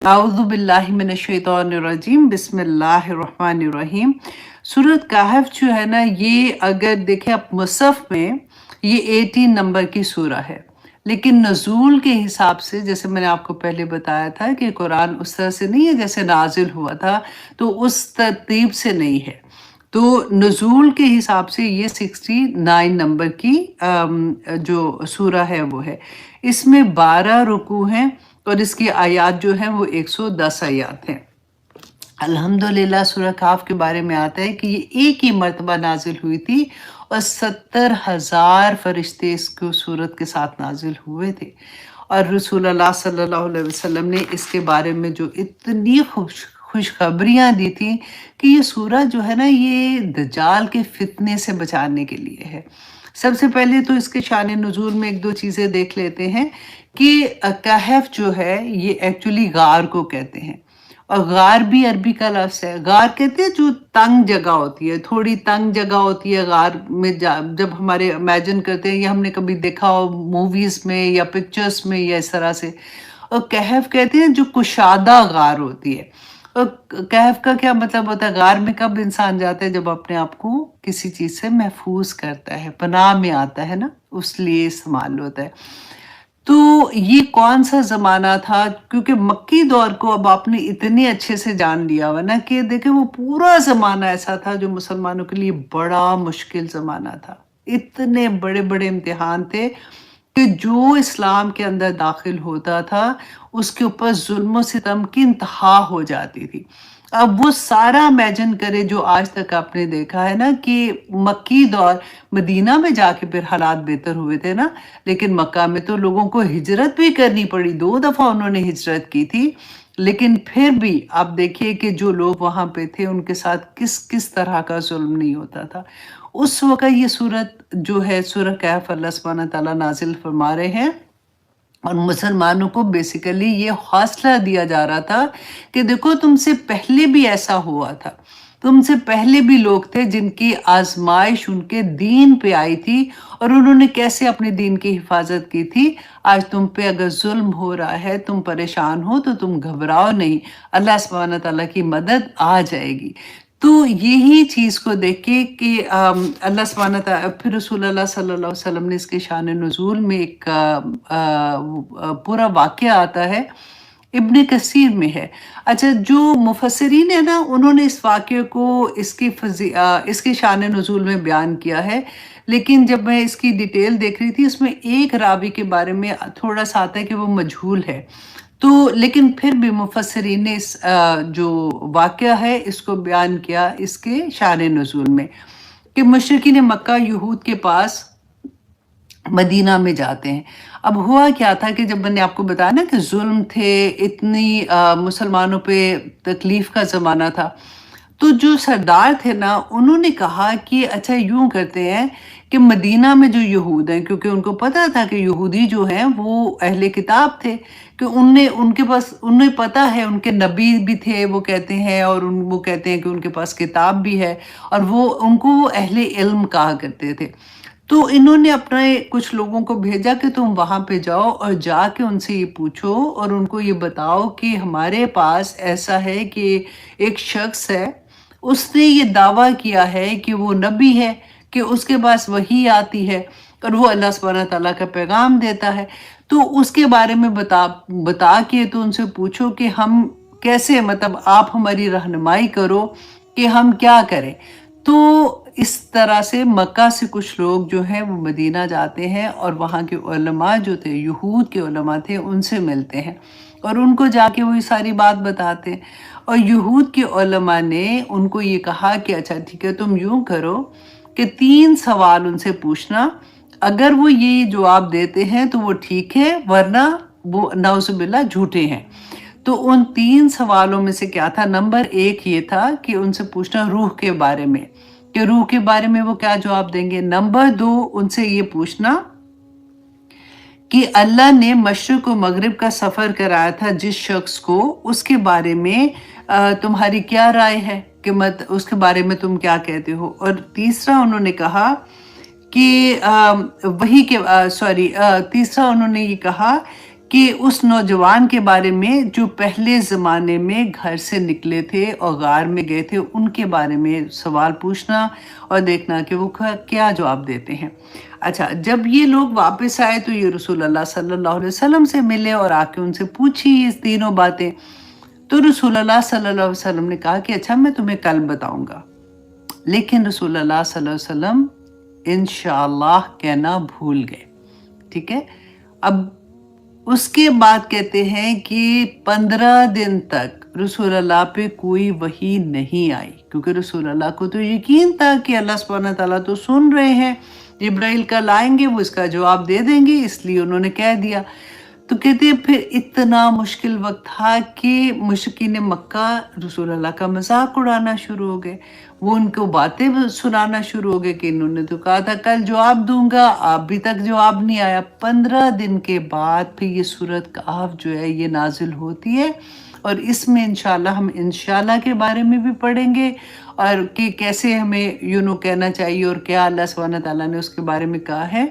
अऊज़ु बिल्लाहि मिनश्शैतानिर्रजीम बिस्मिल्लाहिर्रहमानिर्रहीम। सूरत कहफ जो है ना, ये अगर देखें आप मुसहफ में, ये 18 नंबर की सूरा है, लेकिन नज़ूल के हिसाब से जैसे मैंने आपको पहले बताया था कि कुरान उस तरह से नहीं है जैसे नाजिल हुआ था, तो उस तरतीब से नहीं है। तो नज़ूल के हिसाब से ये 69 नंबर की जो सूरा है वो है। इसमें 12 रुकू हैं और इसकी आयात जो हैं वो 110 आयात हैं। अल्हम्दुलिल्लाह सूरह काफ के बारे में आता है कि ये एक ही मर्तबा नाजिल हुई थी और 70,000 फरिश्ते इसको सूरत के साथ नाजिल हुए थे। और रसूलुल्लाह सल्लल्लाहु अलैहि वसल्लम ने इसके बारे में जो इतनी खुशखबरियाँ दी थी कि ये सूरह जो है ना, ये दज्जाल के फितने से बचाने के लिए है। सबसे पहले तो इसके शान नुज़ूल में एक दो चीज़ें देख लेते हैं कि कहफ जो है ये एक्चुअली गार को कहते हैं, और गार भी अरबी का लफ्ज़ है। गार कहते हैं जो तंग जगह होती है, थोड़ी तंग जगह होती है गार में। जब हमारे इमेजिन करते हैं या हमने कभी देखा हो मूवीज़ में या पिक्चर्स में या इस तरह से, और कहफ कहते हैं जो कुशादा गार होती है। और कहफ का क्या मतलब होता है? गार में कब इंसान जाता है? जब अपने आप को किसी चीज़ से महफूज करता है, पनाह में आता है ना, उस लिए इस्तेमाल होता है। तो ये कौन सा ज़माना था? क्योंकि मक्की दौर को अब आपने इतने अच्छे से जान लिया हुआ ना कि देखिए वो पूरा ज़माना ऐसा था जो मुसलमानों के लिए बड़ा मुश्किल ज़माना था। इतने बड़े-बड़े इम्तिहान थे कि जो इस्लाम के अंदर दाखिल होता था उसके ऊपर जुल्म और सितम की इंतहा हो जाती थी। अब वो सारा इमेजिन करें जो आज तक आपने देखा है ना कि मक्की दौर, मदीना में जाके फिर हालात बेहतर हुए थे ना, लेकिन मक्का में तो लोगों को हिजरत भी करनी पड़ी। 2 दफ़ा उन्होंने हिजरत की थी, लेकिन फिर भी आप देखिए कि जो लोग वहाँ पे थे उनके साथ किस किस तरह का जुल्म नहीं होता था। उस वक़्त ये सूरत जो है सूरह कहफ अल्लाह सुब्हानहू व तआला नाज़िल फरमा रहे हैं, और मुसलमानों को बेसिकली ये हौसला दिया जा रहा था कि देखो तुमसे पहले भी ऐसा हुआ था, तुमसे पहले भी लोग थे जिनकी आजमाइश उनके दीन पे आई थी और उन्होंने कैसे अपने दीन की हिफाजत की थी। आज तुम पे अगर जुल्म हो रहा है, तुम परेशान हो, तो तुम घबराओ नहीं, अल्लाह सुब्हानहू व तआला की मदद आ जाएगी। तो यही चीज़ को देख के कि अल्लाह सुब्हानहू व तआला, फिर रसूलुल्लाह सल्लल्लाहु अलैहि वसल्लम ने इसके शान नुज़ूल में एक पूरा वाक़या आता है, इब्न कसीर में है। अच्छा, जो मुफस्सिरीन है ना, उन्होंने इस वाक़ये को इसके शान नुज़ूल में बयान किया है, लेकिन जब मैं इसकी डिटेल देख रही थी, इसमें एक रावी के बारे में थोड़ा-सा आता है कि वो मजहूल है। तो लेकिन फिर भी मुफस्सिरीन ने इस जो वाक़या है इसको बयान किया इसके शान नुज़ूल में कि मुशरिकीन मक्का यहूद के पास मदीना में जाते हैं। अब हुआ क्या था कि जब मैंने आपको बताया ना कि जुल्म थे, इतनी मुसलमानों पे तकलीफ़ का ज़माना था, तो जो सरदार थे ना, उन्होंने कहा कि अच्छा यूँ करते हैं कि मदीना में जो यहूद हैं, क्योंकि उनको पता था कि यहूदी जो हैं वो अहले किताब थे, कि उनके पास उन्हें पता है, उनके नबी भी थे वो कहते हैं, और वो कहते हैं कि उनके पास किताब भी है, और वो उनको वो अहले इल्म कहा करते थे। तो इन्होंने अपने कुछ लोगों को भेजा कि तुम वहाँ पे जाओ और जाके उनसे ये पूछो और उनको ये बताओ कि हमारे पास ऐसा है कि एक शख्स है, उसने ये दावा किया है कि वो नबी है, कि उसके पास वही आती है और वो अल्लाह सुब्हानहू व तआला का पैगाम देता है। तो उसके बारे में बता के तो उनसे पूछो कि हम कैसे, मतलब आप हमारी रहनुमाई करो कि हम क्या करें। तो इस तरह से मक्का से कुछ लोग जो हैं वो मदीना जाते हैं और वहाँ के उलमा जो थे, यहूद के उलमा थे, उनसे मिलते हैं और उनको जाके वही सारी बात बताते हैं। और यहूद के उलमा ने उनको ये कहा कि अच्छा ठीक है, तुम यूँ करो कि 3 सवाल उनसे पूछना, अगर वो ये जवाब देते हैं तो वो ठीक है, वरना वो नाउज़ुबिल्लाह झूठे हैं। तो उन 3 सवालों में से क्या था? नंबर 1 ये था कि उनसे पूछना रूह के बारे में, कि रूह के बारे में वो क्या जवाब देंगे। नंबर 2 उनसे ये पूछना कि अल्लाह ने मशरिक़ और मगरिब का सफ़र कराया था जिस शख्स को, उसके बारे में तुम्हारी क्या राय है, कि उसके बारे में तुम क्या कहते हो। और तीसरा उन्होंने कहा कि तीसरा उन्होंने ये कहा کہ اس نوجوان کے بارے میں جو پہلے زمانے میں گھر سے نکلے تھے اور غار میں گئے تھے، ان کے بارے میں سوال پوچھنا اور دیکھنا کہ وہ کیا جواب دیتے ہیں۔ اچھا، جب یہ لوگ واپس آئے تو یہ رسول اللہ صلی اللہ علیہ وسلم سے ملے اور آ کے ان سے پوچھی اس تینوں باتیں۔ تو رسول اللہ صلی اللہ علیہ وسلم نے کہا کہ اچھا میں تمہیں کل بتاؤں گا، لیکن رسول اللہ صلی اللہ علیہ وسلم انشاءاللہ کہنا بھول گئے۔ ٹھیک ہے، اب اس کے بعد کہتے ہیں کہ 15 دن تک رسول اللہ پہ کوئی وحی نہیں آئی، کیونکہ رسول اللہ کو تو یقین تھا کہ اللہ سبحانہ تعالیٰ تو سن رہے ہیں، جبرائیل کل آئیں گے، وہ اس کا جواب دے دیں گے، اس لیے انہوں نے کہہ دیا۔ تو کہتے ہیں پھر اتنا مشکل وقت تھا کہ مشرکین مکہ رسول اللہ کا مذاق اڑانا شروع ہو گئے، وہ ان کو باتیں سنانا شروع ہو گئے کہ انہوں نے تو کہا تھا کل جواب دوں گا، ابھی تک جواب نہیں آیا۔ 15 دن کے بعد پھر یہ سورۃ کہف جو ہے یہ نازل ہوتی ہے، اور اس میں انشاءاللہ ہم انشاءاللہ کے بارے میں بھی پڑھیں گے، اور کہ کیسے ہمیں کہنا چاہیے اور کیا اللہ سبحانہ تعالیٰ نے اس کے بارے میں کہا ہے،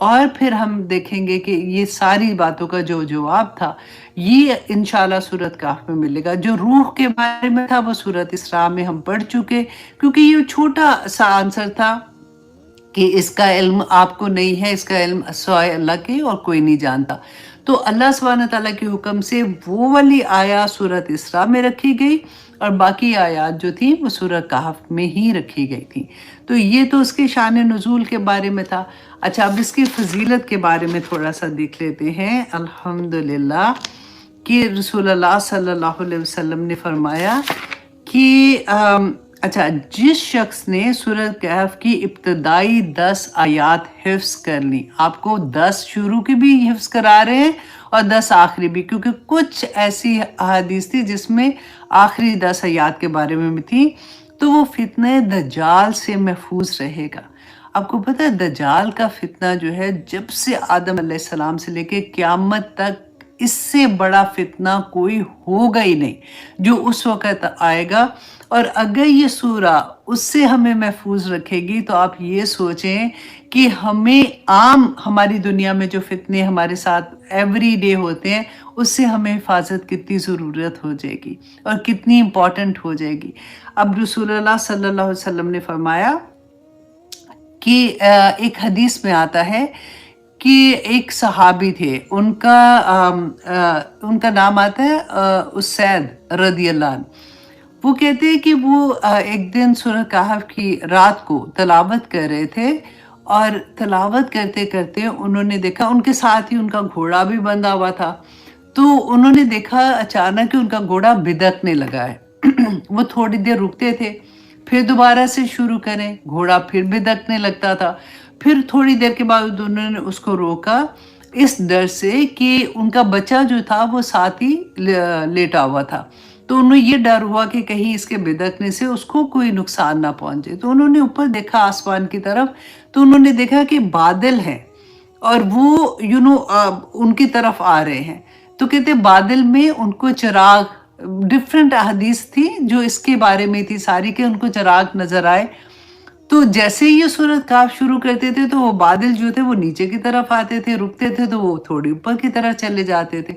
اور پھر ہم دیکھیں گے کہ یہ ساری باتوں کا جو جواب تھا یہ انشاءاللہ سورۃ کہف میں ملے گا۔ جو روح کے بارے میں تھا وہ سورۃ اسراء میں ہم پڑھ چکے، کیونکہ یہ چھوٹا سا آنسر تھا کہ اس کا علم آپ کو نہیں ہے، اس کا علم سوائے اللہ کے اور کوئی نہیں جانتا۔ تو اللہ سبحانہ تعالیٰ کے حکم سے وہ والی آیات سورۃ اسراء میں رکھی گئی، اور باقی آیات جو تھیں وہ سورۃ کہف میں ہی رکھی گئی تھیں۔ تو یہ تو اس کے شان نزول کے بارے میں تھا۔ اچھا، اب اس کی فضیلت کے بارے میں تھوڑا سا دیکھ لیتے ہیں۔ الحمدللہ کہ رسول اللہ صلی اللہ علیہ وسلم نے فرمایا کہ اچھا، جس شخص نے سورۃ کہف کی ابتدائی 10 آیات حفظ کر لی، آپ کو 10 شروع کی بھی حفظ کرا رہے ہیں اور 10 آخری بھی، کیونکہ کچھ ایسی احادیث تھی جس میں آخری 10 آیات کے بارے میں بھی تھی، تو وہ فتنہ دجال سے محفوظ رہے گا۔ آپ کو پتہ ہے دجال کا فتنہ جو ہے جب سے آدم علیہ السلام سے لے کے قیامت تک اس سے بڑا فتنہ کوئی ہوگا ہی نہیں جو اس وقت آئے گا، اور اگر یہ سورہ اس سے ہمیں محفوظ رکھے گی تو آپ یہ سوچیں کہ ہمیں عام ہماری دنیا میں جو فتنے ہمارے ساتھ ایوری ڈے ہوتے ہیں اس سے ہمیں حفاظت کتنی ضرورت ہو جائے گی اور کتنی امپورٹنٹ ہو جائے گی۔ اب رسول اللہ صلی اللہ علیہ وسلم نے فرمایا کہ ایک حدیث میں آتا ہے کہ ایک صحابی تھے، ان کا نام آتا ہے اسید رضی اللہ عنہ۔ وہ کہتے ہیں کہ وہ ایک دن سورۃ کہف کی رات کو تلاوت کر رہے تھے، اور تلاوت کرتے کرتے انہوں نے دیکھا ان کے ساتھ ہی ان کا گھوڑا بھی بندھا ہوا تھا، تو انہوں نے دیکھا اچانک کہ ان کا گھوڑا بدکنے لگا ہے۔ وہ تھوڑی دیر رکتے تھے، پھر دوبارہ سے شروع کریں، گھوڑا پھر بدکنے لگتا تھا، پھر تھوڑی دیر کے بعد انہوں نے اس کو روکا، اس ڈر سے کہ ان کا بچہ جو تھا وہ ساتھ ہی لیٹا ہوا تھا، تو انہیں یہ ڈر ہوا کہ کہیں اس کے بدکنے سے اس کو کوئی نقصان نہ پہنچے۔ تو انہوں نے اوپر دیکھا آسمان کی طرف، تو انہوں نے دیکھا کہ بادل ہیں اور وہ ان کی طرف آ رہے ہیں، تو کہتے بادل میں ان کو چراغ، ڈیفرنٹ احادیث تھی جو اس کے بارے میں تھی ساری، کہ ان کو چراغ نظر آئے۔ تو جیسے یہ سورۃ کہف شروع کرتے تھے تو وہ بادل جو تھے وہ نیچے کی طرف آتے تھے، رکتے تھے تو وہ تھوڑی اوپر کی طرف چلے جاتے تھے،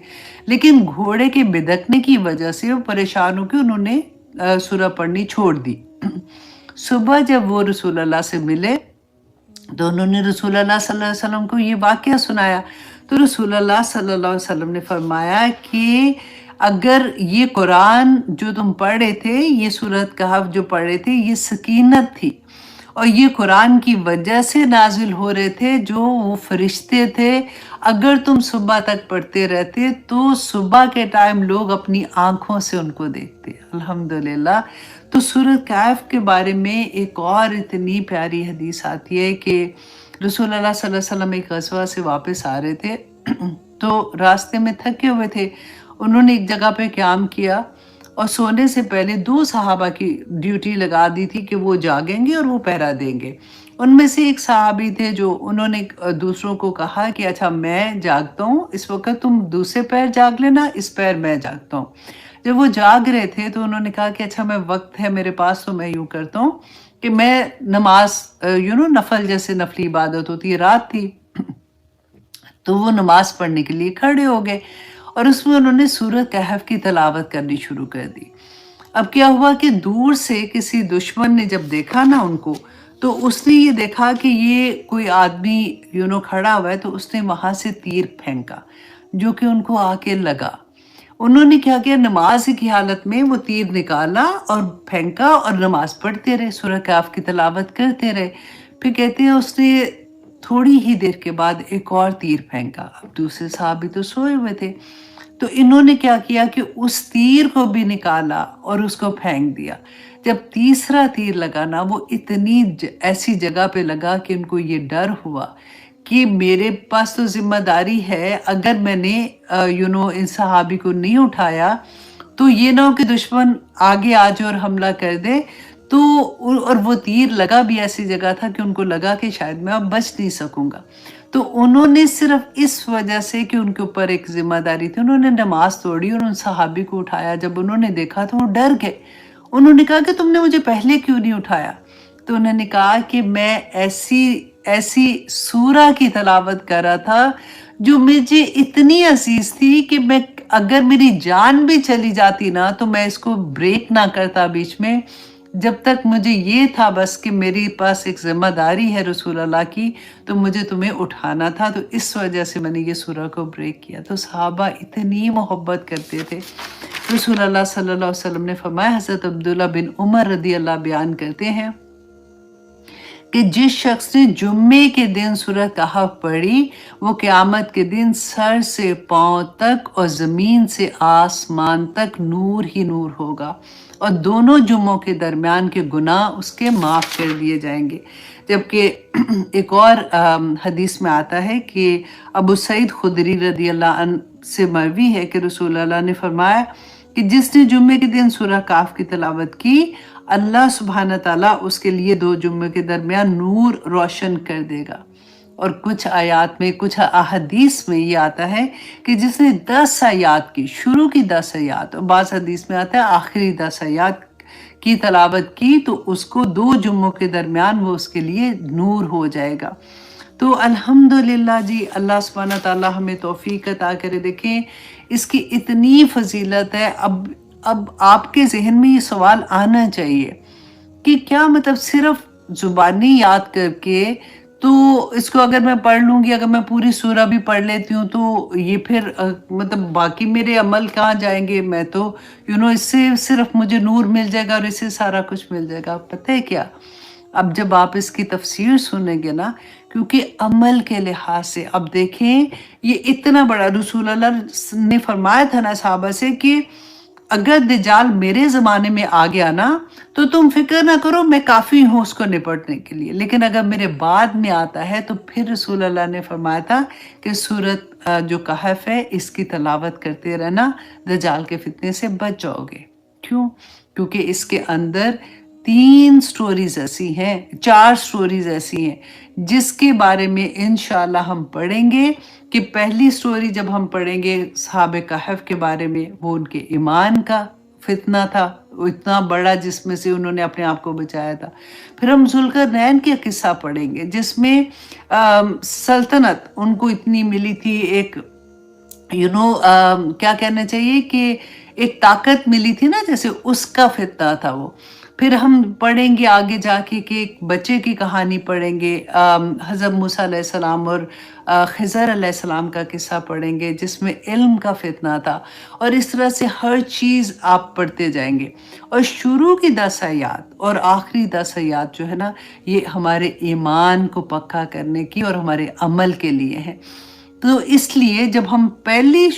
لیکن گھوڑے کے بدکنے کی وجہ سے وہ پریشان ہو کے انہوں نے سورہ پڑھنی چھوڑ دی۔ صبح جب وہ رسول اللہ سے ملے تو انہوں نے رسول اللہ صلی اللہ علیہ وسلم کو یہ واقعہ سنایا، تو رسول اللہ صلی اللہ علیہ وسلم نے فرمایا کہ اگر یہ قرآن جو تم پڑھ رہے تھے، یہ سورۃ کہف جو پڑھ رہے تھے، یہ سکینت تھی، اور یہ قرآن کی وجہ سے نازل ہو رہے تھے، جو وہ فرشتے تھے، اگر تم صبح تک پڑھتے رہتے تو صبح کے ٹائم لوگ اپنی آنکھوں سے ان کو دیکھتے۔ الحمدللہ۔ تو سورۃ کہف کے بارے میں ایک اور اتنی پیاری حدیث آتی ہے کہ رسول اللہ صلی اللہ علیہ وسلم ایک غزوہ سے واپس آ رہے تھے، تو راستے میں تھکے ہوئے تھے، انہوں نے ایک جگہ پہ قیام کیا، اور سونے سے پہلے 2 صحابہ کی ڈیوٹی لگا دی تھی کہ وہ جاگیں گے اور وہ پہرا دیں گے۔ ان میں سے ایک صحابی تھے جو انہوں نے دوسروں کو کہا کہ اچھا میں جاگتا ہوں، اس وقت تم دوسرے پیر جاگ لینا، اس پیر میں جاگتا ہوں۔ جب وہ جاگ رہے تھے تو انہوں نے کہا کہ اچھا میں وقت ہے میرے پاس، تو میں یوں کرتا ہوں کہ میں نماز نفل جیسے نفلی عبادت ہوتی ہے، رات تھی तो वो नमाज पढ़ने के लिए खड़े हो गए और उसमें उन्होंने सूरत कहफ की तिलावत करनी शुरू कर दी। अब क्या हुआ कि दूर से किसी दुश्मन ने जब देखा ना उनको, तो उसने ये देखा कि ये कोई आदमी खड़ा हुआ है, तो उसने वहां से तीर फेंका जो कि उनको आके लगा। उन्होंने क्या किया, नमाज की हालत में वो तीर निकाला और फेंका और नमाज पढ़ते रहे, सूरह कहफ की तिलावत करते रहे। फिर कहते हैं उसने थोड़ी ही देर के बाद एक और तीर फेंका। अब दूसरे साहबी तो सोए हुए थे, तो इन्होंने क्या किया कि उस तीर को भी निकाला और उसको फेंक दिया। जब तीसरा तीर लगा ना, वो इतनी ऐसी जगह पे लगा कि उनको ये डर हुआ कि मेरे पास तो जिम्मेदारी है, अगर मैंने इन सहाबी को नहीं उठाया तो ये ना हो कि दुश्मन आगे आ जाए और हमला कर दे। तो और वो तीर लगा भी ऐसी जगह था कि उनको लगा कि शायद मैं अब बच नहीं सकूंगा। तो उन्होंने सिर्फ इस वजह से कि उनके ऊपर एक जिम्मेदारी थी, उन्होंने नमाज तोड़ी और उन सहाबी को उठाया। जब उन्होंने देखा तो वो डर गए। उन्होंने कहा कि तुमने मुझे पहले क्यों नहीं उठाया? तो उन्होंने कहा कि मैं ऐसी ऐसी सूरा की तिलावत कर रहा था जो मुझे इतनी अजीज थी कि मैं, अगर मेरी जान भी चली जाती ना, तो मैं इसको ब्रेक ना करता बीच में, जब तक मुझे ये था बस कि मेरे पास एक जिम्मेदारी है रसूल अल्लाह की, तो मुझे तुम्हें उठाना था। तो इस वजह से मैंने ये सूरा को ब्रेक किया। तो सहाबा इतनी मोहब्बत करते थे। रसूल अल्लाह सल्लल्लाहु अलैहि वसल्लम ने फरमाया, हज़रत अब्दुल्ला बिन उमर रदी अल्लाह बयान करते हैं कि जिस शख्स ने जुम्मे के दिन सूरह कहफ पढ़ी, वो क़यामत के दिन सर से पांव तक और ज़मीन से आसमान तक नूर ही नूर होगा और दोनों जुम्मों के दरमियान के गुनाह उसके माफ़ कर दिए जाएंगे। जबकि एक और हदीस में आता है कि अबू सईद खुदरी रदी अल्लाह अन्हु से मरवी है कि रसूल अल्लाह ने फरमाया कि जिसने जुम्मे के दिन सूरह कहफ की तिलावत की, अल्लाह सुब्हान ताला उसके लिए 2 जुम्मे के दरमियान नूर रोशन कर देगा। और कुछ आयात में, कुछ अहदीस में ये आता है कि जिसने 10 आयात की, शुरू की 10 आयात और बाज़ हदीस में आता है आखिरी 10 आयात की तिलावत की, तो उसको 2 जुम्मों के दरमियान वो उसके लिए नूर हो जाएगा। तो अल्हम्दुलिल्लाह जी, अल्लाह सुब्हान ताला हमें तौफीक अता करे। देखें, इसकी इतनी फजीलत है। अब आपके जहन में ये सवाल आना चाहिए कि क्या मतलब सिर्फ जुबानी याद करके, तो इसको अगर मैं पढ़ लूँगी, अगर मैं पूरी सूरा भी पढ़ लेती हूँ, तो ये फिर मतलब बाकी मेरे अमल कहाँ जाएंगे? मैं तो इससे सिर्फ मुझे नूर मिल जाएगा और इससे सारा कुछ मिल जाएगा। पता है क्या, अब जब आप इसकी तफसीर सुनेंगे ना, क्योंकि अमल के लिहाज से, अब देखें ये इतना बड़ा, रसूल अल्लाह ने फरमाया था ना साहबा से कि अगर दज्जाल मेरे ज़माने में आ गया ना, तो तुम फिक्र ना करो, मैं काफ़ी हूँ उसको निपटने के लिए। लेकिन अगर मेरे बाद में आता है, तो फिर रसूल अल्लाह ने फरमाया था कि सूरत जो कहफ है, इसकी तिलावत करते रहना, दज्जाल के फितने से बच जाओगे। क्यों? क्योंकि इसके अंदर 3 स्टोरीज ऐसी हैं, 4 स्टोरीज ऐसी हैं जिसके बारे में इंशाल्लाह हम पढ़ेंगे। कि पहली स्टोरी जब हम पढ़ेंगे सहाबे कहफ के बारे में, वो उनके ईमान का फितना था, वो इतना बड़ा जिसमें से उन्होंने अपने आप को बचाया था। फिर हम जुल्करनैन का किस्सा पढ़ेंगे जिसमें सल्तनत उनको इतनी मिली थी, एक क्या कहना चाहिए कि एक ताकत मिली थी ना, जैसे उसका फितना था वो। फिर हम पढ़ेंगे आगे जाके कि एक बच्चे की कहानी पढ़ेंगे, हज़रत मूसा अलैहिस्सलाम और खिज़र अलैहिस्सलाम का किस्सा पढ़ेंगे जिसमें इल्म का फितना था। और इस तरह से हर चीज़ आप पढ़ते जाएंगे। और शुरू की 10 आयात और आखिरी 10 आयात जो है ना, ये हमारे ईमान को पक्का करने की और हमारे अमल के लिए है। तो इसलिए जब हम पहली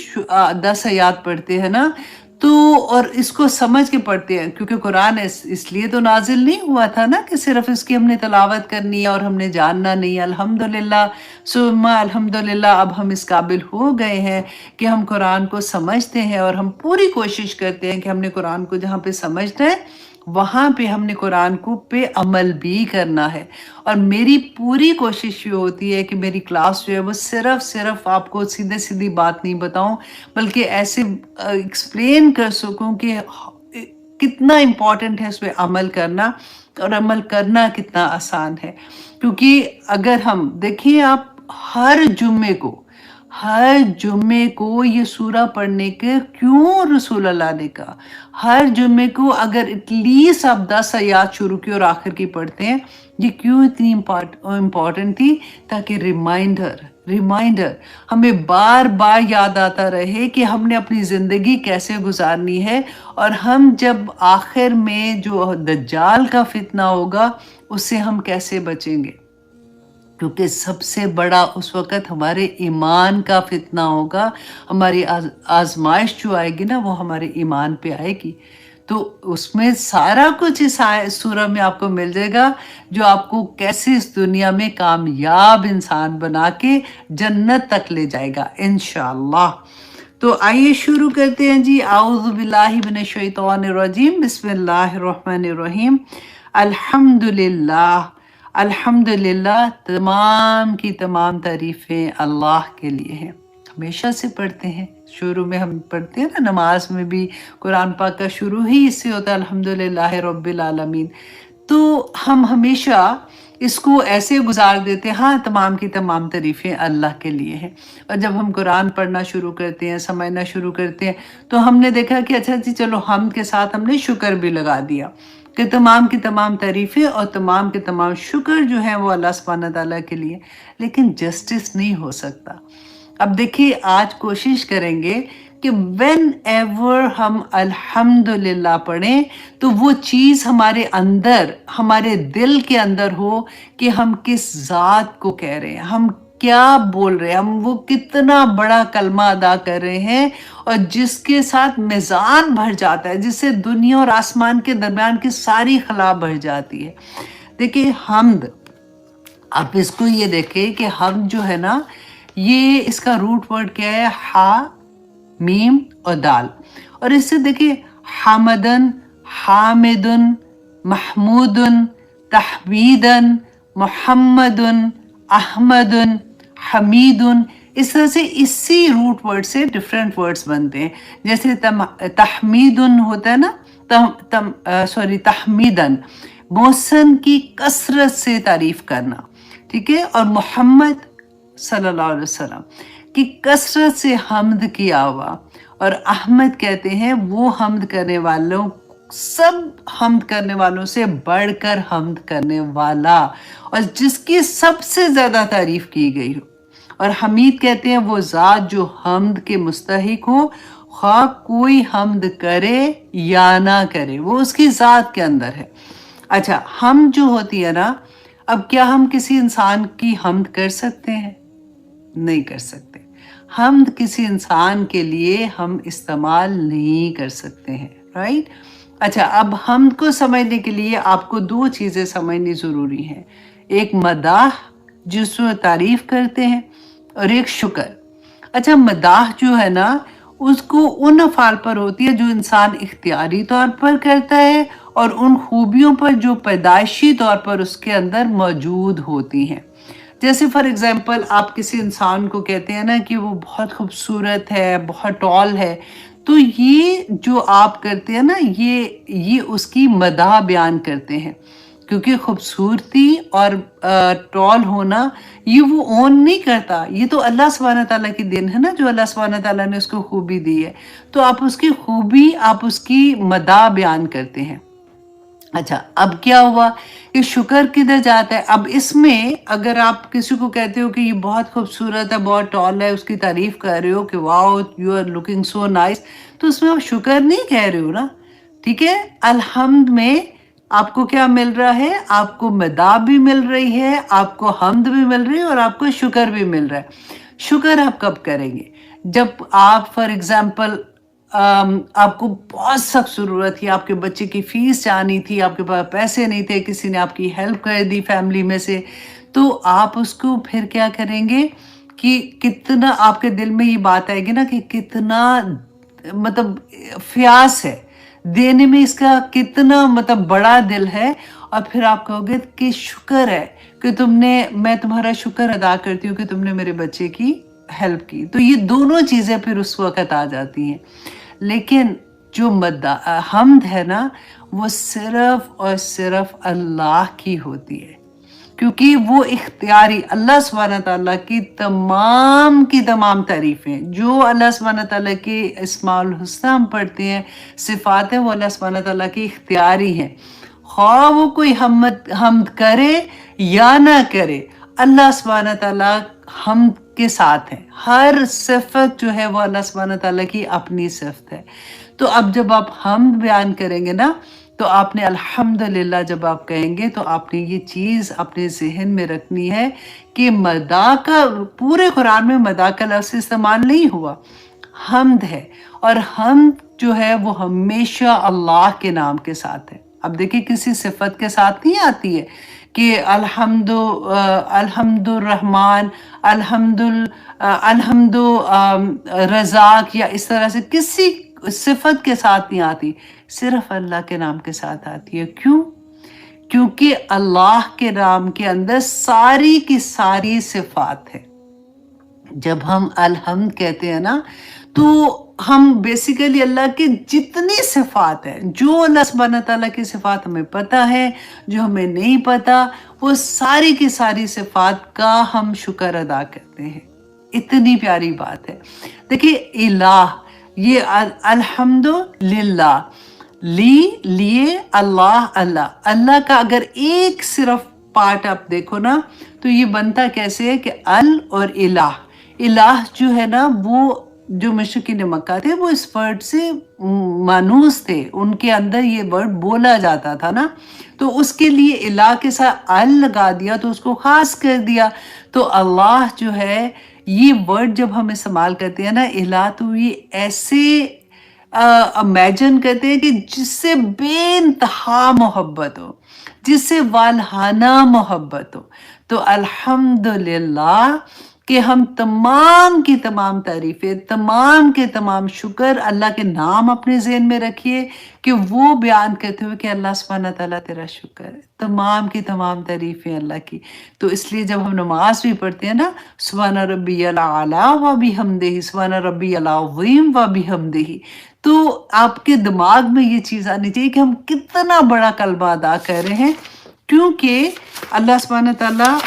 10 आयात पढ़ते हैं ना, तो और इसको समझ के पढ़ते हैं, क्योंकि कुरान इसलिए तो नाजिल नहीं हुआ था ना कि सिर्फ इसकी हमने तिलावत करनी है और हमने जानना नहीं। अल्हम्दुलिल्लाह सुम्मा अल्हम्दुलिल्लाह, अब हम इस काबिल हो गए हैं कि हम कुरान को समझते हैं और हम पूरी कोशिश करते हैं कि हमने कुरान को जहाँ पे समझना है वहाँ पे हमने कुरान को पे अमल भी करना है। और मेरी पूरी कोशिश ये होती है कि मेरी क्लास जो है वो सिर्फ आपको सीधे सीधी बात नहीं बताऊं, बल्कि ऐसे एक्सप्लेन कर सकूं कि कितना इम्पोर्टेंट है उस पर अमल करना और अमल करना कितना आसान है। क्योंकि अगर हम देखिए, आप हर जुम्मे को हर जुम्मे को ये सूरा पढ़ने के क्यों रसूल अल्लाह ने कहा? हर जुम्मे को अगर एटलीस्ट आप 10 आयत शुरू की और आखिर की पढ़ते हैं, ये क्यों इतनी इम्पॉर्टेंट थी? ताकि रिमाइंडर हमें बार बार याद आता रहे कि हमने अपनी ज़िंदगी कैसे गुजारनी है, और हम जब आखिर में जो दज्जाल का फितना होगा उससे हम कैसे बचेंगे, क्योंकि सबसे बड़ा उस वक़्त हमारे ईमान का फितना होगा। हमारी आजमाइश जो आएगी ना, वो हमारे ईमान पे आएगी। तो उसमें सारा कुछ इस सूरह में आपको मिल जाएगा, जो आपको कैसे इस दुनिया में कामयाब इंसान बना के जन्नत तक ले जाएगा इंशाअल्लाह। तो आइए शुरू करते हैं जी। आऊज़ु बिल्लाहि मिनश शैतानिर रजीम, बिस्मिल्लाहिर रहमानिर रहीम। अल्हम्दुलिल्लाह, अल्हम्दुलिल्लाह, तमाम की तमाम तारीफ़ें अल्लाह के लिए हैं। हमेशा से पढ़ते हैं, शुरू में हम पढ़ते हैं ना, नमाज में भी कुरान पाक का शुरू ही इससे होता है अल्हम्दुलिल्लाहि रब्बिल आलमीन। तो हम हमेशा इसको ऐसे गुजार देते हैं, हाँ तमाम की तमाम तारीफ़ें अल्लाह के लिए हैं। और जब हम कुरान पढ़ना शुरू करते हैं, समझना शुरू करते हैं, तो हमने देखा कि अच्छा जी चलो हम्द के साथ हमने शुक्र भी लगा दिया कि तमाम की तमाम तारीफ़ें और तमाम के तमाम शुक्र जो है वो अल्लाह सुब्हानहू तआला के लिए। लेकिन जस्टिस नहीं हो सकता। अब देखिए, आज कोशिश करेंगे कि व्हेन एवर हम अल्हम्दुलिल्लाह पढ़ें तो वो चीज़ हमारे अंदर, हमारे दिल के अंदर हो कि हम किस ज़ात को कह रहे हैं, हम क्या बोल रहे हैं, हम वो कितना बड़ा कलमा अदा कर रहे हैं, और जिसके साथ मिज़ान भर जाता है, जिससे दुनिया और आसमान के दरमियान की सारी खला भर जाती है। देखिए हम्द, आप इसको ये देखें कि हम जो है ना, ये इसका रूट वर्ड क्या है? हा, मीम और दाल। और इससे देखिए हमदन, हामिदुन, महमूदुन, तहमीदन, मोहम्मदुन, अहमदुन, हमीदुन, इस तरह से इसी रूट वर्ड से डिफरेंट वर्ड्स बनते हैं। जैसे तहमीदुन होता है ना, तहमीदन मोहसन की कसरत से तारीफ करना, ठीक है। और मोहम्मद सल्लल्लाहु अलैहि वसल्लम की कसरत से हम्द किया हुआ। और अहमद कहते हैं वो हम्द करने वालों, सब हम्द करने वालों से बढ़कर हम्द करने वाला, और जिसकी सबसे ज़्यादा तारीफ की गई हो। और हमीद कहते हैं वो ज़ात जो हम्द के मुस्तहिक हो, ख्वाह कोई हम्द करे या ना करे, वो उसकी ज़ात के अंदर है। अच्छा, हम जो होती है ना, अब क्या हम किसी इंसान की हम्द कर सकते हैं? नहीं कर सकते। हम्द किसी इंसान के लिए हम इस्तेमाल नहीं कर सकते हैं, राइट। अच्छा, अब हम्द को समझने के लिए आपको दो चीज़ें समझनी ज़रूरी हैं। एक मदाह जिसमें तारीफ़ करते हैं, और एक शुक्र। अच्छा, मदाह जो है ना, उसको उन अफ़ाल पर होती है जो इंसान इख्तियारी तौर पर करता है, और उन खूबियों पर जो पैदाइशी तौर पर उसके अंदर मौजूद होती हैं। जैसे फॉर एग्जांपल, आप किसी इंसान को कहते हैं ना कि वो बहुत खूबसूरत है, बहुत टॉल है, तो ये जो आप करते हैं ना, ये उसकी मदाह बयान करते हैं, क्योंकि खूबसूरती और टॉल होना ये वो ओन नहीं करता, ये तो अल्लाह सुब्हानहू तआला की देन है ना, जो अल्लाह सुब्हानहू तआला ने उसको खूबी दी है। तो आप उसकी खूबी, आप उसकी मदाह बयान करते हैं। अच्छा, अब क्या हुआ कि शुक्र किधर जाता है? अब इसमें अगर आप किसी को कहते हो कि ये बहुत खूबसूरत है, बहुत टॉल है, उसकी तारीफ कर रहे हो कि wow you are looking so nice, तो उसमें आप शुक्र नहीं कह रहे हो ना, ठीक है। अलहम्द में आपको क्या मिल रहा है? आपको मदाह भी मिल रही है, आपको हम्द भी मिल रही है, और आपको शुक्र भी मिल रहा है। शुक्र आप कब करेंगे? जब आप फॉर एग्जाम्पल आपको बहुत सख्त ज़रूरत थी, आपके बच्चे की फ़ीस जानी थी, आपके पास पैसे नहीं थे, किसी ने आपकी हेल्प कर दी फैमिली में से, तो आप उसको फिर क्या करेंगे कि कितना आपके दिल में ये बात आएगी ना कि कितना मतलब फ़यास है, देने में इसका कितना मतलब बड़ा दिल है। और फिर आप कहोगे कि शुक्र है कि मैं तुम्हारा शुक्र अदा करती हूँ कि तुमने मेरे बच्चे की हेल्प की। तो ये दोनों चीज़ें फिर उस वक़्त आ जाती हैं। लेकिन जो हम्द है ना, वो सिर्फ़ और सिर्फ़ अल्लाह की होती है, کیونکہ وہ اختیاری اللہ سبحانہ تعالیٰ کی تمام تعریفیں جو اللہ سبحانہ تعالیٰ کی اسماء الحسنی ہم پڑھتے ہیں، صفات ہیں، وہ اللہ سبحانہ تعالیٰ کی اختیاری ہیں، خواہ وہ کوئی حمد کرے یا نہ کرے، اللہ سبحانہ تعالیٰ حمد کے ساتھ ہیں۔ ہر صفت جو ہے وہ اللہ سبحانہ تعالیٰ کی اپنی صفت ہے۔ تو اب جب آپ حمد بیان کریں گے نا، تو آپ نے الحمدللہ جب آپ کہیں گے تو آپ نے یہ چیز اپنے ذہن میں رکھنی ہے کہ مداح کا پورے قرآن میں مداح کا لفظ استعمال نہیں ہوا، حمد ہے، اور حمد جو ہے وہ ہمیشہ اللہ کے نام کے ساتھ ہے۔ اب دیکھیں کسی صفت کے ساتھ نہیں آتی ہے کہ الحمد الرحمن، الحمد رزاق، یا اس طرح سے کسی صفت کے ساتھ نہیں آتی، صرف اللہ کے نام کے ساتھ آتی ہے۔ کیوں؟ کیونکہ اللہ کے نام کے اندر ساری کی ساری صفات ہے۔ جب ہم الحمد کہتے ہیں نا، تو ہم بیسیکلی اللہ کے جتنی صفات ہیں، جو اللہ سبحانہ تعالیٰ کی صفات ہمیں پتہ ہے، جو ہمیں نہیں پتہ، وہ ساری کی ساری صفات کا ہم شکر ادا کرتے ہیں۔ اتنی پیاری بات ہے۔ دیکھیے الہ، یہ الحمدللہ، لیے اللہ کا اگر ایک صرف پارٹ آپ دیکھو نا، تو یہ بنتا کیسے ہے کہ اور الہ جو ہے نا، وہ جو مشرکین مکہ تھے وہ اس ورڈ سے مانوس تھے، ان کے اندر یہ ورڈ بولا جاتا تھا نا، تو اس کے لیے الہ کے ساتھ لگا دیا تو اس کو خاص کر دیا۔ تو اللہ جو ہے، یہ ورڈ جب ہم استعمال کرتے ہیں نا الہ، تو یہ ایسے امیجن کرتے ہیں کہ جس سے بے انتہا محبت ہو، جس سے والہانہ محبت ہو۔ تو الحمدللہ کہ ہم تمام کی تمام تعریفیں، تمام کے تمام شکر اللہ کے نام اپنے ذہن میں رکھیے کہ وہ بیان کرتے ہوئے کہ اللہ سبحانہ تعالیٰ تیرا شکر ہے، تمام کی تمام تعریفیں اللہ کی۔ تو اس لیے جب ہم نماز بھی پڑھتے ہیں نا، سبحان ربی الاعلیٰ و بحمدہ، سبحان ربی العظیم و بحمدہ، تو آپ کے دماغ میں یہ چیز آنی چاہیے کہ ہم کتنا بڑا کلمہ ادا کر رہے ہیں، کیونکہ اللہ سبحانہ تعالیٰ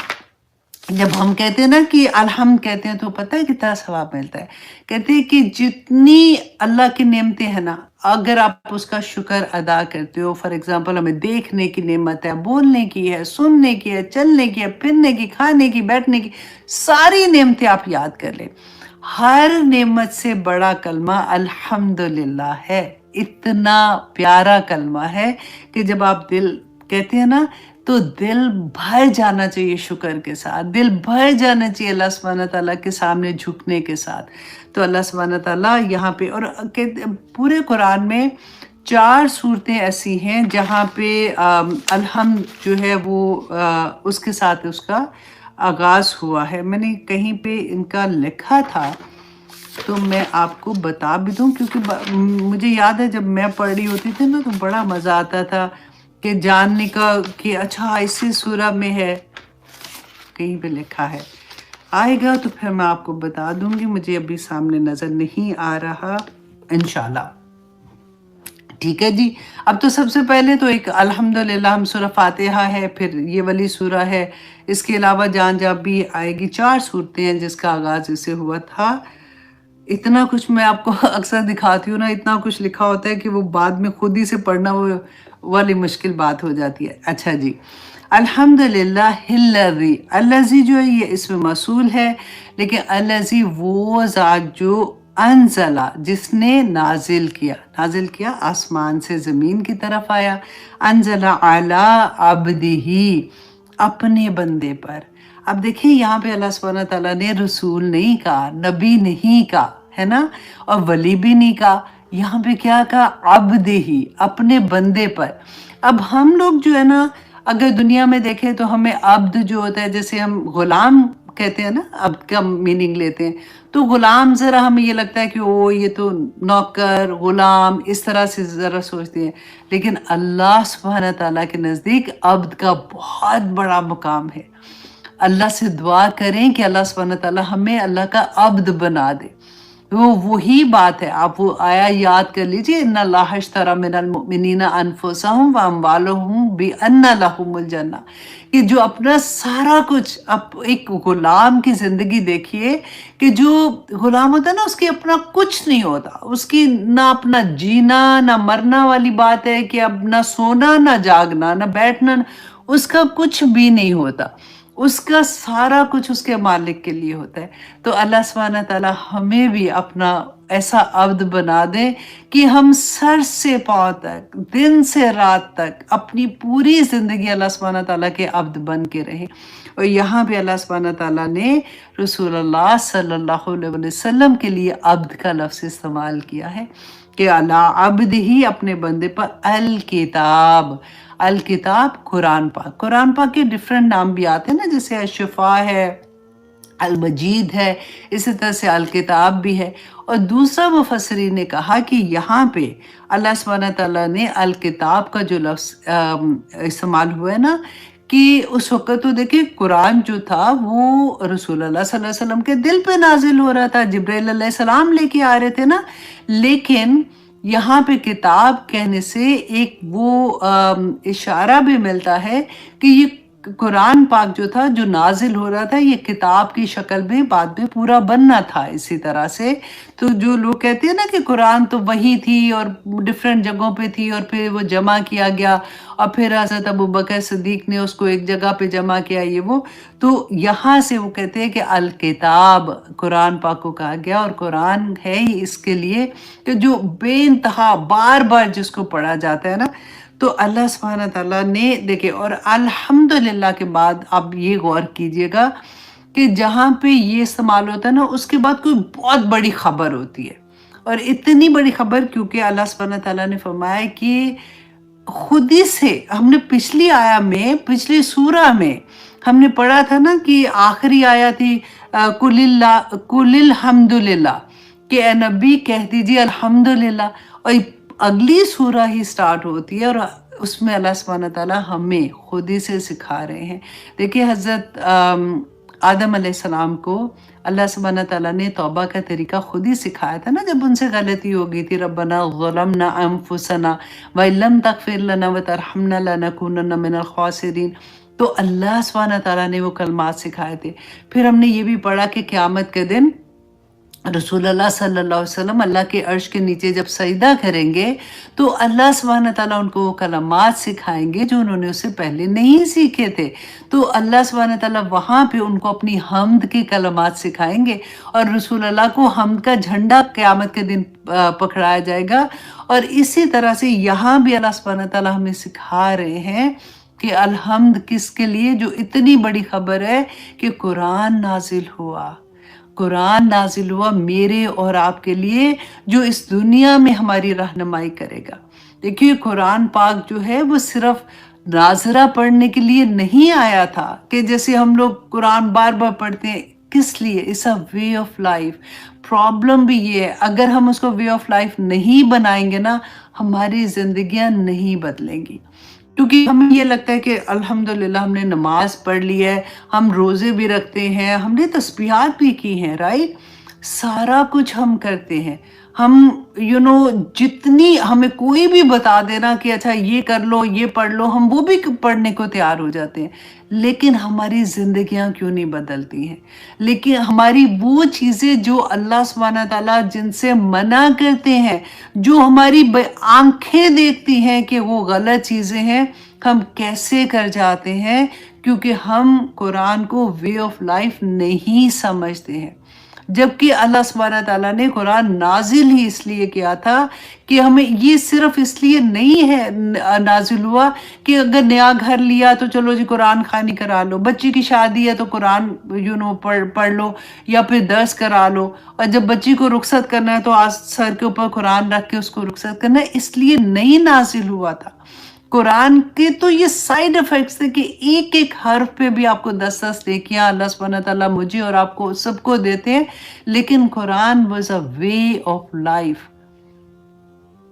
جب ہم کہتے ہیں نا کہ الحمد کہتے ہیں تو پتہ ہے کتنا ثواب ملتا ہے۔ کہتے ہیں کہ جتنی اللہ کی نعمتیں ہیں نا، اگر آپ اس کا شکر ادا کرتے ہو، فار ایگزامپل ہمیں دیکھنے کی نعمت ہے، بولنے کی ہے، سننے کی ہے، چلنے کی ہے، پھرنے کی، کھانے کی، بیٹھنے کی، ساری نعمتیں آپ یاد کر لیں، ہر نعمت سے بڑا کلمہ الحمدللہ ہے۔ اتنا پیارا کلمہ ہے کہ جب آپ دل کہتے ہیں نا، تو دل بھر جانا چاہیے شکر کے ساتھ، دل بھر جانا چاہیے اللہ سبحانہ تعالیٰ کے سامنے جھکنے کے ساتھ۔ تو اللہ سبحانہ تعالیٰ یہاں پہ، اور پورے قرآن میں 4 صورتیں ایسی ہیں جہاں پہ الحمد جو ہے وہ اس کے ساتھ اس کا آغاز ہوا ہے۔ میں نے کہیں پہ ان کا لکھا تھا تو میں آپ کو بتا بھی دوں، کیونکہ مجھے یاد ہے جب میں پڑھ رہی ہوتی تھی نا تو بڑا مزہ آتا تھا کہ جاننے کا کہ اچھا اسی سورہ میں ہے، کہیں پہ لکھا ہے، آئے گا تو پھر میں آپ کو بتا دوں گی، مجھے ابھی سامنے نظر نہیں آ رہا، انشاءاللہ۔ ٹھیک ہے جی۔ اب تو سب سے پہلے تو ایک الحمدللہ ہم سورہ فاتحہ ہے، پھر یہ والی سورہ ہے، اس کے علاوہ جان جب بھی آئے گی 4 صورتیں ہیں جس کا آغاز اسے ہوا تھا۔ اتنا کچھ میں آپ کو اکثر دکھاتی ہوں نا، اتنا کچھ لکھا ہوتا ہے کہ وہ بعد میں خود ہی سے پڑھنا وہ والی مشکل بات ہو جاتی ہے۔ اچھا جی، الحمدللہ الذی، الذی جو ہے یہ اسم موصول ہے، لیکن الذی وہ ذات جو انزلہ، جس نے نازل کیا آسمان سے زمین کی طرف آیا، انزلہ علی عبدہ، اپنے بندے پر۔ اب دیکھیں یہاں پہ اللہ سبحانہ تعالیٰ نے رسول نہیں کہا، نبی نہیں کہا، ہے نا، اور ولی بھی نہیں کہا، یہاں پہ کیا کہا؟ عبد ہی، اپنے بندے پر۔ اب ہم لوگ جو ہے نا، اگر دنیا میں دیکھیں تو ہمیں عبد جو ہوتا ہے، جیسے ہم غلام کہتے ہیں نا، عبد کا میننگ لیتے ہیں، تو غلام ذرا ہمیں یہ لگتا ہے کہ او یہ تو نوکر غلام اس طرح سے ذرا سوچتے ہیں، لیکن اللہ سبحانہ تعالیٰ کے نزدیک عبد کا بہت بڑا مقام ہے۔ اللہ سے دعا کریں کہ اللہ سبحانہ تعالیٰ ہمیں اللہ کا عبد بنا دے۔ वो वही बात है, आप वो आया याद कर लीजिए, इन्ना अल्लाह अश्तरा मिनल मुमिनीना अनफुसहुम व अम्वालहुम बिअन्ना लहुमुल जन्नह, कि जो अपना सारा कुछ, अब एक गुलाम की जिंदगी देखिए, कि जो गुलाम होता है ना, उसकी अपना कुछ नहीं होता, उसकी ना अपना जीना ना मरना वाली बात है, कि अब ना सोना ना जागना ना बैठना, उसका कुछ भी नहीं होता, उसका सारा कुछ उसके मालिक के लिए होता है। तो अल्लाह सुब्हानहू तआला हमें भी अपना ऐसा अब्द बना दे कि हम सर से पाँव तक, दिन से रात तक अपनी पूरी ज़िंदगी अल्लाह सुब्हानहू तआला के अब्द बन के रहें। और यहाँ पे अल्लाह सुब्हानहू तआला ने रसूलुल्लाह सल्लल्लाहु अलैहि वसल्लम के लिए अब्द का लफ्ज़ इस्तेमाल किया है, कि अला अब्द ही, अपने बंदे पर अल किताब। अल किताब कुरान पाक, कुरान पाक के डिफरेंट नाम भी आते हैं ना, जैसे अशफा है, अल मजीद है, इसी तरह से अल किताब भी है। और दूसरा मुफस्सिरीन ने कहा कि यहाँ पे अल्लाह सुब्हानहू तआला ने अल किताब का जो लफ्ज़ इस्तेमाल हुआ है ना, कि उस वक़्त तो देखिए कुरान जो था वो रसूलुल्लाह सल्लल्लाहु अलैहि वसल्लम के दिल पे नाज़िल हो रहा था, जिब्राइल अलैहिस्सलाम लेके आ रहे थे ना, लेकिन यहाँ पे किताब कहने से एक वो इशारा भी मिलता है कि ये कुरान पाक जो था, जो नाजिल हो रहा था, ये किताब की शक्ल में बाद में पूरा बनना था। इसी तरह से तो जो लोग कहते हैं ना कि कुरान तो वही थी और डिफरेंट जगहों पे थी, और फिर वो जमा किया गया, और फिर हज़रत अबू बकर सिद्दीक ने उसको एक जगह पे जमा किया, ये वो, तो यहाँ से वो कहते हैं कि अल किताब कुरान पाक को कहा गया। और कुरान है ही इसके लिए कि जो बेइंतहा बार बार जिसको पढ़ा जाता है ना, तो अल्लाह सुब्हानहू तआला ने देखिए, और अल्हम्दुलिल्लाह के बाद आप ये गौर कीजिएगा कि जहाँ पे ये इस्तेमाल होता है ना, उसके बाद कोई बहुत बड़ी खबर होती है, और इतनी बड़ी खबर क्योंकि अल्लाह सुब्हानहू तआला ने फरमाया कि खुद ही से, हमने पिछली आया में, पिछली सूरा में हमने पढ़ा था ना कि आखिरी आया थी कुलिल हम्दुलिल्लाह, कि ए नबी कह दीजिए अल्हम्दुलिल्लाह, और अगली सूरा ही स्टार्ट होती है, और उसमें अल्लाह सुब्हानहू तआला हमें खुद ही से सिखा रहे हैं। देखिए हज़रत आदम अलैहिस्सलाम को अल्लाह सुब्हानहू तआला ने तौबा का तरीका खुद ही सिखाया था ना, जब उनसे गलती हो गई थी, रब्बना ज़लमना अनफुसना व लम तगफिर लना व तरहमना लनकुनन्ना मिनल खासिरीन। तो अल्लाह सुब्हानहू तआला ने वो कलमात सिखाए थे। फिर हमने ये भी पढ़ा कि क़यामत के दिन रसूलुल्लाह सल्लल्लाहु अलैहि वसल्लम अल्लाह के अर्श के नीचे जब सजदा करेंगे, तो अल्लाह सुब्हानहू तआला उनको वो कलमात सिखाएंगे जो उन्होंने उससे पहले नहीं सीखे थे। तो अल्लाह सुब्हानहू तआला वहाँ पे उनको अपनी हम्द के कलमात सिखाएंगे, और रसूलुल्लाह को हम्द का झंडा क़यामत के दिन पकड़ाया जाएगा। और इसी तरह से यहाँ भी अल्लाह सुब्हानहू तआला हमें सिखा रहे हैं कि अलहम्द किसके लिए, जो इतनी बड़ी खबर है कि कुरान नाजिल हुआ, कुरान नाजिल हुआ मेरे और आपके लिए, जो इस दुनिया में हमारी रहनुमाई करेगा। देखिए कुरान पाक जो है वो सिर्फ नाज़रा पढ़ने के लिए नहीं आया था, कि जैसे हम लोग कुरान बार बार पढ़ते हैं, किस लिए, it's a way of life. Problem भी ये है, अगर हम उसको वे ऑफ लाइफ नहीं बनाएंगे ना, हमारी जिंदगियां नहीं बदलेंगी। क्योंकि हमें ये लगता है कि अल्हम्दुलिल्लाह हमने नमाज पढ़ ली है, हम रोज़े भी रखते हैं, हमने तस्बीहात भी की हैं, राइट, सारा कुछ हम करते हैं। हम जितनी हमें कोई भी बता देना कि अच्छा ये कर लो, ये पढ़ लो, हम वो भी पढ़ने को तैयार हो जाते हैं। लेकिन हमारी ज़िंदगियां क्यों नहीं बदलती हैं? लेकिन हमारी वो चीज़ें जो अल्लाह सुब्हानहू तआला जिनसे मना करते हैं, जो हमारी आंखें देखती हैं कि वो गलत चीज़ें हैं, हम कैसे कर जाते हैं? क्योंकि हम कुरान को वे ऑफ लाइफ नहीं समझते हैं। जबकि अल्लाह सुब्हानहू तआला ने कुरान नाजिल ही इसलिए किया था कि हमें ये सिर्फ इसलिए नहीं है नाजिल हुआ कि अगर नया घर लिया तो चलो जी कुरान खानी करा लो, बच्ची की शादी है तो कुरान पढ़ लो, या फिर दर्स करा लो, और जब बच्ची को रुखसत करना है तो आज सर के ऊपर कुरान रख के उसको रुखसत करना है, इसलिए नहीं नाजिल हुआ था। कुरान के तो ये साइड इफेक्ट्स थे कि एक एक हर्फ पे भी आपको 10-10 नेकियां अल्लाह सुब्हानहू तआला मुझे और आपको सबको देते हैं। लेकिन Quran was a way of life.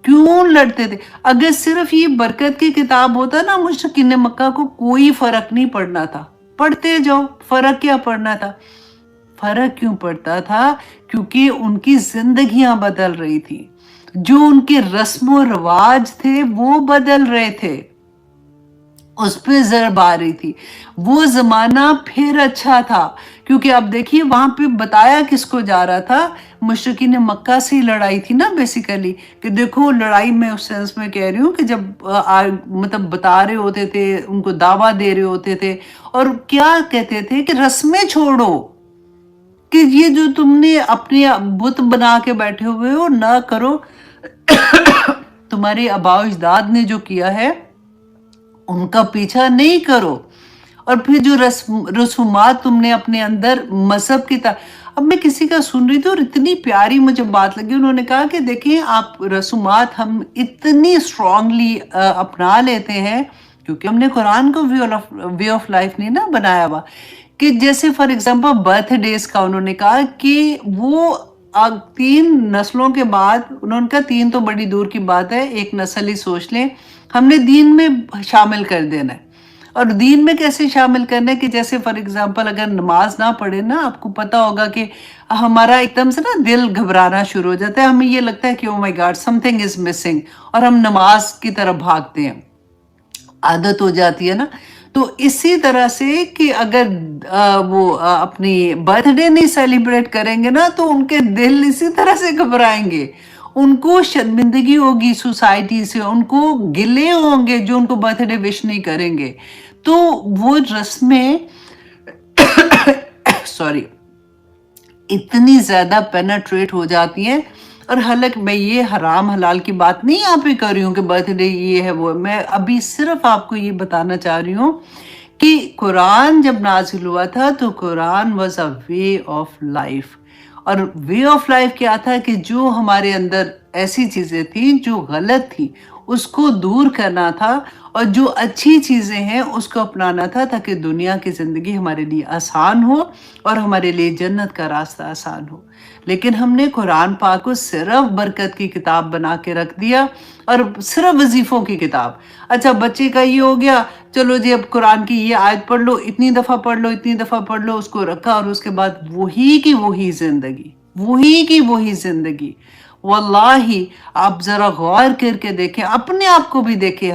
क्यों लड़ते थे? अगर सिर्फ ये बरकत की किताब होता ना, मुशरिकीन मक्का को कोई फर्क नहीं पड़ना था, पढ़ते जाओ, फर्क क्या पड़ना था? फर्क क्यों पड़ता था? क्योंकि उनकी जिंदगियां बदल रही थी, जो उनके रस्म रिवाज थे वो बदल रहे थे, उस पे ज़रब आ रही थी। वो ज़माना फिर अच्छा था, क्योंकि अब देखिए वहाँ पे बताया किसको जा रहा था, मुशरिकीन मक्का से ही लड़ाई थी ना बेसिकली, कि देखो लड़ाई मैं उस सेंस में कह रही हूँ कि जब मतलब बता रहे होते थे, उनको दावा दे रहे होते थे, और क्या कहते थे कि रस्में छोड़ो, कि ये जो तुमने अपने बुत बना के बैठे हुए हो ना करो। तुम्हारे आबाओ अजदाद ने जो किया है उनका पीछा नहीं करो, और फिर जो रसूमात तुमने अपने अंदर मजहब की तरह। अब मैं किसी का सुन रही थी और इतनी प्यारी मुझे बात लगी, उन्होंने कहा कि देखिए आप रसूमात हम इतनी स्ट्रांगली अपना लेते हैं क्योंकि हमने कुरान को वे ऑफ लाइफ नहीं ना बनाया हुआ, कि जैसे फॉर एग्जांपल बर्थडेज का उन्होंने कहा कि वो 3 नस्लों के बाद, उन्होंने कहा 3 तो बड़ी दूर की बात है, एक नस्ल ही सोच लें, हमने दीन में शामिल कर देना है। और दीन में कैसे शामिल करना है कि जैसे फॉर एग्जांपल अगर नमाज ना पढ़े ना, आपको पता होगा कि हमारा एकदम से ना दिल घबराना शुरू हो जाता है, हमें ये लगता है कि oh my God something is missing, और हम नमाज की तरफ भागते हैं, आदत हो जाती है ना। तो इसी तरह से कि अगर वो अपनी बर्थडे नहीं सेलिब्रेट करेंगे ना, तो उनके दिल इसी तरह से घबराएंगे, उनको शर्मिंदगी होगी सोसाइटी से, उनको गिले होंगे जो उनको बर्थडे विश नहीं करेंगे। तो वो रस्में सॉरी इतनी ज्यादा पेनेट्रेट हो जाती हैं। और हालांकि मैं ये हराम हलाल की बात नहीं यहाँ पे कर रही हूँ कि बर्थडे ये है वो है, मैं अभी सिर्फ आपको ये बताना चाह रही हूँ कि कुरान जब नाजिल हुआ था तो Quran was a way of life. और वे ऑफ लाइफ क्या था कि जो हमारे अंदर ऐसी चीजें थी जो गलत थी उसको दूर करना था, और जो अच्छी चीजें हैं उसको अपनाना था, ताकि दुनिया की जिंदगी हमारे लिए आसान हो और हमारे लिए जन्नत का रास्ता आसान हो। लेकिन हमने कुरान पाक को सिर्फ बरकत की किताब बना के रख दिया, और सिर्फ वजीफों की किताब। अच्छा बच्चे का ये हो गया, चलो जी अब कुरान की ये आयत पढ़ लो, इतनी दफा पढ़ लो, इतनी दफा पढ़ लो, उसको रखा, और उसके बाद वही की वही जिंदगी, वही की वही जिंदगी। वल्लाही आप जरा गौर करके देखें, अपने आप को भी देखें।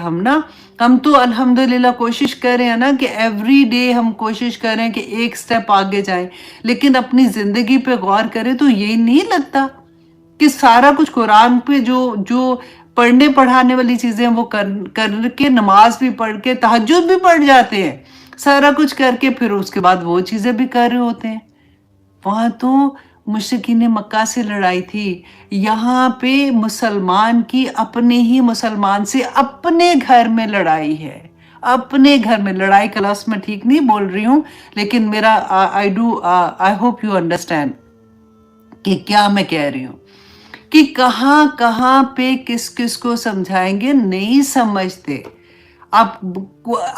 हम तो अल्हम्दुलिल्लाह कोशिश कर रहे हैं ना कि एवरी डे हम कोशिश करें कि एक स्टेप आगे जाएं, लेकिन अपनी जिंदगी पे गौर करें तो यही नहीं लगता कि सारा कुछ कुरान पे जो जो पढ़ने पढ़ाने वाली चीजें वो करके नमाज भी पढ़ के तहज्जुद भी पढ़ जाते हैं, सारा कुछ करके फिर उसके बाद वो चीजें भी कर रहे होते हैं। वहां तो मुशरिकीन मक्का से लड़ाई थी, यहाँ पे मुसलमान की अपने ही मुसलमान से अपने घर में लड़ाई है। अपने घर में लड़ाई का लफ्ज़ मैं ठीक नहीं बोल रही हूँ, लेकिन मेरा आई होप यू अंडरस्टैंड कि क्या मैं कह रही हूँ, कि कहाँ कहाँ पे किस किस को समझाएंगे, नहीं समझते। आप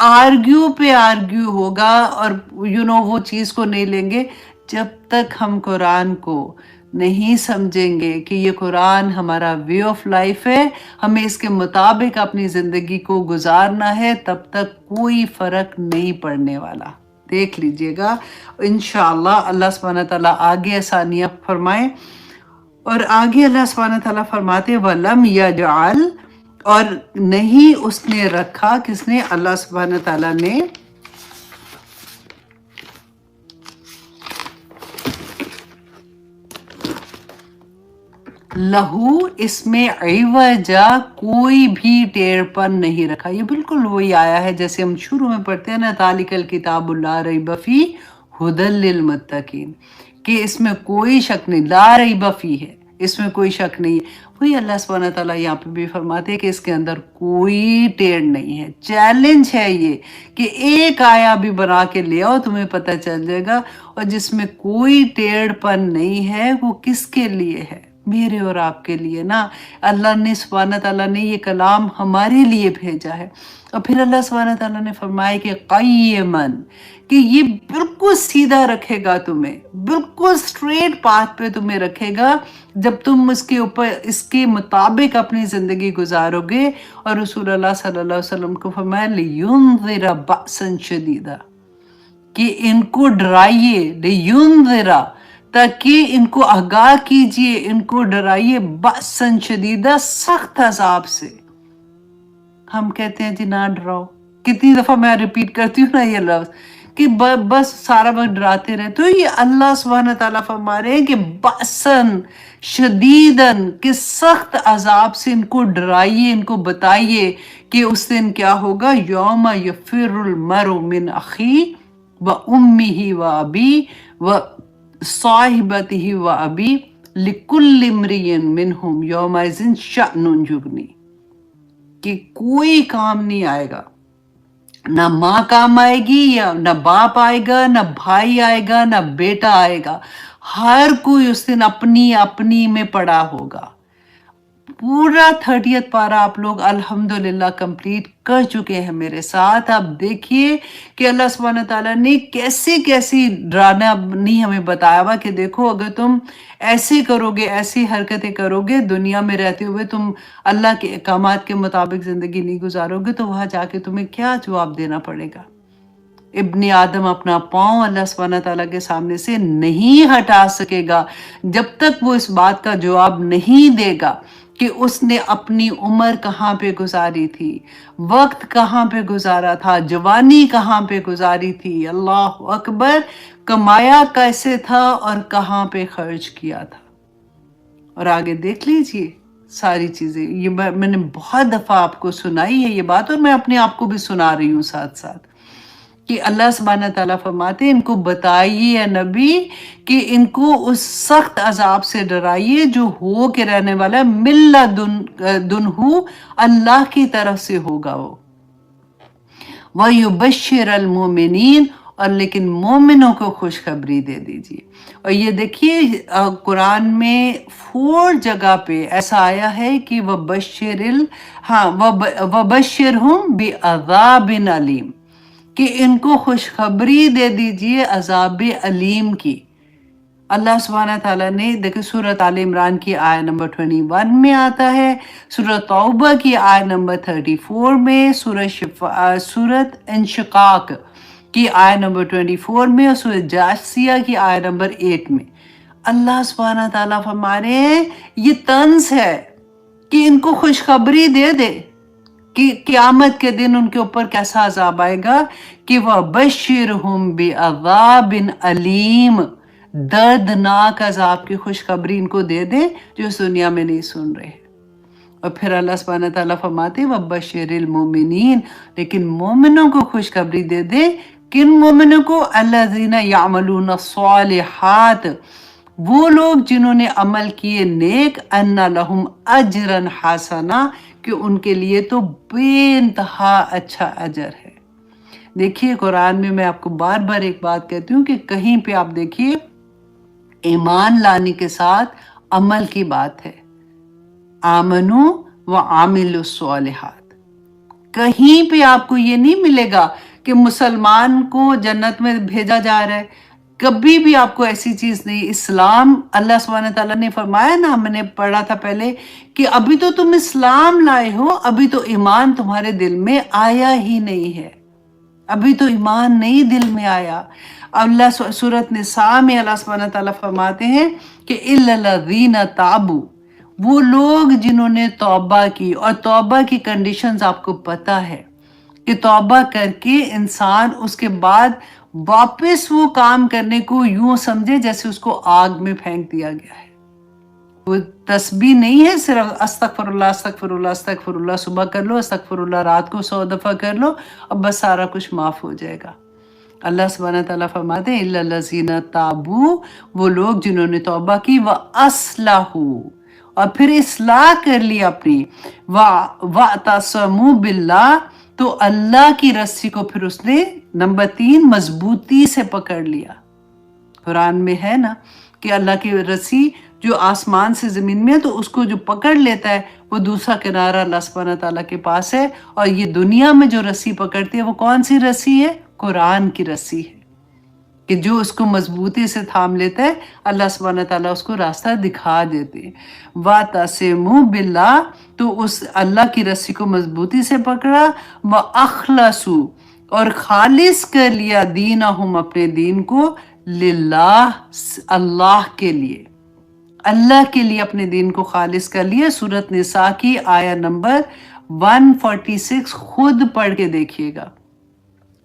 आर्ग्यू पे आर्ग्यू होगा, और वो चीज को नहीं लेंगे जब तक हम कुरान को नहीं समझेंगे कि ये कुरान हमारा वे ऑफ लाइफ है, हमें इसके मुताबिक अपनी जिंदगी को गुजारना है, तब तक कोई फर्क नहीं पड़ने वाला। देख लीजिएगा इंशाअल्लाह। अल्लाह सुब्हानहू तआला आगे आसानियां फरमाए। और आगे अल्लाह सुब्हानहू तआला फरमाते वलम यजअल, और नहीं उसने रखा, किसने? अल्लाह सुब्हानहू तआला ने, लहू, इसमें इवजा, कोई भी टेढ़पन नहीं रखा। ये बिल्कुल वही आया है जैसे हम शुरू में पढ़ते हैं ना, तालिकल किताबुल ला रैब फी हुदल लिल मुत्तकीन, कि इसमें कोई शक नहीं, ला रैब फी है, इसमें कोई शक नहीं है। वही अल्लाह सुब्हानहू तआला यहाँ पे भी फरमाते हैं कि इसके अंदर कोई टेढ़ नहीं है। चैलेंज है ये कि एक आया भी बना के ले आओ, तुम्हें पता चल जाएगा। और जिसमें कोई टेढ़पन नहीं है वो किसके लिए है? मेरे और आपके लिए ना। अल्लाह ने सुब्हानहू तआला ने ये कलाम हमारे लिए भेजा है। और फिर अल्लाह सुब्हानहू तआला ने फरमाया कि क़य्यमन, कि ये बिल्कुल सीधा रखेगा तुम्हें, बिल्कुल स्ट्रेट पाथ पे तुम्हें रखेगा जब तुम इसके ऊपर इसके मुताबिक अपनी जिंदगी गुजारोगे। और रसूल अल्लाह सल्लल्लाहु अलैहि वसल्लम को फरमाया लियुनज़िरा बअसन शदीदा, कि इनको डराइए, लियुनज़िरा, تاکہ ان کو آگاہ کیجئے، ان کو ڈرائیے بأساً شدیدہ، سخت عذاب سے۔ ہم کہتے ہیں جی نہ ڈراؤ، کتنی دفعہ میں ریپیٹ کرتی ہوں نا یہ لفظ کہ بس سارا وقت ڈراتے رہے، تو یہ اللہ سبحانہ تعالیٰ فرما رہے ہیں کہ بأساً شدیداً، کہ سخت عذاب سے ان کو ڈرائیے، ان کو بتائیے کہ اس دن کیا ہوگا، یوم یفر المرء من اخیہ و امہ و ابی و صاحبتہ و ابی لکل امرئ منہم یومئذ شأن یغنی، کہ کوئی کام نہیں آئے گا، نہ ماں کام آئے گی، یا نہ باپ آئے گا، نہ بھائی آئے گا، نہ بیٹا آئے گا، ہر کوئی اس دن اپنی اپنی میں پڑا ہوگا۔ پورا 30th پارہ آپ لوگ الحمدللہ کمپلیٹ کر چکے ہیں میرے ساتھ۔ آپ دیکھیے کہ اللہ سبحانہ تعالیٰ نے کیسی کیسی ڈرانا نہیں ہمیں بتایا ہوا کہ دیکھو اگر تم ایسے کرو گے، ایسی حرکتیں کرو گے، دنیا میں رہتے ہوئے تم اللہ کے احکامات کے مطابق زندگی نہیں گزارو گے، تو وہاں جا کے تمہیں کیا جواب دینا پڑے گا۔ ابن آدم اپنا پاؤں اللہ سبحانہ تعالیٰ کے سامنے سے نہیں ہٹا سکے گا جب تک وہ اس بات کا جواب نہیں دے گا کہ اس نے اپنی عمر کہاں پہ گزاری تھی، وقت کہاں پہ گزارا تھا، جوانی کہاں پہ گزاری تھی، اللہ اکبر، کمایا کیسے تھا اور کہاں پہ خرچ کیا تھا۔ اور آگے دیکھ لیجئے ساری چیزیں، یہ میں نے بہت دفعہ آپ کو سنائی ہے یہ بات، اور میں اپنے آپ کو بھی سنا رہی ہوں ساتھ ساتھ، کہ اللہ سبحانہ تعالیٰ فرماتے ہیں ان کو بتائیے اے نبی کہ ان کو اس سخت عذاب سے ڈرائیے جو ہو کے رہنے والا ہے، مِلَّ دُنْہُ، اللہ کی طرف سے ہوگا وہ، وَيُبَشِّرَ الْمُؤْمِنِينَ، اور لیکن مومنوں کو خوشخبری دے دیجیے۔ اور یہ دیکھیے قرآن میں 4 جگہ پہ ایسا آیا ہے کہ وَبَشِّرْهُمْ بِعَذَابٍ عَلِيمٍ، کہ ان کو خوشخبری دے دیجئے عذاب علیم کی۔ اللہ سبحانہ تعالیٰ نے دیکھیں سورۃ آل عمران کی آیت نمبر 21 میں آتا ہے، سورۃ توبہ کی آیت نمبر 34 میں، سورۃ انشقاق کی آیت نمبر 24 میں، اور سورۃ جاثیہ کی آیت نمبر 8 میں۔ اللہ سبحانہ تعالیٰ فرما رہے ہیں یہ طنز ہے کہ ان کو خوشخبری دے دے کہ قیامت کے دن ان کے اوپر کیسا عذاب آئے گا، کہ وَبَشِّرْهُمْ بِعَذَابٍ عَلِيمٍ، دردناک عذاب کی خوشخبری ان کو دے دیں جو اس دنیا میں نہیں سن رہے۔ اور پھر اللہ سبحانہ تعالیٰ فرماتے وَبَشِّرِ الْمُؤْمِنِينَ، لیکن مومنوں کو خوشخبری دے دے۔ کن مومنوں کو؟ الَّذِينَ يَعْمَلُونَ الصَّالِحَاتِ، وہ لوگ جنہوں نے عمل کیے نیک، اَنَّ لَهُمْ أَجْرًا حَسَنًا، کہ ان کے لیے تو بے انتہا اچھا اجر ہے۔ دیکھیے قرآن میں آپ کو بار بار ایک بات کہتی ہوں کہ کہیں پہ آپ دیکھیے ایمان لانے کے ساتھ عمل کی بات ہے، آمنو وعاملوا الصالحات۔ کہیں پہ آپ کو یہ نہیں ملے گا کہ مسلمان کو جنت میں بھیجا جا رہا ہے، کبھی بھی آپ کو ایسی چیز نہیں۔ اسلام اللہ سبحانہ تعالیٰ نے فرمایا نا، میں نے پڑھا تھا پہلے کہ ابھی تو تم اسلام لائے ہو، ابھی تو ایمان تمہارے دل میں آیا ہی نہیں ہے، ابھی تو ایمان نہیں دل میں آیا۔ اللہ سورۃ نساء میں اللہ سبحانہ تعالیٰ فرماتے ہیں کہ إِلَّا الَّذِينَ تَابُوا، وہ لوگ جنہوں نے توبہ کی، اور توبہ کی کنڈیشنز آپ کو پتہ ہے کہ توبہ کر کے انسان اس کے بعد واپس وہ کام کرنے کو یوں سمجھے جیسے اس کو آگ میں پھینک دیا گیا ہے۔ وہ تسبیح نہیں ہے صرف استغفر اللہ استغفر اللہ استغفر اللہ، صبح کر لو، استغفر اللہ رات کو 100 دفعہ کر لو، اب بس سارا کچھ معاف ہو جائے گا۔ اللہ سبحانہ تعالیٰ فرماتے ہیں اِلَّا الَّذِينَ تَابُوا، وہ لوگ جنہوں نے توبہ کی، وَأَصْلَحُوا، اور پھر اصلاح کر لی اپنی، وَاعْتَصَمُوا بِاللَّهِ، تو اللہ کی رسی کو پھر اس نے نمبر 3 مضبوطی سے پکڑ لیا۔ قرآن میں ہے نا کہ اللہ کی رسی جو آسمان سے زمین میں ہے، تو اس کو جو پکڑ لیتا ہے وہ دوسرا کنارہ اللہ سبحانہ تعالیٰ کے پاس ہے، اور یہ دنیا میں جو رسی پکڑتی ہے وہ کون سی رسی ہے؟ قرآن کی رسی ہے، کہ جو اس کو مضبوطی سے تھام لیتا ہے اللہ سبحانہ تعالیٰ اس کو راستہ دکھا دیتے ہیں۔ وَاعْتَصِمُوا بِاللَّهِ، تو اس اللہ کی رسی کو مضبوطی سے پکڑا، وَأَخْلَصُوا، اور خالص کر لیا، دینہم، اپنے دین کو، लिल्लाह, अल्लाह के लिए, अल्लाह के लिए अपने दीन को खालिस कर लिया। सूरत निसा की आया नंबर 146 खुद पढ़ के देखिएगा।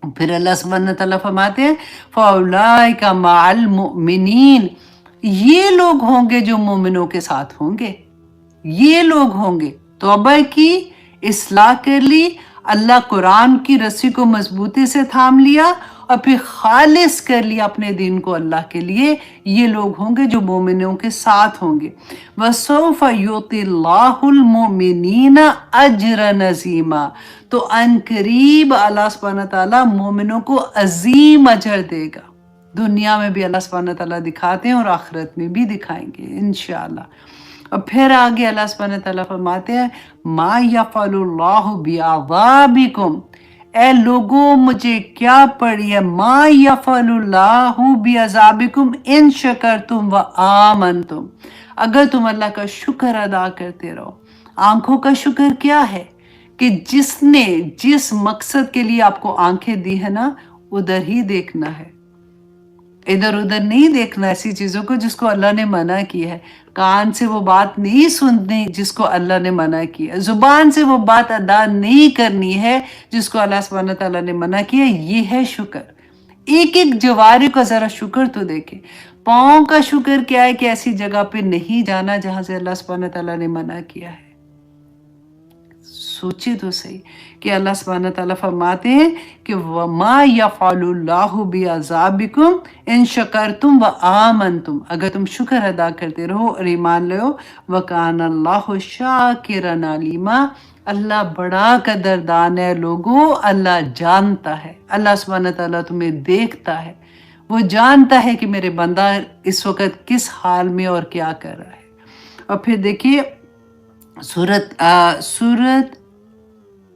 फिर अल्लाह सुब्हानहू तआला फरमाते हैं फौलाइका माअल मुमिनीन, ये लोग होंगे जो मोमिनों के साथ होंगे, ये लोग होंगे। तौबा की, इस्लाह कर ली, अल्लाह कुरान की रस्सी को मजबूती से थाम लिया और फिर खालिस कर लिया अपने दीन को अल्लाह के लिए, ये लोग होंगे जो मोमिनों के साथ होंगे। वसौफ युतिल्लाहुल मोमिनीना अजरन अजीमा, तो अनकरीब अल्लाह सुब्हानहू तआला मोमिनों को अजीम अजर देगा। दुनिया में भी अल्लाह सुब्हानहू तआला दिखाते हैं और आखिरत में भी दिखाएंगे इंशाअल्लाह। और फिर आगे अल्लाह सुब्हानहू तआला फरमाते हैं मा यफअलुल्लाहु बिअज़ाबिकुम, ए लोगों मुझे क्या पड़ी है, मा यफअलुल्लाहु बिअज़ाबिकुम इन शकरतुम व आमनतुम, अगर तुम अल्लाह का शुक्र अदा करते रहो। आंखों का शुक्र क्या है कि जिसने जिस मकसद के लिए आपको आंखें दी है ना, उधर ही देखना है, इधर उधर नहीं देखना ऐसी चीजों को जिसको अल्लाह ने मना की है। कान से वो बात नहीं सुननी जिसको अल्लाह ने मना की है। जुबान से वो बात अदा नहीं करनी है जिसको अल्लाह सुब्हानहू तआला ने मना किया। ये है शुक्र। एक एक जवारी का जरा शुक्र तो देखे। पाँव का शुक्र क्या है कि ऐसी जगह पे नहीं जाना जहां से अल्लाह सुब्हानहू तआला ने मना किया है। सोचिए तो सही कि अल्लाह सुब्हानहू तआला फरमाते हैं कि वमा यफअलुल्लाहु बिअज़ाबिकुम इन शकरतुम व आमनतुम, अगर तुम शुक्र अदा करते रहो और ईमान लो, व कानल्लाहु शाकिरन अलीमा, अल्लाह बड़ा कदरदान है लोगों, अल्लाह जानता है, अल्लाह सुब्हानहू तआला तुम्हें देखता है, वो जानता है कि मेरे बंदा इस वक्त किस हाल में और क्या कर रहा है। और फिर देखिए सूरत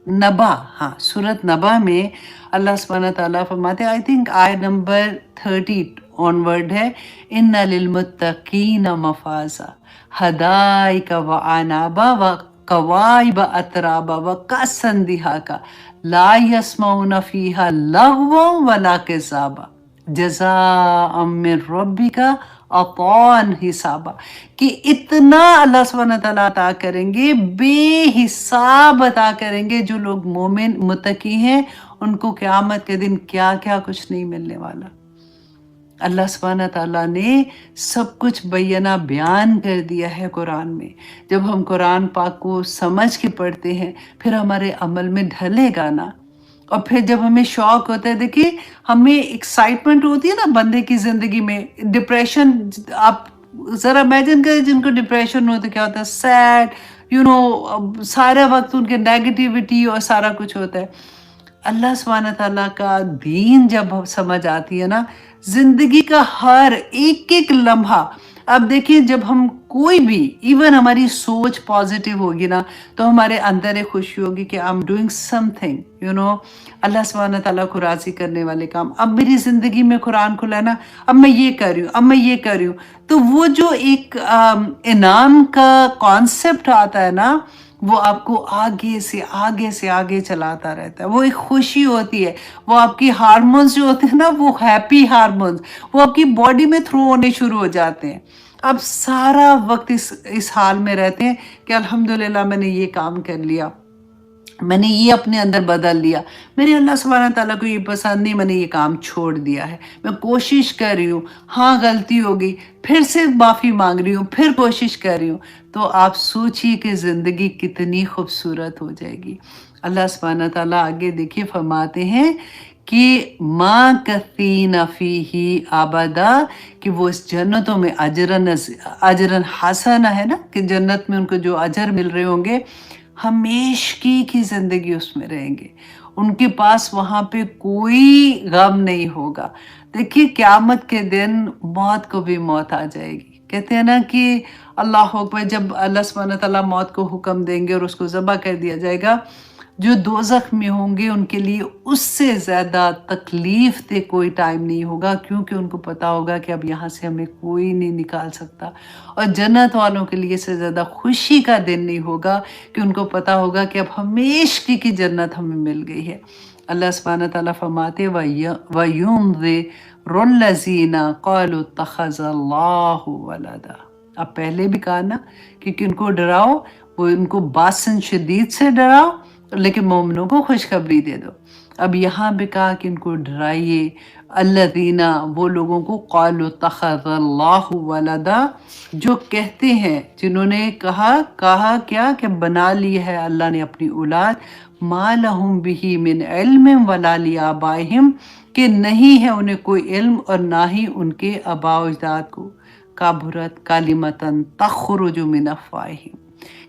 नबा, हाँ सूरत नबा में अल्लाह सुब्हानहू तआला फरमाते हैं, I think I number 30 onward है, इन्ना लिलमुत्तकीना मफाजा हदाइका व अनाबा व कवाइब अतराबा व कसन दिहाका ला यस्मऊना फीहा लग़वन वला किज़ाबा जज़ाअम मिन रब्बिका अतौन हिसाबा, कि इतना अल्लाह सुब्हानहू तआला अता करेंगे, बेहिसाब अता करेंगे। जो लोग मोमिन मुत्तकी हैं उनको क़यामत के दिन क्या क्या कुछ नहीं मिलने वाला। अल्लाह सुब्हानहू तआला ने सब कुछ बैना बयान कर दिया है कुरान में। जब हम कुरान पाक को समझ के पढ़ते हैं फिर हमारे अमल में ढलेगा ना। और फिर जब हमें शौक होता है, देखिए हमें एक्साइटमेंट होती है ना बंदे की ज़िंदगी में। डिप्रेशन, आप ज़रा इमेजिन करें जिनको डिप्रेशन हो तो क्या होता है, सैड, सारा वक्त उनके नेगेटिविटी और सारा कुछ होता है। अल्लाह सुब्हानहू तआला का दीन जब समझ आती है ना, ज़िंदगी का हर एक एक लम्हा। अब देखिए जब हम कोई भी, इवन हमारी सोच पॉजिटिव होगी ना, तो हमारे अंदर एक खुशी होगी कि आई एम डूइंग समथिंग, अल्लाह सुब्हानहू तआला को राज़ी करने वाले काम। अब मेरी ज़िंदगी में कुरान खुला है ना, अब मैं ये कर रही हूँ, अब मैं ये कर रही हूँ, तो वो जो एक इनाम का कॉन्सेप्ट आता है ना, वो आपको आगे से आगे से आगे चलाता रहता है। वो एक खुशी होती है, वो आपकी हार्मोन्स जो होते हैं ना, वो हैप्पी हार्मोन्स, वो आपकी बॉडी में थ्रो होने शुरू हो जाते हैं। अब सारा वक्त इस हाल में रहते हैं कि अल्हम्दुलिल्लाह मैंने ये काम कर लिया, मैंने ये अपने अंदर बदल लिया, मेरे अल्लाह सुब्हानहू तआला को ये पसंद नहीं, मैंने ये काम छोड़ दिया है, मैं कोशिश कर रही हूँ, हाँ गलती हो गई, फिर से माफ़ी मांग रही हूँ, फिर कोशिश कर रही हूँ। तो आप सोचिए कि ज़िंदगी कितनी खूबसूरत हो जाएगी। अल्लाह सुब्हानहू तआला आगे देखिए फरमाते हैं कि माँ कसीना फीही आबदा, कि वो इस जन्नतों में अजरन हसना है ना, कि जन्नत में उनको जो अजर मिल रहे होंगे, हमेशगी की ज़िंदगी उसमें रहेंगे। उनके पास वहाँ पे कोई गम नहीं होगा। देखिए क़यामत के दिन मौत को भी मौत आ जाएगी। कहते हैं ना कि अल्लाह अकबर, जब अल्लाह सुब्हानहू तआला मौत को हुक्म देंगे और उसको ज़बह कर दिया जाएगा, जो दोज़ख में होंगे उनके लिए उससे ज़्यादा तकलीफ दे कोई टाइम नहीं होगा, क्योंकि उनको पता होगा कि अब यहाँ से हमें कोई नहीं निकाल सकता। और जन्नत वालों के लिए इससे ज़्यादा खुशी का दिन नहीं होगा कि उनको पता होगा कि अब हमेशा की जन्नत हमें मिल गई है। अल्लाह सुब्हानहू व तआला फरमाते वयुनज़िरुल्लज़ीना क़ालू इत्तख़ज़ल्लाहु वलदा। अब पहले भी कहा ना कि किनको डराओ, वो इनको बासन शदीद से डराओ, लेकिन मोमिनों को खुशखबरी दे दो। अब यहाँ भी कहा कि इनको डराइए, अल्लज़ीना वो लोगों को क़ालू इत्तख़ज़ल्लाहु वलदा जो कहते हैं, जिन्होंने कहा क्या कि बना ली है अल्लाह ने अपनी औलाद, मा लहुम बिही मिन इल्मिन वला लिआबाइहिम कि नहीं है उन्हें कोई इल्म और ना ही उनके आबा व अजदाद को। काबुरत कालिमतन तख़रुजु मिन अफ़वाहिहिम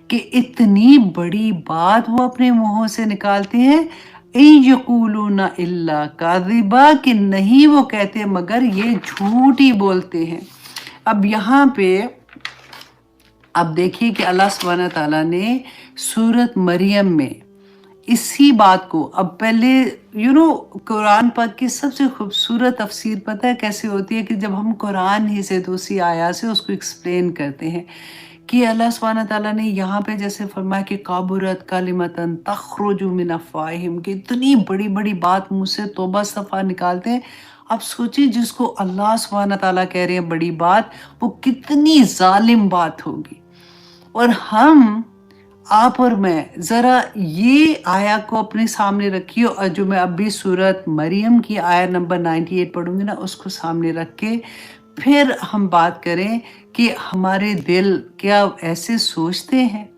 कि इतनी बड़ी बात वो अपने मुंहों से निकालते हैं, इन यक़ूलूना इल्ला काज़िबा कि नहीं वो कहते मगर ये झूठ ही बोलते हैं। अब यहाँ पे अब देखिए कि अल्लाह सुब्हानहू व तआला ने सूरत मरियम में इसी बात को, अब पहले कुरान पाक की सबसे खूबसूरत तफसीर पता है कैसे होती है कि जब हम कुरान ही से दूसरी आया से उसको एक्सप्लेन करते हैं कि अल्लाह सुब्हानहू व तआला ने यहाँ पे जैसे फरमाया कि काबुरत कालिमतन तख़रुजु मिन अफ़वाहिहिम कि इतनी बड़ी बड़ी बात मुँह से तौबा सफ़ा निकालते हैं। अब सोचिए जिसको अल्लाह सुब्हानहू व तआला कह रहे हैं बड़ी बात, वो कितनी जालिम बात होगी। और हम, आप और मैं ज़रा ये आया को अपने सामने रखिए, और जो मैं अभी सूरत मरियम की आया नंबर 98 पढ़ूंगी ना, उसको सामने रख के फिर हम बात करें कि हमारे दिल क्या ऐसे सोचते हैं।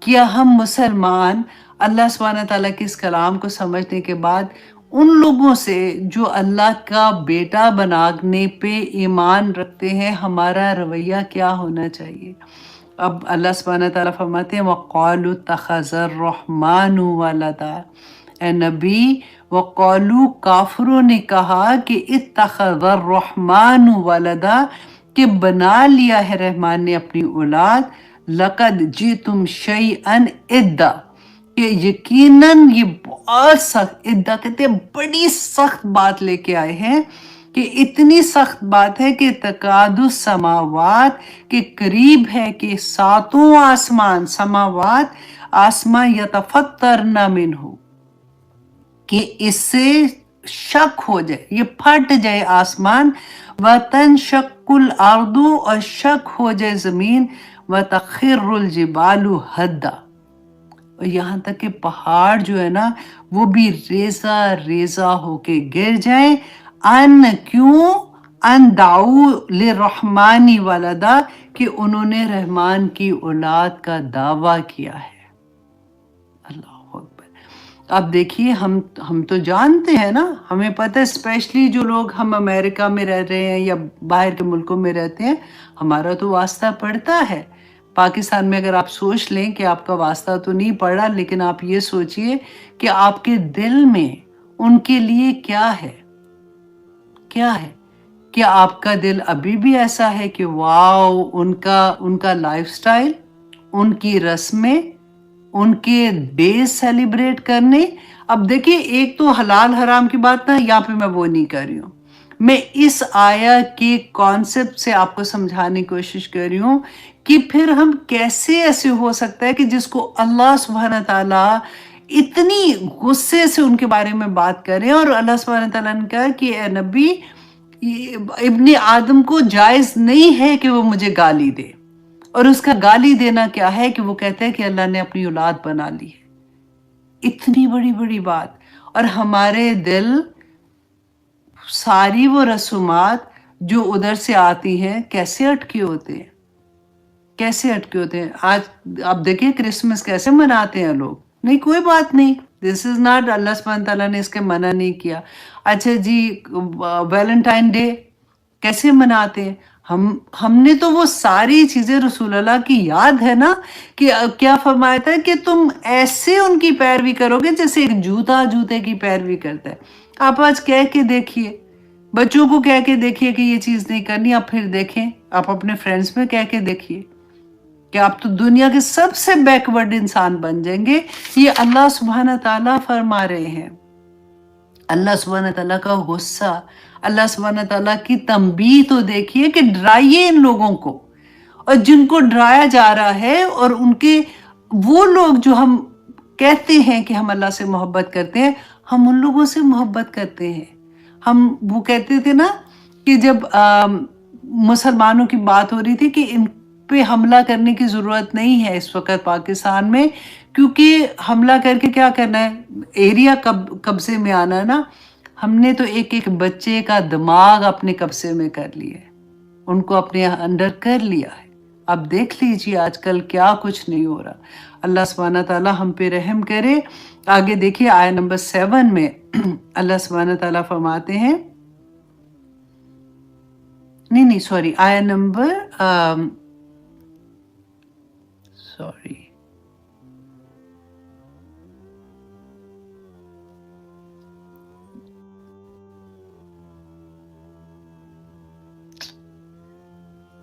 क्या हम मुसलमान अल्लाह सुब्हानहू व तआला के इस कलाम को समझने के बाद उन लोगों से जो अल्लाह का बेटा बनाने पे ईमान रखते हैं, हमारा रवैया क्या होना चाहिए। अब अल्लाह सुब्हानहू व तआला फरमाते हैं वक़ालू इत्तख़ज़र्रहमानु वलदा, ए नबी वक़ालू काफिरों ने कहा कि इत्तख़ज़र्रहमानु वलदा कि बना लिया है रहमान ने अपनी औलाद, लक़द जितुम शैअन इद्दा कि यकीनन ये बहुत सख्त, इद्दा कहते हैं बड़ी सख्त बात लेके आए हैं कि इतनी सख्त बात है कि तकादु समावात के करीब है कि सातों आसमान, समावात आसमान यतफत्तरना मिन्हु कि इससे शक हो जाए, ये फट जाए आसमान, व तनशक्कुल अर्दु और शक हो जाए जमीन, व तखिरुल जिबालु हद्दा और यहाँ तक कि पहाड़ जो है ना वो भी रेजा रेजा होके गिर जाए। अन क्यों, अन दाऊ ले रहमानी वलदा कि उन्होंने रहमान की औलाद का दावा किया है। अल्लाह अकबर। अब देखिए हम तो जानते हैं ना, हमें पता है, स्पेशली जो लोग हम अमेरिका में रह रहे हैं या बाहर के मुल्कों में रहते हैं, हमारा तो वास्ता पड़ता है। पाकिस्तान में अगर आप सोच लें कि आपका वास्ता तो नहीं पड़ा, लेकिन आप ये सोचिए कि आपके दिल में उनके लिए क्या है, क्या है। क्या आपका दिल अभी भी ऐसा है कि वाओ उनका लाइफस्टाइल, उनकी रस्में, उनके डे सेलिब्रेट करने। अब देखिए एक तो हलाल हराम की बात ना, यहाँ पे मैं वो नहीं कर रही हूँ, मैं इस आया के कॉन्सेप्ट से आपको समझाने की कोशिश कर रही हूँ कि फिर हम कैसे ऐसे हो सकता है कि जिसको अल्लाह सुब्हानहू व तआला इतनी गुस्से से उनके बारे में बात करें, और अल्लाह सुब्हानहू व तआला ने कहा कि ए नबी इब्ने आदम को जायज नहीं है कि वो मुझे गाली दे, और उसका गाली देना क्या है कि वो कहता है कि अल्लाह ने अपनी औलाद बना ली है। इतनी बड़ी बड़ी बात, और हमारे दिल सारी वो रसूमात जो उधर से आती हैं कैसे अटके होते हैं, कैसे अटके होते हैं। आज आप देखिए क्रिसमस कैसे मनाते हैं लोग, नहीं कोई बात नहीं, दिस इज नॉट, अल्लाह सुब्हानहू व तआला ने इसके मना नहीं किया। अच्छा जी, वैलेंटाइन डे कैसे मनाते हैं, हमने तो वो सारी चीजें रसूल अल्लाह की याद है ना, कि क्या फरमाया था कि तुम ऐसे उनकी पैरवी करोगे जैसे एक जूता जूते की पैरवी करता है। आप आज कह के देखिए, बच्चों को कह के देखिए कि ये चीज नहीं करनी, आप फिर देखें, आप अपने फ्रेंड्स में कह के देखिए, کہ آپ تو دنیا کے سب سے بیکورڈ انسان بن جائیں گے. یہ اللہ سبحانہ تعالیٰ فرما رہے ہیں. اللہ سبحانہ تعالیٰ کا غصہ، اللہ سبحانہ تعالیٰ کی تنبیہ تو دیکھیے کہ ڈرائیے ان لوگوں کو. اور جن کو ڈرایا جا رہا ہے اور ان کے وہ لوگ جو ہم کہتے ہیں کہ ہم اللہ سے محبت کرتے ہیں، ہم ان لوگوں سے محبت کرتے ہیں. ہم وہ کہتے تھے نا کہ جب مسلمانوں کی بات ہو رہی تھی کہ ان پہ حملہ کرنے کی ضرورت نہیں ہے اس وقت پاکستان میں، کیونکہ حملہ کر کے کیا کرنا ہے، ایریا قبضے میں آنا ہے نا. ہم نے تو ایک ایک بچے کا دماغ اپنے قبضے میں کر لیا ہے، ان کو اپنے انڈر کر لیا ہے. اب دیکھ لیجیے آج کل کیا کچھ نہیں ہو رہا. اللہ سبحانہ تعالیٰ ہم پہ رحم کرے. آگے دیکھیے آیہ نمبر 7 میں اللہ سبحانہ تعالیٰ فرماتے ہیں، نہیں سوری، آیہ نمبر سوری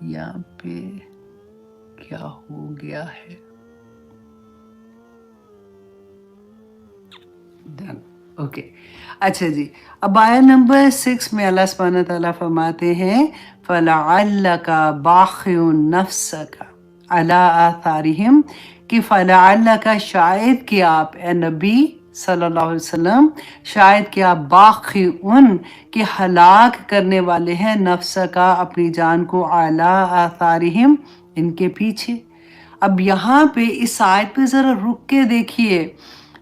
یہاں پہ کیا ہو گیا ہے. اوکے اچھا جی، اب آیہ نمبر 6 میں اللہ سبحانہ تعالیٰ فرماتے ہیں فَلَعَلَّكَ بَاخِعٌ نَفْسَكَ عَلَىٰ آثَارِهِمْ، کہ فَلَعَلَّكَ شاید کہ آپ اے نبی صلی اللہ علیہ وسلم، شاید کہ آپ باخعن کہ ہلاک کرنے والے ہیں، نفس کا اپنی جان کو، عَلَىٰ آثَارِهِمْ ان کے پیچھے. اب یہاں پہ اس آیت پہ ذرا رک کے دیکھیے،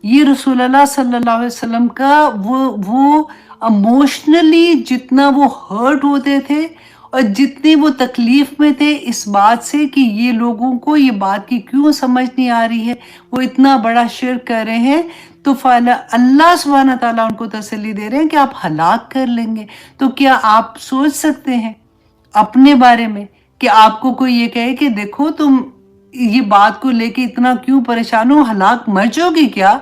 یہ رسول اللہ صلی اللہ علیہ وسلم کا وہ اموشنلی جتنا وہ ہرٹ ہوتے تھے اور جتنی وہ تکلیف میں تھے اس بات سے کہ یہ لوگوں کو یہ بات کی کیوں سمجھ نہیں آ رہی ہے، وہ اتنا بڑا شرک کر رہے ہیں. تو اللہ سبحانہ تعالیٰ ان کو تسلی دے رہے ہیں کہ آپ ہلاک کر لیں گے. تو کیا آپ سوچ سکتے ہیں اپنے بارے میں کہ آپ کو کوئی یہ کہے کہ دیکھو تم یہ بات کو لے کے اتنا کیوں پریشان ہو، ہلاک مر جاؤ گی کیا؟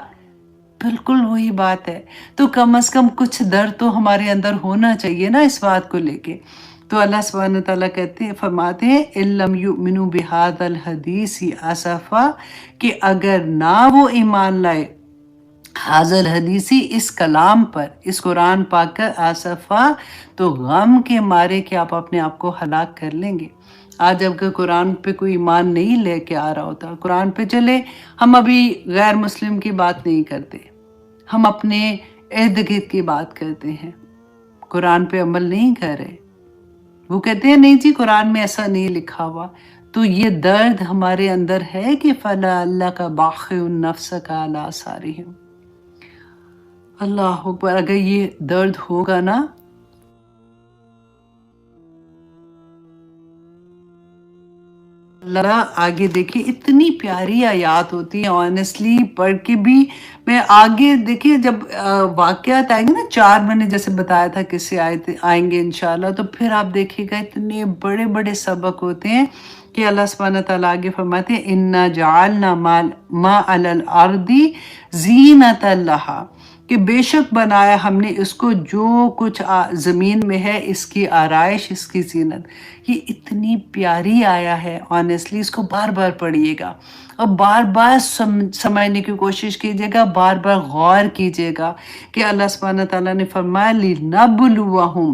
بالکل وہی بات ہے. تو کم از کم کچھ درد تو ہمارے اندر ہونا چاہیے نا اس بات کو لے کے. تو اللہ سبحانہ تعالیٰ فرماتے ہیں اِلَّمْ يُؤْمِنُوا بِهَذَا الْحَدِيثِ آسَفًا، کہ اگر نہ وہ ایمان لائے حاضر الحدیثی اس کلام پر، اس قرآن پاک کا، آسفا تو غم کے مارے کہ آپ اپنے آپ کو ہلاک کر لیں گے. آج اگر قرآن پہ کوئی ایمان نہیں لے کے آ رہا ہوتا، قرآن پہ چلے، ہم ابھی غیر مسلم کی بات نہیں کرتے، ہم اپنے ارد گرد کی بات کرتے ہیں، قرآن پہ عمل نہیں کر رہے. وہ کہتے ہیں نہیں جی قرآن میں ایسا نہیں لکھا ہوا. تو یہ درد ہمارے اندر ہے کہ فلا اللہ کا باخع النفس کا علی آثارہم. اللہ اکبر، اگر یہ درد ہوگا نا، اللہ آگے دیکھیں اتنی پیاری آیات ہوتی ہیں، آنیسٹلی پڑھ کے بھی میں آگے دیکھیں جب واقعات آئیں گے نا، 4 میں نے جیسے بتایا تھا کس سے آئیں گے انشاءاللہ، تو پھر آپ دیکھیے گا اتنے بڑے بڑے سبق ہوتے ہیں کہ اللہ سبحانہ تعالیٰ آگے فرماتے ہیں اِنَّا جَعَلْنَا مَا عَلَى الْأَرْضِ زِینَةً لَهَا، کہ بے شک بنایا ہم نے اس کو جو کچھ زمین میں ہے، اس کی آرائش، اس کی زینت. یہ اتنی پیاری آیا ہے، آنیسٹلی اس کو بار بار پڑھیے گا اور بار بار سمجھنے کی کوشش کیجیے گا، بار بار غور کیجیے گا کہ اللہ سبحانہ تعالیٰ نے فرمایا لِنَبْلُوَهُمْ،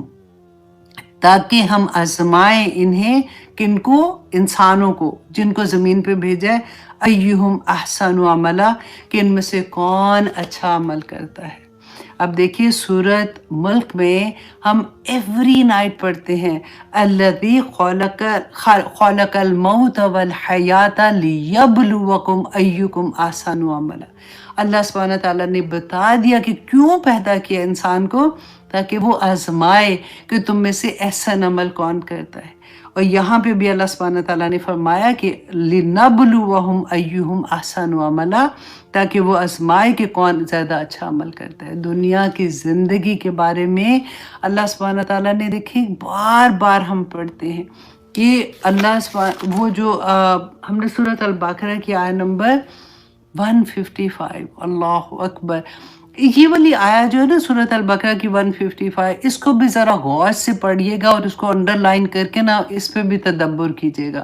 تاکہ ہم آزمائیں انہیں، کن کو؟ انسانوں کو جن کو زمین پہ بھیجا ہے، ایہم احسن عملا، کہ ان میں سے کون اچھا عمل کرتا ہے. اب دیکھیے سورت ملک میں ہم ایوری نائٹ پڑھتے ہیں الذی خلق الموت والحیات لیبلوکم ایکم احسن عملا. اللہ سبحانہ تعالیٰ نے بتا دیا کہ کیوں پیدا کیا انسان کو، تاکہ وہ آزمائے کہ تم میں سے احسن عمل کون کرتا ہے. اور یہاں پہ بھی اللہ سبحانہ تعالیٰ نے فرمایا کہ لِنَبْلُوَهُمْ أَيُّهُمْ أَحْسَنُ عَمَلًا، تاکہ وہ آزمائے کہ کون زیادہ اچھا عمل کرتا ہے. دنیا کی زندگی کے بارے میں اللہ سبحانہ تعالیٰ نے دیکھیں بار بار ہم پڑھتے ہیں کہ وہ جو ہم نے سورۃ البقرہ کی آیہ نمبر 155، اللہ اکبر، یہ والی آیا جو ہے نا سورۃ البقرہ کی 155، اس کو بھی ذرا غور سے پڑھیے گا اور اس کو انڈر لائن کر کے نا اس پہ بھی تدبر کیجیے گا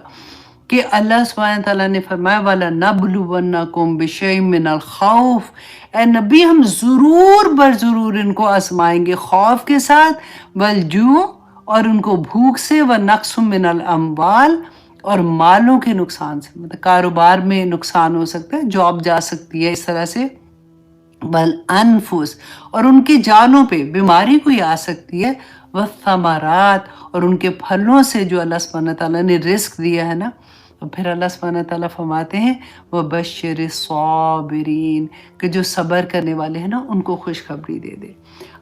کہ اللہ سبحانہ تعالیٰ نے فرمایا والا نبلونکم بشیء من الخوف، اے نبی ہم ضرور بر ضرور ان کو آزمائیں گے خوف کے ساتھ، والجوع اور ان کو بھوک سے، ونقص من الاموال اور مالوں کے نقصان سے، مطلب کاروبار میں نقصان ہو سکتا ہے، جاب جا سکتی ہے اس طرح سے، والانفس اور ان کی جانوں پہ بیماری کوئی آ سکتی ہے، والثمرات اور ان کے پھلوں سے جو اللہ سبحانہ تعالیٰ نے رزق دیا ہے نا، اور پھر اللہ سبحانہ تعالیٰ فرماتے ہیں وَبَشِّرِ الصَّابِرِينَ کہ جو صبر کرنے والے ہیں نا ان کو خوشخبری دے دے۔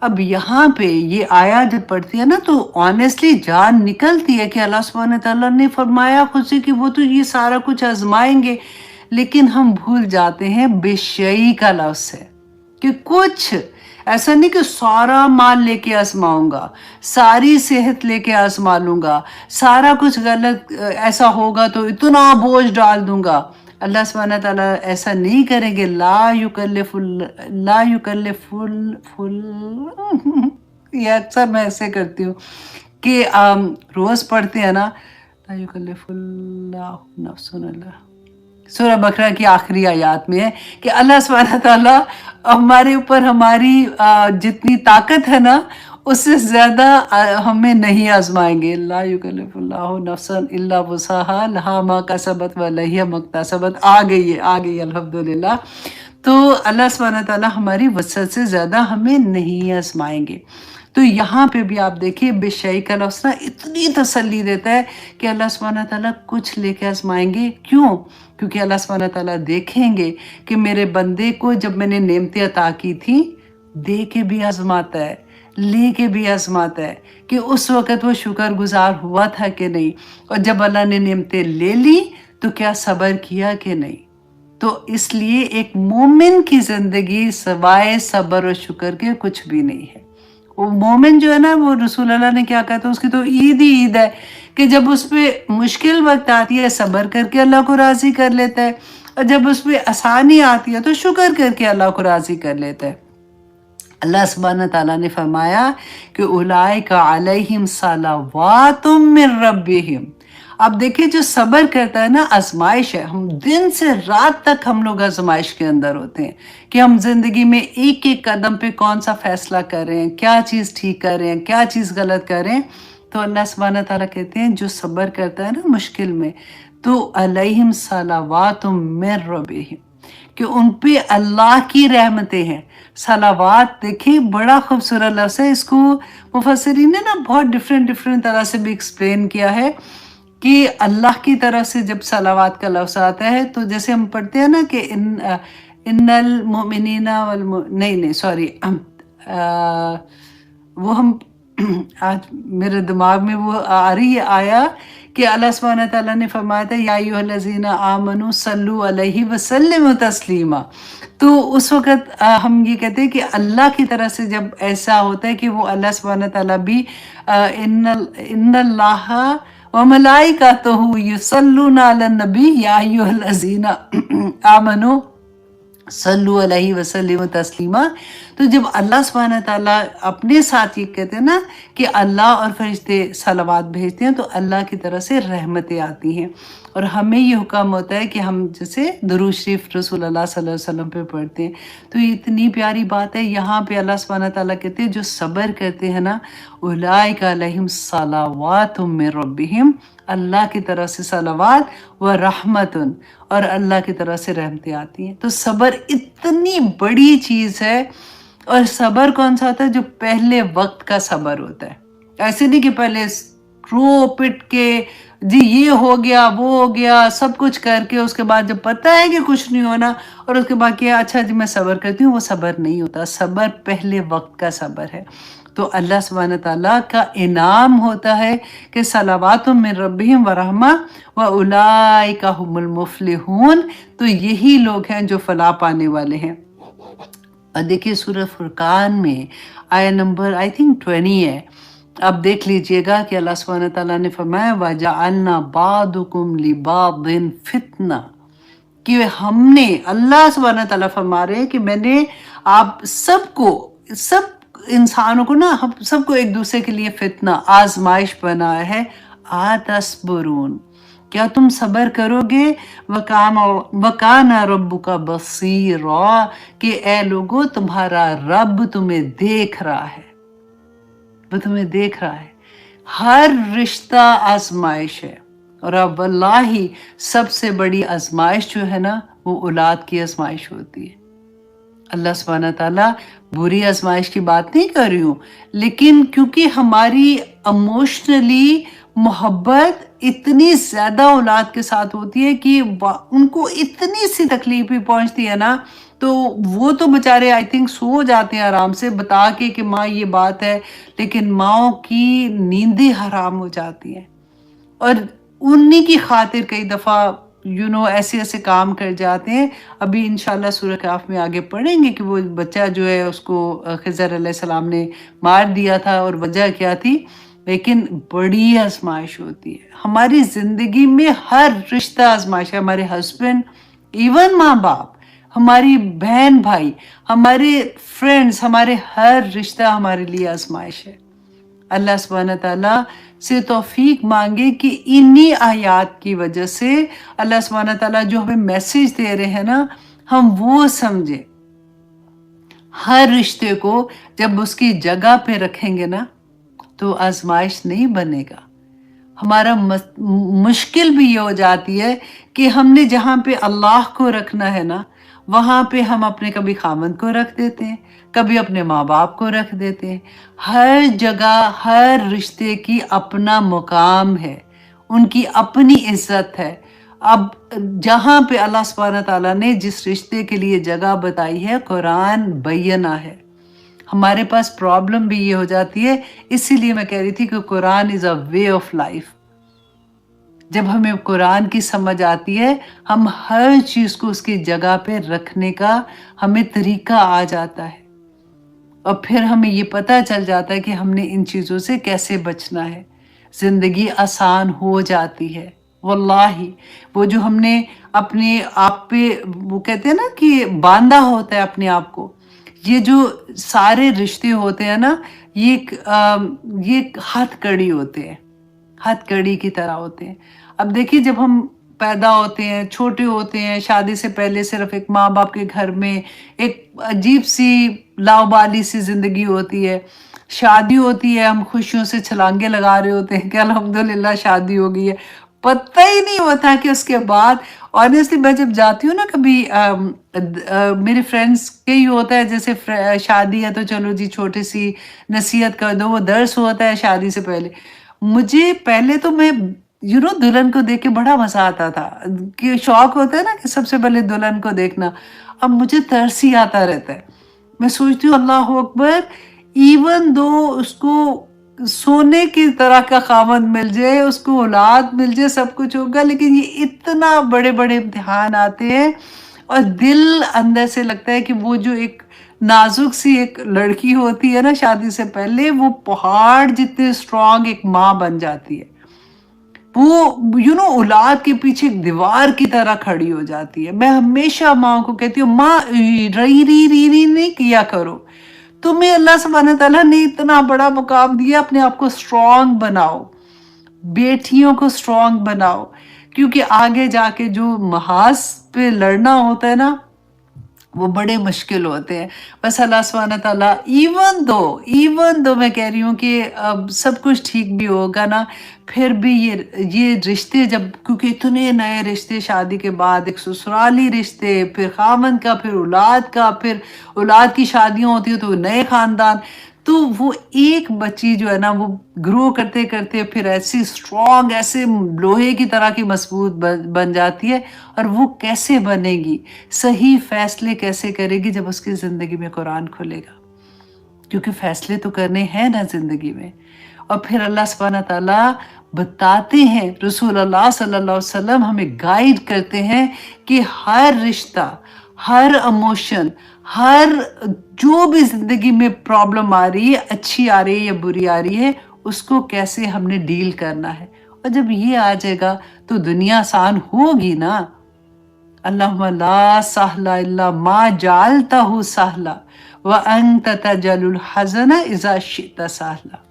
اب یہاں پہ یہ آیات جب پڑھتی ہے نا تو آنیسٹلی جان نکلتی ہے کہ اللہ سبحانہ تعالیٰ نے فرمایا خود سے کہ وہ تو یہ سارا کچھ آزمائیں گے، لیکن ہم بھول جاتے ہیں بے شیئی کا لفظ ہے کہ کچھ ایسا نہیں کہ سارا مال لے کے آزماؤں گا، ساری صحت لے کے آزما لوں گا، سارا کچھ غلط ایسا ہوگا تو اتنا بوجھ ڈال دوں گا۔ اللہ سبحانہ تعالیٰ ایسا نہیں کریں گے، لا یکلف یہ اکثر میں ایسے کرتی ہوں کہ روز پڑھتے ہیں نا لا یکلف اللہ نفس اللہ، سورہ بقرہ کی آخری آیات میں ہے کہ اللہ سبحانہ تعالیٰ ہمارے اوپر ہماری جتنی طاقت ہے نا اس سے زیادہ ہمیں نہیں آزمائیں گے۔ لا یکلف اللہ نفسا الا وسعها لها ما کسبت وعلیہا ما اکتسبت، آ گئی الحمدللہ۔ تو اللہ سبحانہ تعالیٰ ہماری وسعت سے زیادہ ہمیں نہیں آزمائیں گے۔ تو یہاں پہ بھی آپ دیکھیے بے شیئی کا لفظ نا اتنی تسلی دیتا ہے کہ اللہ سبحانہ تعالیٰ کچھ لے کے آزمائیں گے، کیوں؟ کیونکہ اللہ سبحانہ تعالیٰ دیکھیں گے کہ میرے بندے کو جب میں نے نعمتیں عطا کی تھی دے کے بھی آزماتا ہے، لے کے بھی آزماتا ہے کہ اس وقت وہ شکر گزار ہوا تھا کہ نہیں، اور جب اللہ نے نعمتیں لے لی تو کیا صبر کیا کہ نہیں۔ تو اس لیے ایک مومن کی زندگی سوائے صبر و شکر کے کچھ بھی نہیں ہے۔ وہ مومن جو ہے نا وہ رسول اللہ نے کیا کہا تھا اس کی تو عید ہی عید ہے کہ جب اس پہ مشکل وقت آتی ہے صبر کر کے اللہ کو راضی کر لیتا ہے، اور جب اس پہ آسانی آتی ہے تو شکر کر کے اللہ کو راضی کر لیتا ہے۔ اللہ سبحانہ تعالیٰ نے فرمایا کہ اولئک علیہم صلوات من ربہم۔ اب دیکھیں جو صبر کرتا ہے نا آزمائش ہے، ہم دن سے رات تک ہم لوگ آزمائش کے اندر ہوتے ہیں کہ ہم زندگی میں ایک ایک قدم پہ کون سا فیصلہ کر رہے ہیں، کیا چیز ٹھیک کر رہے ہیں، کیا چیز غلط کر رہے ہیں۔ تو اللہ سبحانہ تعالیٰ کہتے ہیں جو صبر کرتا ہے نا مشکل میں تو علیہم صلوات من ربہم کہ ان پہ اللہ کی رحمتیں ہیں۔ صلوات دیکھیں بڑا خوبصورت لفظ ہے، اس کو مفسرین نے نا بہت ڈفرینٹ طرح سے بھی ایکسپلین کیا ہے کہ اللہ کی طرف سے جب صلوات کا لفظ آتا ہے تو جیسے ہم پڑھتے ہیں نا کہ ان المؤمنین نہیں سوری وہ ہم آج میرے دماغ میں وہ آ رہی ہے آیا کہ اللہ سبحانہ تعالیٰ نے فرمایا تھا یا ایھا الذین آمنوا صلوا علیہ وسلموا تسلیما۔ تو اس وقت ہم یہ کہتے ہیں کہ اللہ کی طرح سے جب ایسا ہوتا ہے کہ وہ اللہ سبحانہ تعالیٰ بھی ان اللہ وملائکتہ یصلون علی النبی یا ایھا الذین آمنوا صلو علیہ وسلم تسلیما۔ تو جب اللہ سبحانہ تعالیٰ اپنے ساتھ یہ کہتے ہیں نا کہ اللہ اور فرشتے صلوات بھیجتے ہیں تو اللہ کی طرف سے رحمتیں آتی ہیں، اور ہمیں یہ حکم ہوتا ہے کہ ہم جیسے درود شریف رسول اللہ صلی اللہ علیہ وسلم پہ پڑھتے ہیں۔ تو یہ اتنی پیاری بات ہے، یہاں پہ اللہ سبحانہ تعالیٰ کہتے ہیں جو صبر کرتے ہیں نا اولئک علیہم صلوات من ربہم، اللہ کی طرف سے صلوات و رحمت اور اللہ کی طرف سے رحمتیں آتی ہیں۔ تو صبر اتنی بڑی چیز ہے، اور صبر کون سا ہوتا ہے جو پہلے وقت کا صبر ہوتا ہے، ایسے نہیں کہ پہلے رو پٹ کے جی یہ ہو گیا وہ ہو گیا سب کچھ کر کے اس کے بعد جب پتہ ہے کہ کچھ نہیں ہونا اور اس کے بعد کیا اچھا جی میں صبر کرتی ہوں، وہ صبر نہیں ہوتا۔ صبر پہلے وقت کا صبر ہے۔ تو اللہ سبحانہ تعالیٰ کا انعام ہوتا ہے کہ صلوات من ربہم ورحمہ واولئک هم المفلحون، تو یہی لوگ ہیں جو فلاح پانے والے ہیں۔ اور دیکھیے سورہ فرقان میں آیا نمبر آئی تھنک 20 ہے، اب دیکھ لیجئے گا کہ اللہ سبحانہ تعالیٰ نے فرمایا وَجَعَلْنَا بَعْضُكُمْ لِبَعْضٍ فِتْنَةً، کہ ہم نے اللہ سبحانہ تعالیٰ فرما رہے ہیں کہ میں نے آپ سب انسانوں کو نا ہم سب کو ایک دوسرے کے لیے فتنہ آزمائش بنایا ہے۔ آتصبرون، क्या तुम सब्र करोगे? वकाना रब्बुका बसीरा, कि ए लोगो तुम्हारा रब तुम्हें देख रहा है, वो तुम्हें देख रहा है। हर रिश्ता आजमाइश है, और अब वल्लाही सबसे बड़ी आजमाइश जो है ना वो औलाद की आजमाइश होती है। अल्लाह सुब्हानहू ताला बुरी आजमाइश की बात नहीं कर रही हूँ, लेकिन क्योंकि हमारी इमोशनली मोहब्बत इतनी ज़्यादा औलाद के साथ होती है कि उनको इतनी सी तकलीफ भी पहुँचती है ना, तो वो तो बेचारे आई थिंक सो जाते हैं आराम से बता के कि माँ ये बात है, लेकिन माँओं की नींदें हराम हो जाती हैं और उन्हीं की खातिर कई दफ़ा ऐसे ऐसे काम कर जाते हैं। अभी इंशाल्लाह सूरह कहफ में आगे पढ़ेंगे कि वो बच्चा जो है उसको खिज़र अलैहिस्सलाम ने मार दिया था और वजह क्या थी, लेकिन बड़ी आजमाइश होती है हमारी ज़िंदगी में। हर रिश्ता आजमाइश है, हमारे हस्बैंड, इवन माँ बाप, हमारी बहन भाई, हमारे फ्रेंड्स, हमारे हर रिश्ता हमारे लिए आजमाइश है। अल्लाह सुब्हानहू ताला से तौफीक मांगे कि इन्हीं आयात की वजह से अल्लाह सुब्हानहू ताला जो हमें मैसेज दे रहे हैं ना, हम वो समझे। हर रिश्ते को जब उसकी जगह पे रखेंगे ना तो आजमाइश नहीं बनेगा। हमारा मुश्किल भी ये हो जाती है कि हमने जहाँ पे अल्लाह को रखना है ना, वहाँ पे हम अपने कभी खामद को रख देते हैं, कभी अपने माँ बाप को रख देते हैं। हर जगह हर रिश्ते की अपना मुकाम है, उनकी अपनी इज्जत है। अब जहाँ पे अल्लाह सुब्हानहू ताला ने जिस रिश्ते के लिए जगह बताई है, कुरान बैना है। हमारे पास प्रॉब्लम भी ये हो जाती है, इसीलिए मैं कह रही थी कि Quran is a way of life. जब हमें कुरान की समझ आती है, हम हर चीज़ को उसकी जगह पे रखने का हमें तरीका आ जाता है और फिर हमें ये पता चल जाता है कि हमने इन चीज़ों से कैसे बचना है। ज़िंदगी आसान हो जाती है वल्लाही। वो जो हमने अपने आप पे वो कहते हैं ना कि बांधा होता है अपने आप को, ये जो सारे रिश्ते होते हैं ना, ये हथकड़ी होते हैं, हथकड़ी की तरह होते हैं। अब देखिए जब हम पैदा होते हैं, छोटे होते हैं, शादी से पहले सिर्फ एक माँ बाप के घर में एक अजीब सी लावाबाली सी जिंदगी होती है। शादी होती है, हम खुशियों से छलांगे लगा रहे होते हैं कि अल्हम्दुलिल्लाह शादी हो गई है। पता ही नहीं होता कि उसके बाद ऑनेस्टली मैं जब जाती हूँ ना कभी मेरे फ्रेंड्स के ही होता है, जैसे शादी है तो चलो जी छोटी सी नसीहत कर दो, वो दर्स होता है शादी से पहले। मुझे पहले तो मैं दुल्हन को देख के बड़ा मजा आता था कि शौक होता है ना कि सबसे पहले दुल्हन को देखना। अब मुझे तरस ही आता रहता है। मैं सोचती हूँ अल्लाह अकबर, इवन दो उसको सोने की तरह का खामद मिल जाए, उसको औलाद मिल जाए, सब कुछ होगा, लेकिन ये इतना बड़े बड़े इम्तिहान आते हैं और दिल अंदर से लगता है कि वो जो एक नाजुक सी एक लड़की होती है ना शादी से पहले, वो पहाड़ जितने स्ट्रांग एक माँ बन जाती है। वो औलाद के पीछे एक दीवार की तरह खड़ी हो जाती है। मैं हमेशा माँ को कहती हूँ, माँ री नहीं किया करो, तुम्हें अल्लाह सुब्हानहू तआला ने इतना बड़ा मुकाम दिया, अपने आप को स्ट्रांग बनाओ, बेटियों को स्ट्रांग बनाओ, क्योंकि आगे जाके जो महाज पे लड़ना होता है ना वो बड़े मुश्किल होते हैं। बस अल्लाह सुब्हानहू तआला इवन दो मैं कह रही हूँ कि अब सब कुछ ठीक भी होगा ना, फिर भी ये रिश्ते जब, क्योंकि इतने नए रिश्ते शादी के बाद, एक ससुराली रिश्ते, फिर खामन का, फिर औलाद का, फिर औलाद की शादियाँ होती है तो नए ख़ानदान, तो वो एक बच्ची जो है ना वो ग्रो करते करते फिर ऐसी स्ट्रॉन्ग, ऐसे लोहे की तरह की मजबूत बन जाती है। और वो कैसे बनेगी, सही फैसले कैसे करेगी, जब उसकी ज़िंदगी में कुरान खुलेगा, क्योंकि फैसले तो करने हैं ना ज़िंदगी में। और फिर अल्लाह सुब्हानहू तआला बताते हैं, रसूल अल्लाह सल्लल्लाहु अलैहि वसल्लम हमें गाइड करते हैं कि हर रिश्ता, हर इमोशन, हर जो भी ज़िंदगी में प्रॉब्लम आ रही है, अच्छी आ रही है या बुरी आ रही है, उसको कैसे हमने डील करना है। और जब ये आ जाएगा तो दुनिया आसान होगी ना। अल्लाहुम्मा ला सहला इल्ला मा जालतहु सहला व अंत तजलुल हज़ना इज़ा शिता सहला।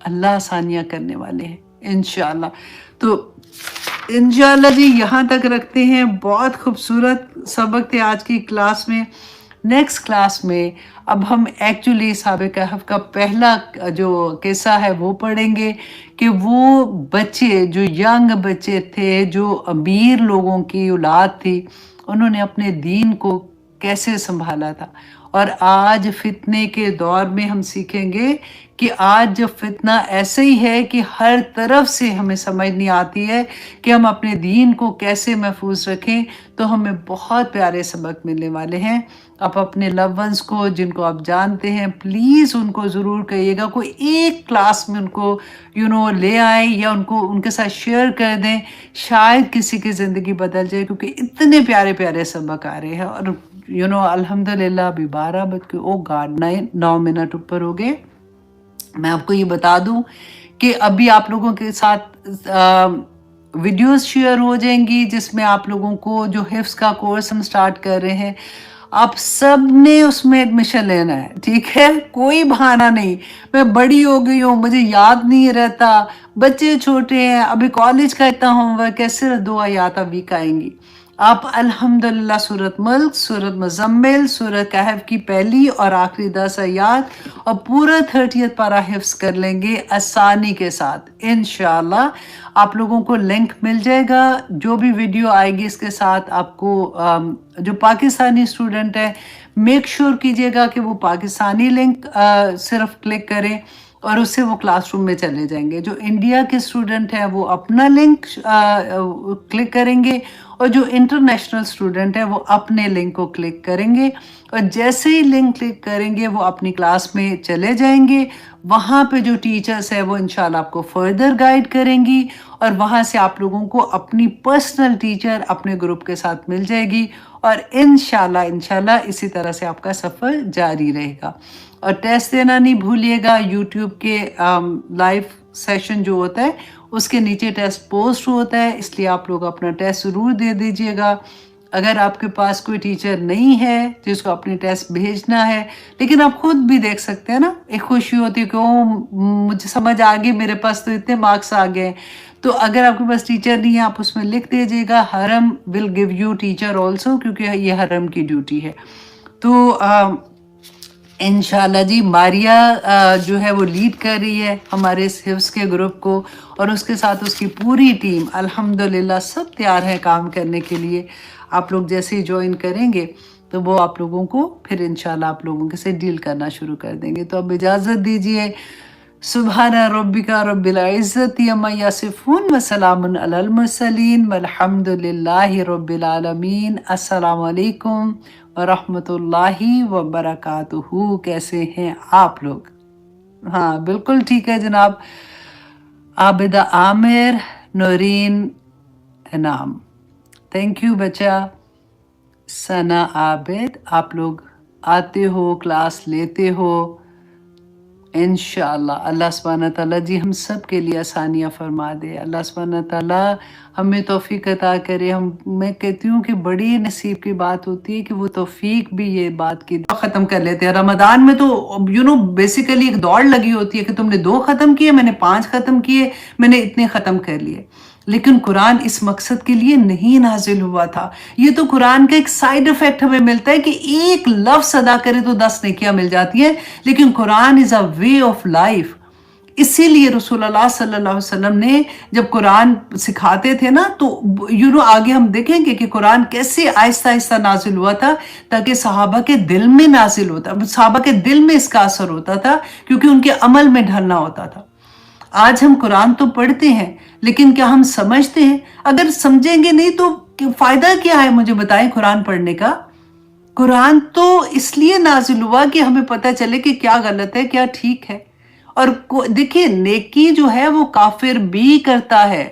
अल्लाह आसानियाँ करने वाले हैं इंशाअल्लाह। तो इंशाल्लाह जी यहाँ तक रखते हैं। बहुत खूबसूरत सबक थे आज की क्लास में। नेक्स्ट क्लास में अब हम एक्चुअली असहाब कहफ का पहला जो किस्सा है वो पढ़ेंगे कि वो बच्चे जो यंग बच्चे थे, जो अमीर लोगों की औलाद थी, उन्होंने अपने दीन को कैसे संभाला था। और आज फितने के दौर में हम सीखेंगे कि आज जो फितना ऐसे ही है कि हर तरफ से हमें समझ नहीं आती है कि हम अपने दीन को कैसे महफूज रखें। तो हमें बहुत प्यारे सबक मिलने वाले हैं। आप अपने लव वंस को, जिनको आप जानते हैं, प्लीज़ उनको ज़रूर कहिएगा, कोई एक क्लास में उनको ले आए या उनको उनके साथ शेयर कर दें। शायद किसी की ज़िंदगी बदल जाए, क्योंकि इतने प्यारे प्यारे सबक आ रहे हैं। और अल्हम्दुलिल्लाह अभी 12 बज के 9 मिनट ऊपर हो गए। मैं आपको ये बता दूं कि अभी आप लोगों के साथ वीडियोस शेयर हो जाएंगी, जिसमें आप लोगों को जो हिफ्स का कोर्स हम स्टार्ट कर रहे हैं, आप सब ने उसमें एडमिशन लेना है, ठीक है। कोई बहाना नहीं, मैं बड़ी हो गई हूँ, मुझे याद नहीं रहता, बच्चे छोटे हैं, अभी कॉलेज का इतना होमवर्क है, सिर्फ 2 आयत वीक आएंगी। आप अल्हम्दुलिल्लाह सूरत मुल्क, सूरत मुज़म्मिल, सूरत कहफ की पहली और आखिरी 10 आयत और पूरा 30 पारा हिफ्स कर लेंगे आसानी के साथ इंशाल्लाह। आप लोगों को लिंक मिल जाएगा, जो भी वीडियो आएगी इसके साथ आपको। जो पाकिस्तानी स्टूडेंट है, मेक श्योर कीजिएगा कि वो पाकिस्तानी लिंक सिर्फ क्लिक करें और उससे वो क्लासरूम में चले जाएंगे। जो इंडिया के स्टूडेंट हैं वो अपना लिंक क्लिक करेंगे, और जो इंटरनेशनल स्टूडेंट है वो अपने लिंक को क्लिक करेंगे। और जैसे ही लिंक क्लिक करेंगे वो अपनी क्लास में चले जाएंगे। वहाँ पे जो टीचर्स है वो इंशाल्लाह आपको फर्दर गाइड करेंगी, और वहाँ से आप लोगों को अपनी पर्सनल टीचर अपने ग्रुप के साथ मिल जाएगी। और इंशाल्लाह इसी तरह से आपका सफ़र जारी रहेगा। और टेस्ट देना नहीं भूलिएगा। यूट्यूब के लाइव सेशन जो होता है उसके नीचे टेस्ट पोस्ट होता है, इसलिए आप लोग अपना टेस्ट ज़रूर दे दीजिएगा। अगर आपके पास कोई टीचर नहीं है जिसको अपने टेस्ट भेजना है, लेकिन आप खुद भी देख सकते हैं ना, एक खुशी होती है कि ओ मुझे समझ आ गई, मेरे पास तो इतने मार्क्स आ गए। तो अगर आपके पास टीचर नहीं है, आप उसमें लिख दीजिएगा हरम will give you teacher also, क्योंकि ये हरम की ड्यूटी है। तो इंशाल्लाह जी मारिया जो है वो लीड कर रही है हमारे इस हिफ्स के ग्रुप को, और उसके साथ उसकी पूरी टीम अल्हम्दुलिल्लाह सब तैयार है काम करने के लिए। आप लोग जैसे ही ज्वाइन करेंगे तो वो आप लोगों को फिर इंशाल्लाह आप लोगों के से डील करना शुरू कर देंगे। तो अब इजाज़त दीजिए। सुबहाना रब्बिका रब्बिल इज़्ज़ति अम्मा यसिफून व सलामुन अलल मुरसलीन वल्हम्दुलिल्लाहि रब्बिल आलमीन। अस्सलामु अलैकुम व रहमतुल्लाहि व बरकातुहू। कैसे हैं आप लोग? हाँ बिल्कुल ठीक है जनाब। आबिदा आमिर, नूरीन इनाम, थैंक यू बच्चा। सना आबिद, आप लोग आते हो, क्लास लेते हो। इंशाअल्लाह अल्लाह सुब्हानहू तआला जी हम सब के लिए आसानियाँ फरमा दे। अल्लाह सुब्हानहू तआला हमें तौफीक अता करे। मैं कहती हूँ कि बड़ी नसीब की बात होती है कि वो तौफीक भी ये बात की ख़त्म कर लेते हैं। रमज़ान में तो बेसिकली एक दौड़ लगी होती है कि तुमने 2 ख़त्म किए, मैंने 5 ख़त्म किए, मैंने इतने ख़त्म कर लिए। लेकिन कुरान इस मकसद के लिए नहीं नाजिल हुआ था। ये तो कुरान का एक साइड इफेक्ट हमें मिलता है कि एक लफ्ज़ अदा करे तो 10 नेकियां मिल जाती है, लेकिन Quran is a way of life. इसीलिए रसूलुल्लाह सल्लल्लाहु अलैहि वसल्लम ने जब कुरान सिखाते थे ना, तो आगे हम देखेंगे कि कुरान कैसे आहिस्ता आहिस्ता नाजिल हुआ था, ताकि सहाबा के दिल में नाजिल होता, सहाबा के दिल में इसका असर होता था, क्योंकि उनके अमल में ढलना होता था। आज हम कुरान तो पढ़ते हैं, लेकिन क्या हम समझते हैं? अगर समझेंगे नहीं तो फायदा क्या है, मुझे बताएं कुरान पढ़ने का। कुरान तो इसलिए नाजिल हुआ कि हमें पता चले कि क्या गलत है, क्या ठीक है। और देखिए, नेकी जो है वो काफिर भी करता है,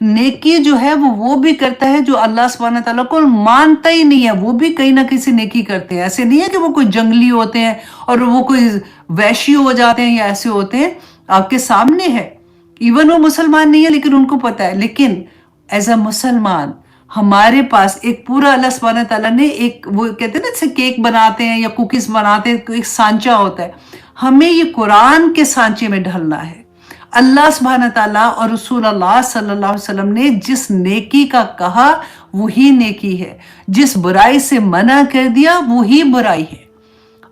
नेकी जो है वो भी करता है जो अल्लाह सुब्हानहू तआला को मानता ही नहीं है, वो भी कहीं ना किसी नेकी करते हैं। ऐसे नहीं है कि वो कोई जंगली होते हैं और वो कोई वैशी हो जाते हैं या ऐसे होते हैं। आपके सामने है, इवन वो मुसलमान नहीं है लेकिन उनको पता है। लेकिन एज अ मुसलमान हमारे पास एक पूरा अल्लाह सुब्हानहू तआला ने एक, वो कहते हैं ना जैसे केक बनाते हैं या कुकीज बनाते हैं, एक सांचा होता है। हमें ये कुरान के सांचे में ढलना है। अल्लाह सुब्हान ताला और रसूल अल्लाह सल्लल्लाहु अलैहि वसल्लम ने जिस नेकी का कहा वही नेकी है, जिस बुराई से मना कर दिया वही बुराई है।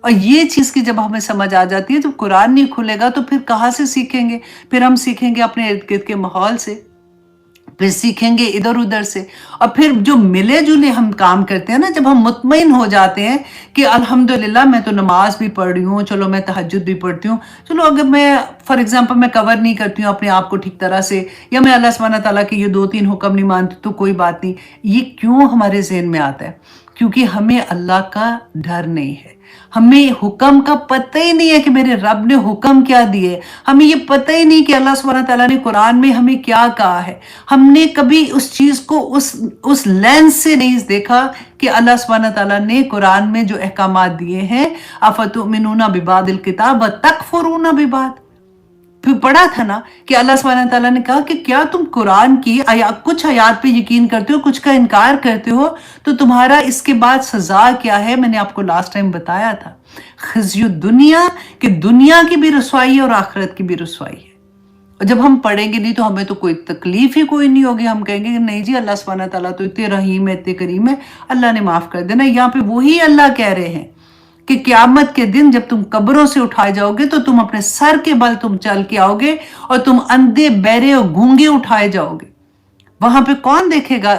और ये चीज की जब हमें समझ आ जाती है, जब कुरान नहीं खुलेगा तो फिर कहाँ से सीखेंगे? फिर हम सीखेंगे अपने इर्द गिर्द के माहौल से, फिर सीखेंगे इधर उधर से, और फिर जो मिले जुले हम काम करते हैं ना, जब हम मुतमईन हो जाते हैं कि अल्हम्दुलिल्लाह मैं तो नमाज भी पढ़ रही हूँ, चलो मैं तहज्जुद भी पढ़ती हूँ, चलो अगर मैं फॉर एग्जांपल मैं कवर नहीं करती हूँ अपने आप को ठीक तरह से, या मैं अल्लाह सुब्हान ताला के ये 2-3 हुक्म नहीं मानती तो कोई बात नहीं। ये क्यों हमारे ज़हन में आता है? क्योंकि हमें अल्लाह का डर नहीं है, हमें हुक्म का पता ही नहीं है कि मेरे रब ने हुक्म क्या दिए, हमें ये पता ही नहीं कि अल्लाह सुब्हान ताला ने कुरान में हमें क्या कहा है। हमने कभी उस चीज को उस लेंस से नहीं देखा कि अल्लाह सुब्हान ताला ने कुरान में जो अहकामात दिए हैं, अफतुमिनूना बिबादिल किताब व तकफुरूना बिबाद, फिर पढ़ा था ना कि अल्लाह सुब्हान ताला ने कहा कि क्या तुम कुरान की कुछ आयात पे यकीन करते हो, कुछ का इनकार करते हो, तो तुम्हारा इसके बाद सजा क्या है? मैंने आपको लास्ट टाइम बताया था, खिज़्यु दुनिया, कि दुनिया की भी रसवाई है और आखिरत की भी रसवाई है। और जब हम पढ़ेंगे नहीं तो हमें तो कोई तकलीफ ही कोई नहीं होगी, हम कहेंगे कि नहीं जी अल्लाह सुब्हान ताला तो इतने रहीम है, इतने करीम है, अल्लाह ने माफ कर देना। यहाँ पे वही अल्लाह कह रहे हैं कि क़यामत के दिन जब तुम कब्रों से उठाए जाओगे तो तुम अपने सर के बल तुम चल के आओगे, और तुम अंधे बहरे और गूंगे उठाए जाओगे। वहां पे कौन देखेगा?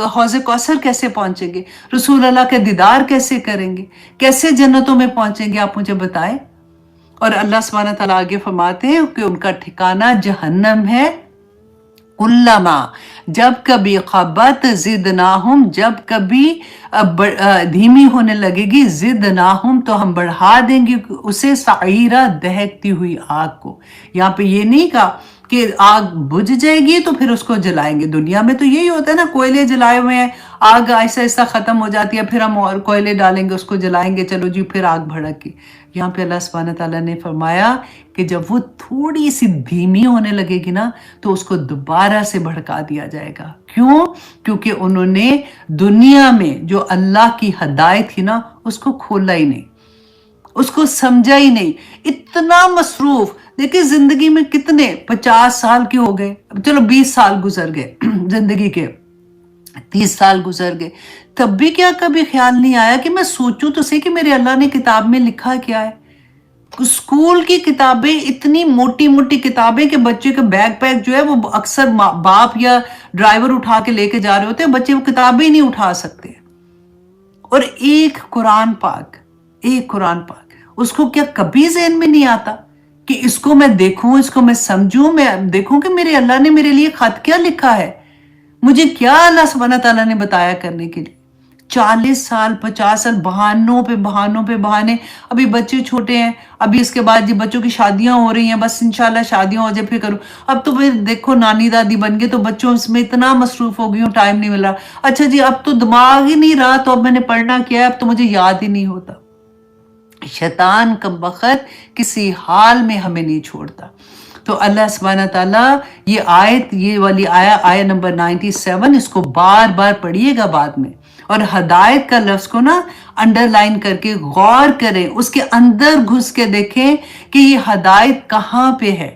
हौज़े कौसर कैसे पहुंचेंगे? रसूल अल्लाह के दीदार कैसे करेंगे? कैसे जन्नतों में पहुंचेंगे? आप मुझे बताएं। और अल्लाह सुब्हान ताला आगे फरमाते हैं कि उनका ठिकाना जहन्नम है। कुल्लमा, जब कभी खबत जिदनाहुम, जब कभी धीमी होने लगेगी, जिदनाहुम तो हम बढ़ा देंगे उसे, साईरा, दहकती हुई आग को। यहाँ पे ये नहीं कहा कि आग बुझ जाएगी तो फिर उसको जलाएंगे। दुनिया में तो यही होता है ना, कोयले जलाए हुए हैं, आग ऐसा ऐसा खत्म हो जाती है, फिर हम और कोयले डालेंगे, उसको जलाएंगे, चलो जी फिर आग भड़की। यहाँ पे अल्लाह सुब्हान ताला ने फरमाया कि जब वो थोड़ी सी धीमी होने लगेगी ना तो उसको दोबारा से भड़का दिया जाएगा। क्यों? क्योंकि उन्होंने दुनिया में जो अल्लाह की हदायत थी ना उसको खोला ही नहीं, उसको समझा ही नहीं, इतना मसरूफ। देखिए जिंदगी में कितने 50 साल के हो गए, चलो 20 साल गुजर गए जिंदगी के, 30 साल गुजर गए, तब भी क्या कभी ख्याल नहीं आया कि मैं सोचूं तो सही कि मेरे अल्लाह ने किताब में लिखा क्या है। स्कूल की किताबें, इतनी मोटी मोटी किताबें कि बच्चे का बैग पैक जो है वो अक्सर बाप या ड्राइवर उठा के लेके जा रहे होते हैं, बच्चे वो किताबें ही नहीं उठा सकते। और एक कुरान पाक, एक कुरान पाक, उसको क्या कभी ज़हन में नहीं आता कि इसको मैं देखूं, इसको मैं समझूं, मैं देखूं कि मेरे अल्लाह ने मेरे लिए खत क्या लिखा है, मुझे क्या अल्लाह सुब्हान ताला ने बताया करने के लिए। 40 साल 50 साल बहानों पे बहानों पे बहाने। अभी बच्चे छोटे हैं, अभी इसके बाद जी बच्चों की शादियां हो रही हैं, बस इंशाल्लाह शादियां हो जाए फिर करूँ। अब तो फिर देखो नानी दादी बन गए तो बच्चों इसमें इतना मसरूफ हो गई हूँ, टाइम नहीं मिला। अच्छा जी अब तो दिमाग ही नहीं रहा, तो अब मैंने पढ़ना क्या है, अब तो मुझे याद ही नहीं होता। शैतान कमबख्त किसी हाल में हमें नहीं छोड़ता। तो अल्लाह सुब्हान ताला ये आयत, ये वाली आया नंबर 97, इसको बार बार पढ़िएगा बाद में, और हदायत का लफ्ज को ना अंडरलाइन करके गौर करें, उसके अंदर घुस के देखें कि ये हदायत कहाँ पे है।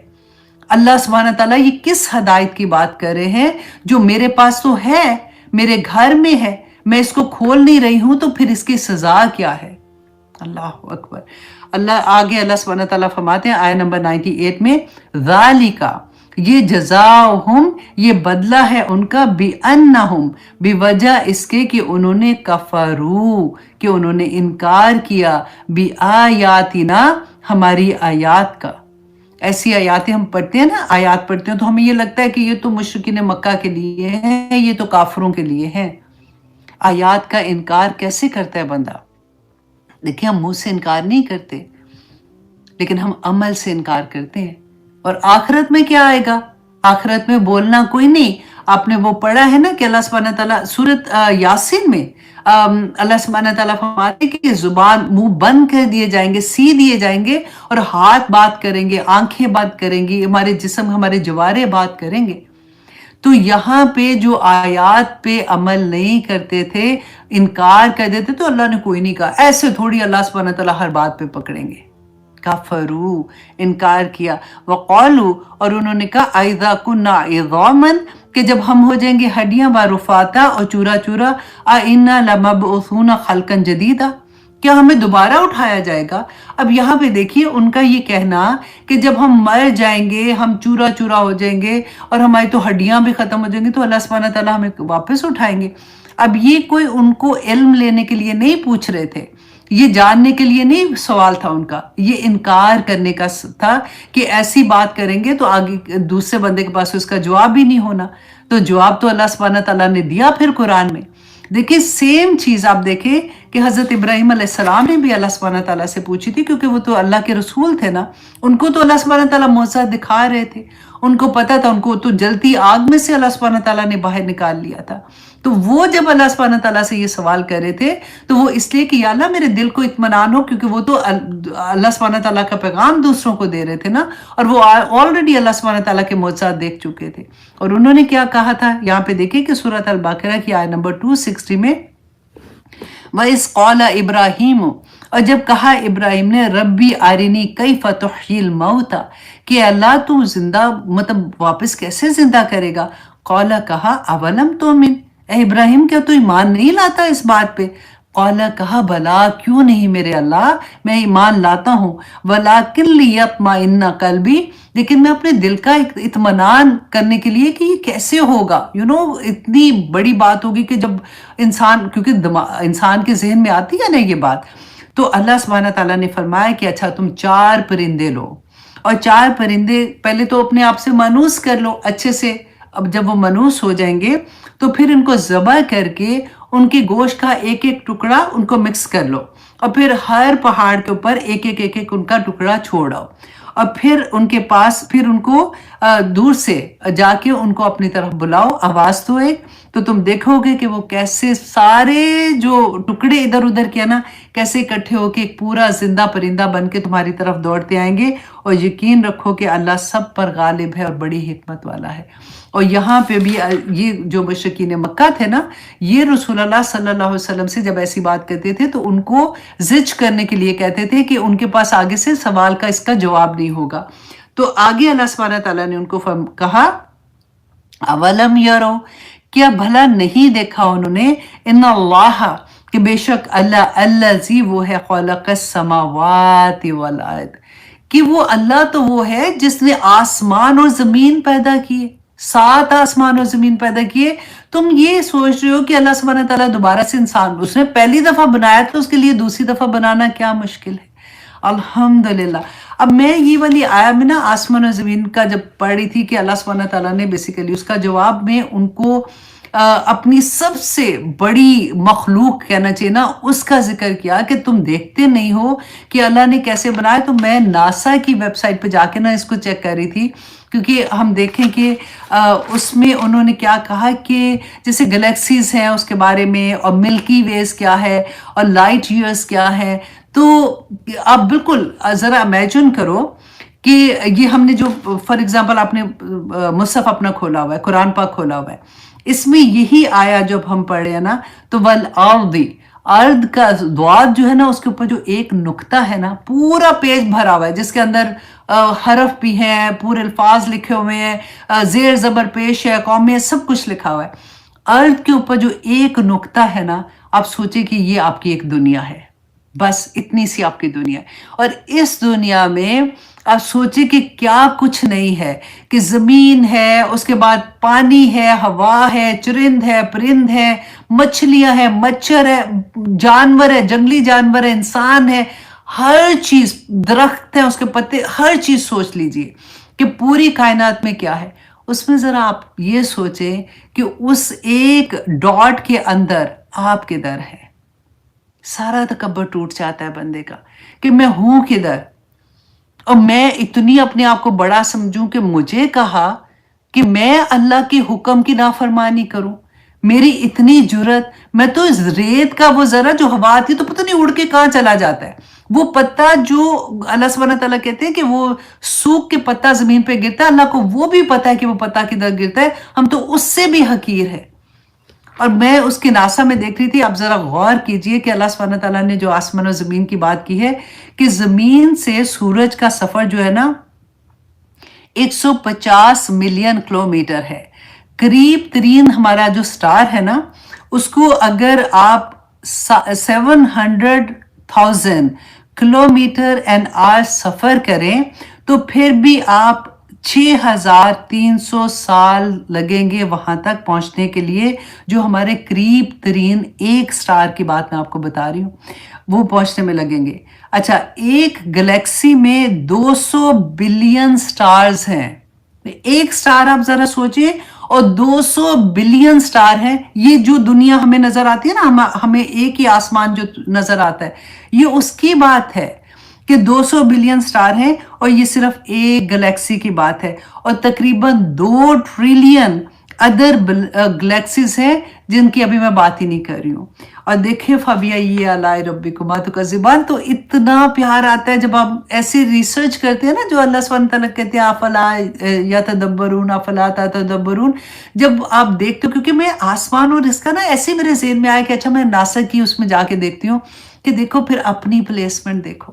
अल्लाह सुब्हान ताला ये किस हदायत की बात कर रहे हैं? जो मेरे पास तो है, मेरे घर में है, मैं इसको खोल नहीं रही हूं, तो फिर इसकी सजा क्या है? अल्लाह अकबर। अल्लाह सुब्हान ताला फरमाते हैं आया नंबर 98 में, ज़ालिका, ये जज़ाउहुम, ये बदला है उनका, बिअन्नहुम, बिवजह इसके कि उन्होंने कफरू, कि उन्होंने इनकार किया, बिआयातिना, हमारी आयात का। ऐसी आयातें हम पढ़ते हैं ना, आयात पढ़ते हैं तो हमें ये लगता है कि ये तो मुशरिकीन मक्का के लिए है, ये तो काफरों के लिए है। आयात का इनकार कैसे करता है बंदा? देखिए हम मुंह से इनकार नहीं करते, लेकिन हम अमल से इनकार करते हैं। और आखिरत में क्या आएगा? आखिरत में बोलना कोई नहीं। आपने वो पढ़ा है ना कि अल्लाह सुब्हान ताला सूरत यासीन में अल्लाह सुब्हान ताला फरमाते हैं कि जुबान, मुंह बंद कर दिए जाएंगे, सी दिए जाएंगे, और हाथ बात करेंगे, आंखें बात करेंगी, हमारे जिस्म, हमारे जवारे बात करेंगे। तो यहाँ पे जो आयात पे अमल नहीं करते थे, इनकार कर देते, तो अल्लाह ने कोई नहीं कहा। ऐसे थोड़ी अल्लाह सुब्हान ताला हर बात पे पकड़ेंगे, कफरू, इनकार किया, वक़ालू, और उन्होंने कहा अइज़ा कुन्ना इज़ामन, कि जब हम हो जाएंगे हड्डियां व रुफाता और चूरा चूरा, आ इन्ना लमबऊसूना खल्कन जदीदा, क्या हमें दोबारा उठाया जाएगा। अब यहाँ पे देखिए उनका ये कहना कि जब हम मर जाएंगे, हम चूरा चूरा हो जाएंगे और हमारी तो हड्डियां भी खत्म हो जाएंगी, तो अल्लाह सुब्हानहू व तआला हमें वापस उठाएंगे। अब ये कोई उनको इल्म लेने के लिए नहीं पूछ रहे थे, ये जानने के लिए नहीं सवाल था उनका, ये इनकार करने का था कि ऐसी बात करेंगे तो आगे दूसरे बंदे के पास उसका जवाब भी नहीं होना। तो जवाब तो अल्लाह सुब्हानहू व तआला ने दिया फिर कुरान में। देखिए सेम चीज आप देखें कि हजरत इब्राहिम अलैहिस्सलाम ने भी अल्लाह सुब्हानहू व तआला से पूछी थी, क्योंकि वो तो अल्लाह के रसूल थे ना, उनको तो अल्लाह सुब्हानहू व तआला मौजज़ा दिखा रहे थे, उनको पता था, उनको तो जलती आग में से अल्लाह सुब्हानहू व तआला ने बाहर निकाल लिया था। तो वो जब अल्लाह सुब्हानहू व तआला से ये सवाल कर रहे थे तो वो इसलिए कि या अल्लाह मेरे दिल को इत्मीनान हो, क्योंकि वो तो अल्लाह सुब्हानहू व तआला का पैगाम दूसरों को दे रहे थे ना, और वो ऑलरेडी अल्लाह सुब्हानहू व तआला के मौजज़ात देख चुके थे। और उन्होंने क्या कहा था, यहाँ पे देखिए कि सूरत अल बकरा की आयत नंबर 260 में, वइज़ क़ाला इब्राहीम, और जब कहा इब्राहिम ने, रब्बी आरिनी कैफ़ तुह्यिल मौता, कि अल्लाह तू जिंदा मतलब वापस कैसे जिंदा करेगा। क़ाला, कहा, अवलम तुमिन, ए इब्राहिम क्या तू ईमान नहीं लाता इस बात पे। क़ाला, कहा, भला क्यों नहीं मेरे अल्लाह, मैं ईमान लाता हूँ, वलाकिन लियत्मइन्ना क़ल्बी, लेकिन मैं अपने दिल का इत्मीनान करने के लिए कि ये कैसे होगा। इतनी बड़ी बात होगी कि जब इंसान, क्योंकि इंसान के जहन में आती है ना ये बात, तो अल्लाह सुब्हानहू व तआला ने फरमाया कि अच्छा तुम 4 परिंदे लो, और 4 परिंदे पहले तो अपने आप से मनूस कर लो अच्छे से। अब जब वो मनूस हो जाएंगे तो फिर इनको ज़बह करके उनके गोश्त का एक एक टुकड़ा उनको मिक्स कर लो, और फिर हर पहाड़ के ऊपर एक एक उनका टुकड़ा छोड़ो, और फिर उनके पास, फिर उनको दूर से जाके उनको अपनी तरफ बुलाओ, आवाज दो एक, तो तुम देखोगे कि वो कैसे सारे जो टुकड़े इधर उधर किया ना, कैसे इकट्ठे होके एक पूरा जिंदा परिंदा बन के तुम्हारी तरफ दौड़ते आएंगे। और यकीन रखो कि अल्लाह सब पर गालिब है और बड़ी हिकमत वाला है। और यहाँ पे भी ये जो मुशरिकीन मक्का थे ना, ये रसूलुल्लाह सल्लल्लाहु अलैहि वसल्लम से जब ऐसी बात करते थे तो उनको जिज करने के लिए कहते थे कि उनके पास आगे से सवाल का इसका जवाब नहीं होगा। तो आगे अल्लाह सुब्हानहू व तआला ने उनको कहा, अवलम यरो, क्या भला नहीं देखा उन्होंने, इन्नल्लाह, कि बेशक अल्लाह, अल्लाज़ी, वो है, खलक़स समावाति वल अर्द, कि वो अल्लाह तो वो है जिसने आसमान और जमीन पैदा किए, 7 आसमान और जमीन पैदा किए। तुम ये सोच रहे हो कि अल्लाह सुब्हानहू व तआला दोबारा से इंसान, उसने पहली दफा बनाया तो उसके लिए दूसरी दफा बनाना क्या मुश्किल है। अल्हम्दुलिल्लाह। अब मैं ये वाली आया में ना आसमान और ज़मीन का जब पढ़ रही थी कि अल्लाह सुब्हानहू व तआला ने बेसिकली उसका जवाब में उनको अपनी सबसे बड़ी मखलूक कहना चाहिए ना, उसका जिक्र किया कि तुम देखते नहीं हो कि अल्लाह ने कैसे बनाया। तो मैं नासा की वेबसाइट पे जाके ना इसको चेक कर रही थी, क्योंकि हम देखें कि उसमें उन्होंने क्या कहा कि जैसे गैलेक्सीज हैं उसके बारे में, और मिल्की वेज क्या है, और लाइट ईयर्स क्या है। तो आप बिल्कुल ज़रा इमेजिन करो कि ये हमने जो फॉर एग्जांपल आपने मुसहफ अपना खोला हुआ है, कुरान पाक खोला हुआ है, इसमें यही आया जब हम पढ़े हैं ना, तो वल अर्दी, अर्द का द्वाद जो है ना, उसके ऊपर जो एक नुक्ता है ना, पूरा पेज भरा हुआ है जिसके अंदर हरफ भी हैं, पूरे अल्फाज लिखे हुए हैं, जेर जबर पेश है, कौमे, सब कुछ लिखा हुआ है। अर्द के ऊपर जो एक नुक्ता है ना, आप सोचिए कि ये आपकी एक दुनिया है, बस इतनी सी आपकी दुनिया है। और इस दुनिया में आप सोचिए कि क्या कुछ नहीं है, कि जमीन है, उसके बाद पानी है, हवा है, चुरिंद है, परिंद है, मछलियां है, मच्छर है, जानवर है, जंगली जानवर है, इंसान है, हर चीज, दरख्त है, उसके पत्ते, हर चीज सोच लीजिए कि पूरी कायनात में क्या है। उसमें जरा आप ये सोचें कि उस एक डॉट के अंदर आप किधर है। सारा तकब्बर टूट जाता है बंदे का कि मैं हूं किधर, और मैं इतनी अपने आप को बड़ा समझूं कि मुझे कहा कि मैं अल्लाह के हुक्म की नाफरमानी करूं। मेरी इतनी जुर्रत, मैं तो इस रेत का, वो जरा जो हवा आती तो पता नहीं उड़ के कहां चला जाता है, वो पत्ता जो अल्लाह सुब्हानहू व तआला कहते हैं कि वो सूख के पत्ता जमीन पे गिरता है, अल्लाह को वो भी पता है कि वो पत्ता किधर गिरता है, हम तो उससे भी हकीर है। اور میں اس کے ناسا میں دیکھ رہی تھی. آپ ذرا غور کیجئے کہ اللہ سبحانہ تعالیٰ نے جو آسمان و زمین کی بات کی ہے کہ زمین سے سورج کا سفر جو ہے نا 150 ملین کلومیٹر ہے. قریب ترین ہمارا جو سٹار ہے نا اس کو اگر آپ 700,000 کلومیٹر این آور سفر کریں تو پھر بھی آپ 6,300 سال لگیں گے وہاں تک پہنچنے کے لیے. جو ہمارے قریب ترین ایک سٹار کی بات میں آپ کو بتا رہی ہوں وہ پہنچنے میں لگیں گے. اچھا ایک گلیکسی میں 200 بلین سٹارز ہیں. ایک سٹار آپ ذرا سوچیں اور 200 بلین سٹار ہیں. یہ جو دنیا ہمیں نظر آتی ہے نا ہمیں ایک ہی آسمان جو نظر آتا ہے یہ اس کی بات ہے کہ 200 بلین سٹار ہیں اور یہ صرف ایک گلیکسی کی بات ہے اور تقریباً 2 ٹریلین ادر گلیکسیز ہیں جن کی ابھی میں بات ہی نہیں کر رہی ہوں. اور دیکھیں فَبِأَيِّ آلَاءِ رَبِّكُمَا تُكَذِّبَانِ تو اتنا پیار آتا ہے جب آپ ایسی ریسرچ کرتے ہیں نا جو اللہ سبحانہ تعالیٰ کہتے ہیں افلا یتدبرون افلا تتدبرون. جب آپ دیکھتے ہو کیونکہ میں آسمان اور اس کا نا ایسے میرے ذہن میں آیا کہ اچھا میں ناسا کی اس میں جا کے دیکھتی ہوں کہ دیکھو پھر اپنی پلیسمنٹ دیکھو.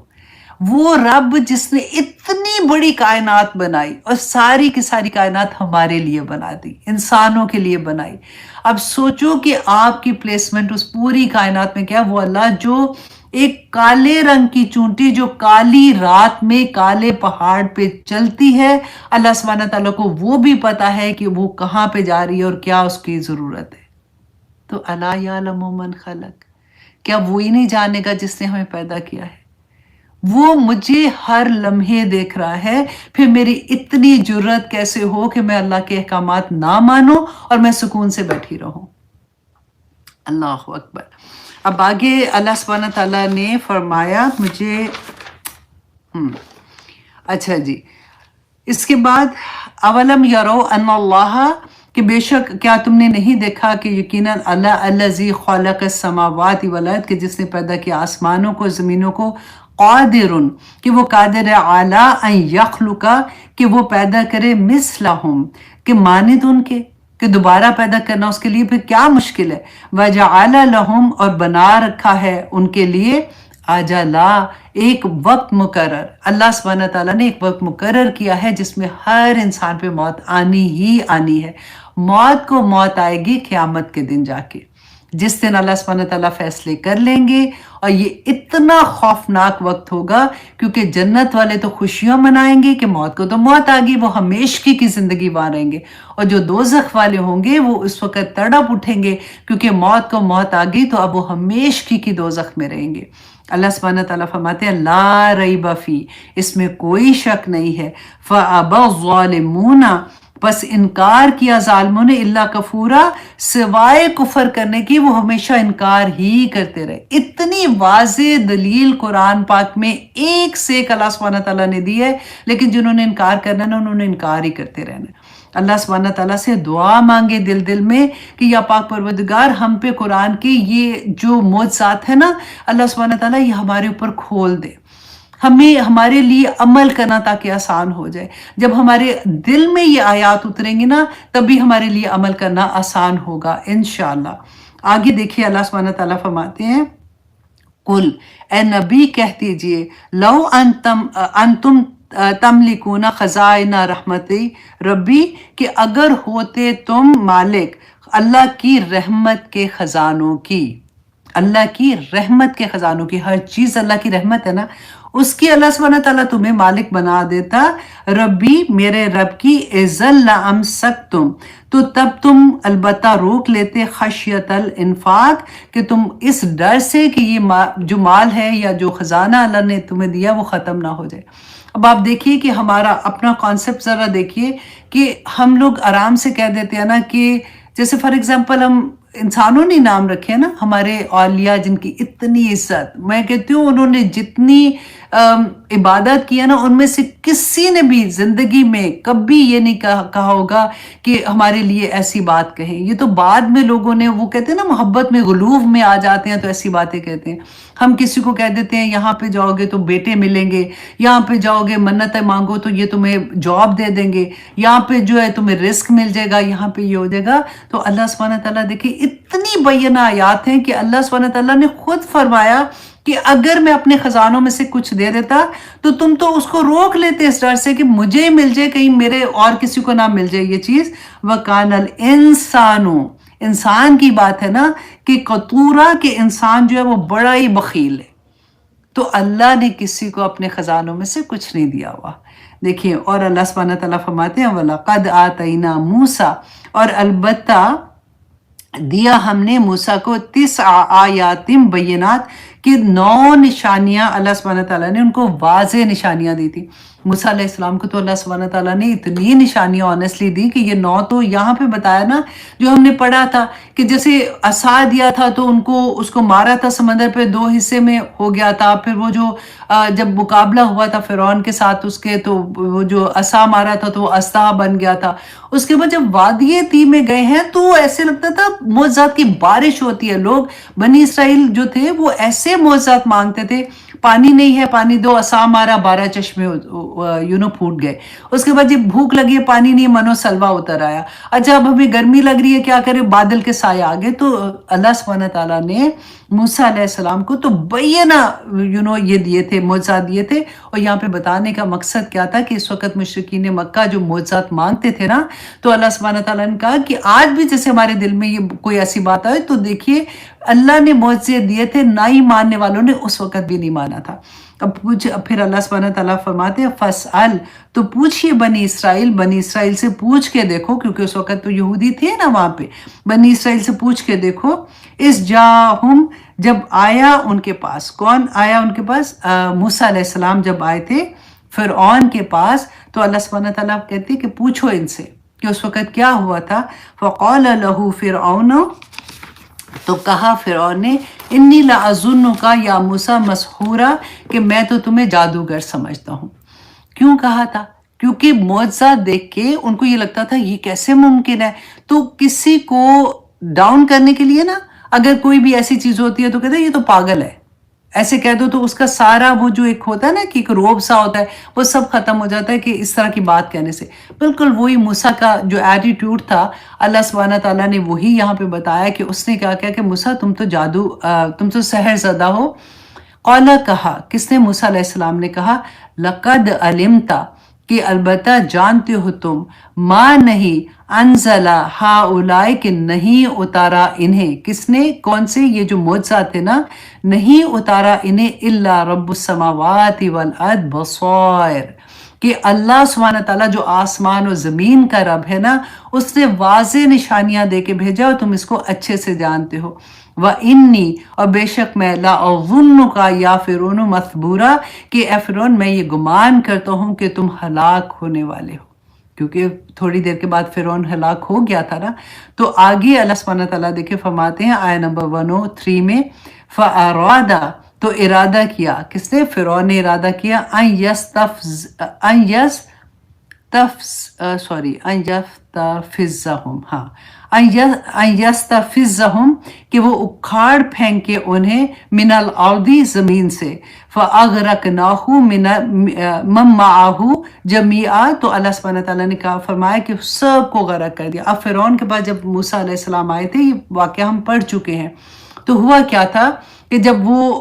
وہ رب جس نے اتنی بڑی کائنات بنائی اور ساری کی ساری کائنات ہمارے لیے بنا دی انسانوں کے لیے بنائی. اب سوچو کہ آپ کی پلیسمنٹ اس پوری کائنات میں کیا. وہ اللہ جو ایک کالے رنگ کی چونٹی جو کالی رات میں کالے پہاڑ پہ چلتی ہے اللہ سبحانہ تعالیٰ کو وہ بھی پتا ہے کہ وہ کہاں پہ جا رہی ہے اور کیا اس کی ضرورت ہے. تو الا یعلم من خلق کیا وہی نہیں جانے گا جس نے ہمیں پیدا کیا ہے. وہ مجھے ہر لمحے دیکھ رہا ہے. پھر میری اتنی جرت کیسے ہو کہ میں اللہ کے احکامات نہ مانوں اور میں سکون سے بیٹھی رہوں. اللہ اکبر. اب آگے اللہ سبحانہ تعالیٰ نے فرمایا مجھے اچھا جی اس کے بعد اولم یرو ان اللہ کہ بے شک کیا تم نے نہیں دیکھا کہ یقیناً اللہ الذی خلق السماوات والارض کہ جس نے پیدا کیا آسمانوں کو زمینوں کو قادر کہ وہ قادر ہے اعلی ان یخلق کہ وہ پیدا کرے مثلہم کہ مانند ان کے کہ دوبارہ پیدا کرنا اس کے لیے پھر کیا مشکل ہے. وجعل لہم اور بنا رکھا ہے ان کے لیے اجلا ایک وقت مقرر. اللہ سبحانہ تعالیٰ نے ایک وقت مقرر کیا ہے جس میں ہر انسان پہ موت آنی ہی آنی ہے. موت کو موت آئے گی قیامت کے دن جا کے جس دن اللہ سبحانہ تعالیٰ فیصلے کر لیں گے. اور یہ اتنا خوفناک وقت ہوگا کیونکہ جنت والے تو خوشیاں منائیں گے کہ موت کو تو موت آ گئی وہ ہمیشگی کی زندگی وہاں رہیں گے. اور جو دوزخ والے ہوں گے وہ اس وقت تڑپ اٹھیں گے کیونکہ موت کو موت آ گئی تو اب وہ ہمیشگی کی دوزخ میں رہیں گے. اللہ سبحانہ تعالیٰ فرماتے ہیں لا ریب فی اس میں کوئی شک نہیں ہے. فَأَبَى الظَّالِمُونَ بس انکار کیا ظالموں نے الا کفورا سوائے کفر کرنے کی وہ ہمیشہ انکار ہی کرتے رہے. اتنی واضح دلیل قرآن پاک میں ایک سے ایک اللہ سبحانہ تعالیٰ نے دی ہے لیکن جنہوں نے انکار کرنا نا انہوں نے انکار ہی کرتے رہنا. اللہ سبحانہ تعالیٰ سے دعا مانگے دل دل میں کہ یا پاک پروردگار ہم پہ قرآن کے یہ جو معجزات ہے نا اللہ سبحانہ تعالیٰ یہ ہمارے اوپر کھول دے ہمیں ہمارے لیے عمل کرنا تاکہ آسان ہو جائے. جب ہمارے دل میں یہ آیات اتریں گی نا تب بھی ہمارے لیے عمل کرنا آسان ہوگا انشاءاللہ. آگے دیکھیے اللہ سبحانہ تعالیٰ فرماتے ہیں قل اے نبی کہہ دیجئے لو انتم تملکون خزائن رحمتی ربی کہ اگر ہوتے تم مالک اللہ کی رحمت کے خزانوں کی. اللہ کی رحمت کے خزانوں کی ہر چیز اللہ کی رحمت ہے نا اس کی اللہ سبحانہ تعالیٰ تمہیں مالک بنا دیتا. ربی میرے رب کی اذل لامسکتم تو تب تم البتہ روک لیتے خشیت الانفاق کہ تم اس ڈر سے کہ یہ جو مال ہے یا جو خزانہ اللہ نے تمہیں دیا وہ ختم نہ ہو جائے. اب آپ دیکھیے کہ ہمارا اپنا کانسیپٹ ذرا دیکھیے کہ ہم لوگ آرام سے کہہ دیتے ہیں نا کہ جیسے فار ایگزامپل ہم انسانوں نے نام رکھے نا ہمارے اولیاء جن کی اتنی عزت میں کہتی ہوں انہوں نے جتنی इबादत की है ना, उनमें से किसी ने भी जिंदगी में कभी ये नहीं कहा होगा कि हमारे लिए ऐसी बात कहें। ये तो बाद में लोगों ने, वो कहते हैं ना मोहब्बत में गुलूव में आ जाते हैं तो ऐसी बातें कहते हैं। हम किसी को कह देते हैं यहाँ पे जाओगे तो बेटे मिलेंगे, यहाँ पे जाओगे मन्नतें मांगो तो ये तुम्हें जॉब दे देंगे, यहाँ पे जो है तुम्हें रिस्क मिल जाएगा, यहाँ पे ये हो जाएगा। तो अल्लाह सुब्हानहू व तआला देखिए इतनी बैयना आयात हैं कि अल्लाह सुब्हानहू व तआला ने खुद फरमाया कि अगर मैं अपने खजानों में से कुछ दे देता तो तुम तो उसको रोक लेते इस डर से कि मुझे ही मिल जाए, कहीं मेरे और किसी को ना मिल जाए ये चीज। वकानल इंसानो, इंसान की बात है ना कि कतूरा के इंसान जो है वो बड़ा ही बखील है। तो अल्लाह ने किसी को अपने खजानों में से कुछ नहीं दिया हुआ। देखिए, और अल्लाह सुब्हानहू व तआला फरमाते हैं वलक़द आतैना मूसा, और अलबत्ता दिया हमने मूसा को 30 आयातिम बय्यिनात कि 9 निशानियां अल्लाह सुब्हानहू व तआला ने उनको वाज़ेह निशानियां दी थी। मूसा अलैहिस्सलाम को तो अल्लाह सुब्हानहू व तआला ने इतनी निशानियां ऑनेस्टली दी कि ये 9 तो यहाँ पे बताया ना, जो हमने पढ़ा था कि जैसे असा दिया था तो उनको उसको मारा था, समंदर पे 2 हिस्से में हो गया था। फिर वो जो जब मुकाबला हुआ था फिरौन के साथ उसके, तो वो जो असा मारा था तो वो अस्ता बन गया था। उसके बाद जब वादिये ती में गए हैं तो ऐसे लगता था मोज़ात की बारिश होती है। लोग बनी इसराइल जो थे वो ऐसे मोज़ात मांगते थे, पानी नहीं है पानी दो, असा मारा 12 चश्मे फूट गए। उसके बाद जब भूख लगी है पानी नहीं, मनो सलवा उतर आया। अच्छा अब हमें गर्मी लग रही है, क्या करें, बादल के साए आ गए। तो अल्लाह सुब्हानहू व तआला ने मूसा अलैहिस्सलाम को तो बैयना ये दिए थे, मोज़ात दिए थे। और यहाँ पे बताने का मकसद क्या था कि इस वक्त मुशरिकीन मक्का जो मोज़ात मांगते थे ना, तो अल्लाह सुब्हानहू व तआला ने कहा कि आज भी जैसे हमारे दिल में ये कोई ऐसी बात आए तो देखिए अल्लाह ने मोज़े दिए थे, ना ही मानने वालों ने उस वक्त भी नहीं माना था। अब फिर अल्लाह सुब्हानहू व तआला फरमाते हैं फसअल, तो पूछिए बनी इसराइल से पूछ के देखो, क्योंकि उस वक्त तो यहूदी थे ना वहाँ पे, बनी इसराइल से पूछ के देखो। इस जाहुम, जब आया उनके पास, कौन आया उनके पास, मूसा अलैहिस्सलाम जब आए थे फिरऔन के पास, तो अल्लाह सुब्हानहू व तआला कहती है कि पूछो इनसे कि उस वक्त क्या हुआ था। फ़क़ाल लहू फिरऔन, तो कहा फिरौन ने, इन्नी लअज़ुन्नुका या मूसा मसहूरा, कि मैं तो तुम्हें जादूगर समझता हूँ। क्यों कहा था? क्योंकि मुआज़ा देख के उनको ये लगता था ये कैसे मुमकिन है। तो किसी को डाउन करने के लिए ना, अगर कोई भी ऐसी चीज होती है तो कहते हैं ये तो पागल है, ऐसे कह दो तो उसका सारा वो जो एक होता है ना कि एक रोब सा होता है, वो सब खत्म हो जाता है कि इस तरह की बात कहने से। बिल्कुल वही मूसा का जो एटीट्यूड था, अल्लाह सुब्हानहू व तआला ने वही यहाँ पे बताया कि उसने क्या किया कि मूसा तुम तो सहर ज़दा हो। क़ाला, कहा, किसने, मूसा अलैहिस्सलाम ने कहा, लक़द अलिमता, कि अलबत्ता जानते हो तुम, माँ नहीं, अनजला हाउलाए, कि नहीं उतारा इन्हें, किसने, कौन से, ये जो मुआज़ा थे ना, नहीं उतारा इन्हें, इल्ला रब्बुस समावाति वल अर्द बसैर, कि अल्लाह सुब्हानहू व तआला जो आसमान और ज़मीन का रब है ना, उसने वाज़े निशानियां दे के भेजा और तुम इसको अच्छे से जानते हो। व इन्नी, और बेशक मैं, लाअज़ुन्नुका या फिरौन मसबूरा, कि ए फिरौन मैं ये गुमान करता हूँ कि तुम हलाक होने वाले हो। क्योंकि थोड़ी देर के बाद फिरौन हलाक हो गया था ना। तो आगे अल्लाह सुब्हानहू व तआला देखिए फरमाते हैं आया नंबर 103 में, फ़अरादा, तो इरादा किया, किसने, फिरौन ने इरादा किया, यस्तफ़िज़्ज़हुम, कि वो उखाड़ फेंके उन्हें, मिनल अर्दी, ज़मीन से, फ़अग़रक़नाहु मम्मअहु जमीआ, तो अल्लाह सुब्हानहू व तआला ने कहा, फरमाया कि सब को गरक कर दिया। अब फिरौन के पास जब मूसा अलैहिस्सलाम आए थे, ये वाक़या हम पढ़ चुके हैं। तो हुआ क्या था कि जब वो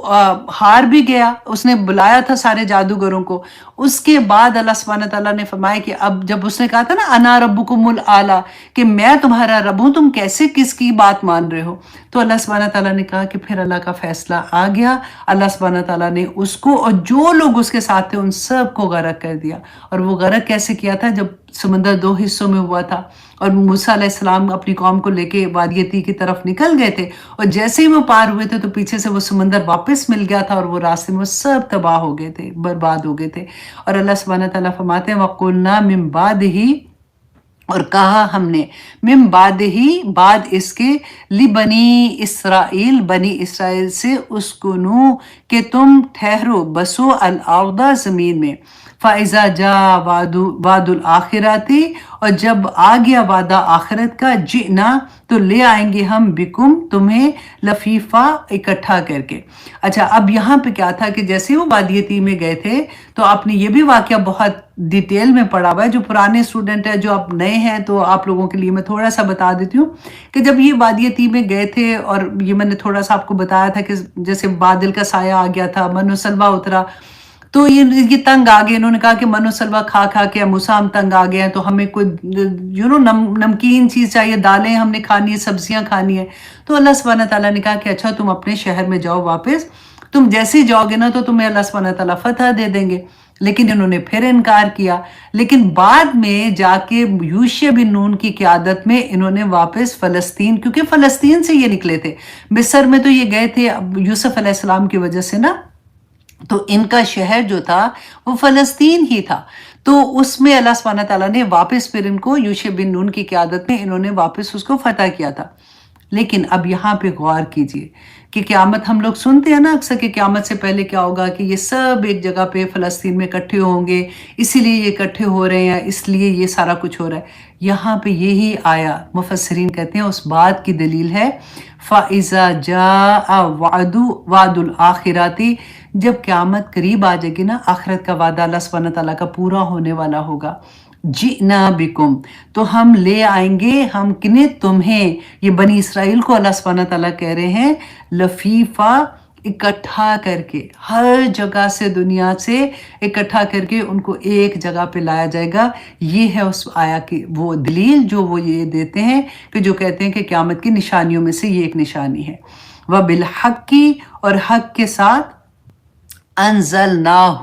हार भी गया, उसने बुलाया था सारे जादूगरों को, उसके बाद अल्लाह सुब्हानहू व तआला ने फरमाया कि अब जब उसने कहा था ना अना रब्बुकुमुल आला, कि मैं तुम्हारा रब हूँ, तुम कैसे किसकी बात मान रहे हो। तो अल्लाह सुब्हानहू व तआला ने कहा कि फिर अल्लाह का फैसला आ गया। अल्लाह सुब्हानहू व तआला ने उसको और जो लोग उसके साथ थे उन सब को गरक कर दिया। और वो गरक कैसे किया था, जब समंदर 2 हिस्सों में हुआ था और मूसा अलैहिस्सलाम अपनी कौम को लेके वादिये ती की तरफ निकल गए थे, और जैसे ही वो पार हुए थे तो पीछे से वो समंदर वापस मिल गया था और वो रास्ते में सब तबाह हो गए थे, बर्बाद हो गए थे। और अल्लाह सुब्हानहू व तआला फरमाते हैं वक़ुलना मिन बादिही, اور کہا ہم نے من بعد ہی بعد اس کے لبنی اسرائیل بنی اسرائیل سے اسکنو کہ تم ٹھہرو بسو الارض زمین میں فَإِذَا جَاءَ وعد الآخراتی اور جب آ گیا وعدہ آخرت کا جئنا تو لے آئیں گے ہم بکم تمہیں لفیفہ اکٹھا کر کے۔ اچھا اب یہاں پہ کیا تھا کہ جیسے وہ وادی تیہ میں گئے تھے تو آپ نے یہ بھی واقعہ بہت ڈیٹیل میں پڑھا ہوا ہے، جو پرانے اسٹوڈنٹ ہیں جو آپ نئے ہیں تو آپ لوگوں کے لیے میں تھوڑا سا بتا دیتی ہوں کہ جب یہ وادی تیہ میں گئے تھے اور یہ میں نے تھوڑا سا آپ کو بتایا تھا کہ جیسے بادل کا سایہ آ گیا تھا، من و سلوہ اترا، تو یہ تنگ آ گئے، انہوں نے کہا کہ من و سلوہ کھا کھا کے موسیٰ ہم تنگ آ گئے ہیں تو ہمیں کوئی نمکین چیز چاہیے، دالیں ہم نے کھانی ہے، سبزیاں کھانی ہے۔ تو اللہ سبحانہ تعالیٰ نے کہا کہ اچھا تم اپنے شہر میں جاؤ واپس، تم جیسے ہی جاؤ گے نا تو تمہیں اللہ سبحانہ تعالیٰ فتح دے دیں گے۔ لیکن انہوں نے پھر انکار کیا، لیکن بعد میں جا کے یوشع بن نون کی قیادت میں انہوں نے واپس فلسطین، کیونکہ فلسطین سے یہ نکلے تھے، مصر میں تو یہ گئے تھے یوسف علیہ السلام کی وجہ سے نا، تو ان کا شہر جو تھا وہ فلسطین ہی تھا، تو اس میں اللہ سبحانہ تعالیٰ نے واپس پھر ان کو یوشع بن نون کی قیادت میں انہوں نے واپس اس کو فتح کیا تھا۔ لیکن اب یہاں پہ غور کیجئے کہ قیامت ہم لوگ سنتے ہیں نا اکثر کہ قیامت سے پہلے کیا ہوگا کہ یہ سب ایک جگہ پہ فلسطین میں اکٹھے ہوں گے، اسی لیے یہ اکٹھے ہو رہے ہیں، اس لیے یہ سارا کچھ ہو رہا ہے۔ یہاں پہ یہی آیا مفسرین کہتے ہیں اس بات کی دلیل ہے فَإِذَا جَاءَ وعد الآخراتی، جب قیامت قریب آ جائے گی نا، آخرت کا وعدہ اللہ سبحانہ تعالیٰ کا پورا ہونے والا ہوگا، جئنا بکم تو ہم لے آئیں گے ہم کنہیں تمہیں، یہ بنی اسرائیل کو اللہ سبحانہ تعالیٰ کہہ رہے ہیں، لفیفہ اکٹھا کر کے، ہر جگہ سے دنیا سے اکٹھا کر کے ان کو ایک جگہ پہ لایا جائے گا۔ یہ ہے اس آیا کی وہ دلیل جو وہ یہ دیتے ہیں کہ جو کہتے ہیں کہ قیامت کی نشانیوں میں سے یہ ایک نشانی ہے۔ وَبِالْحَقِّ اور حق کے ساتھ، انزلناہ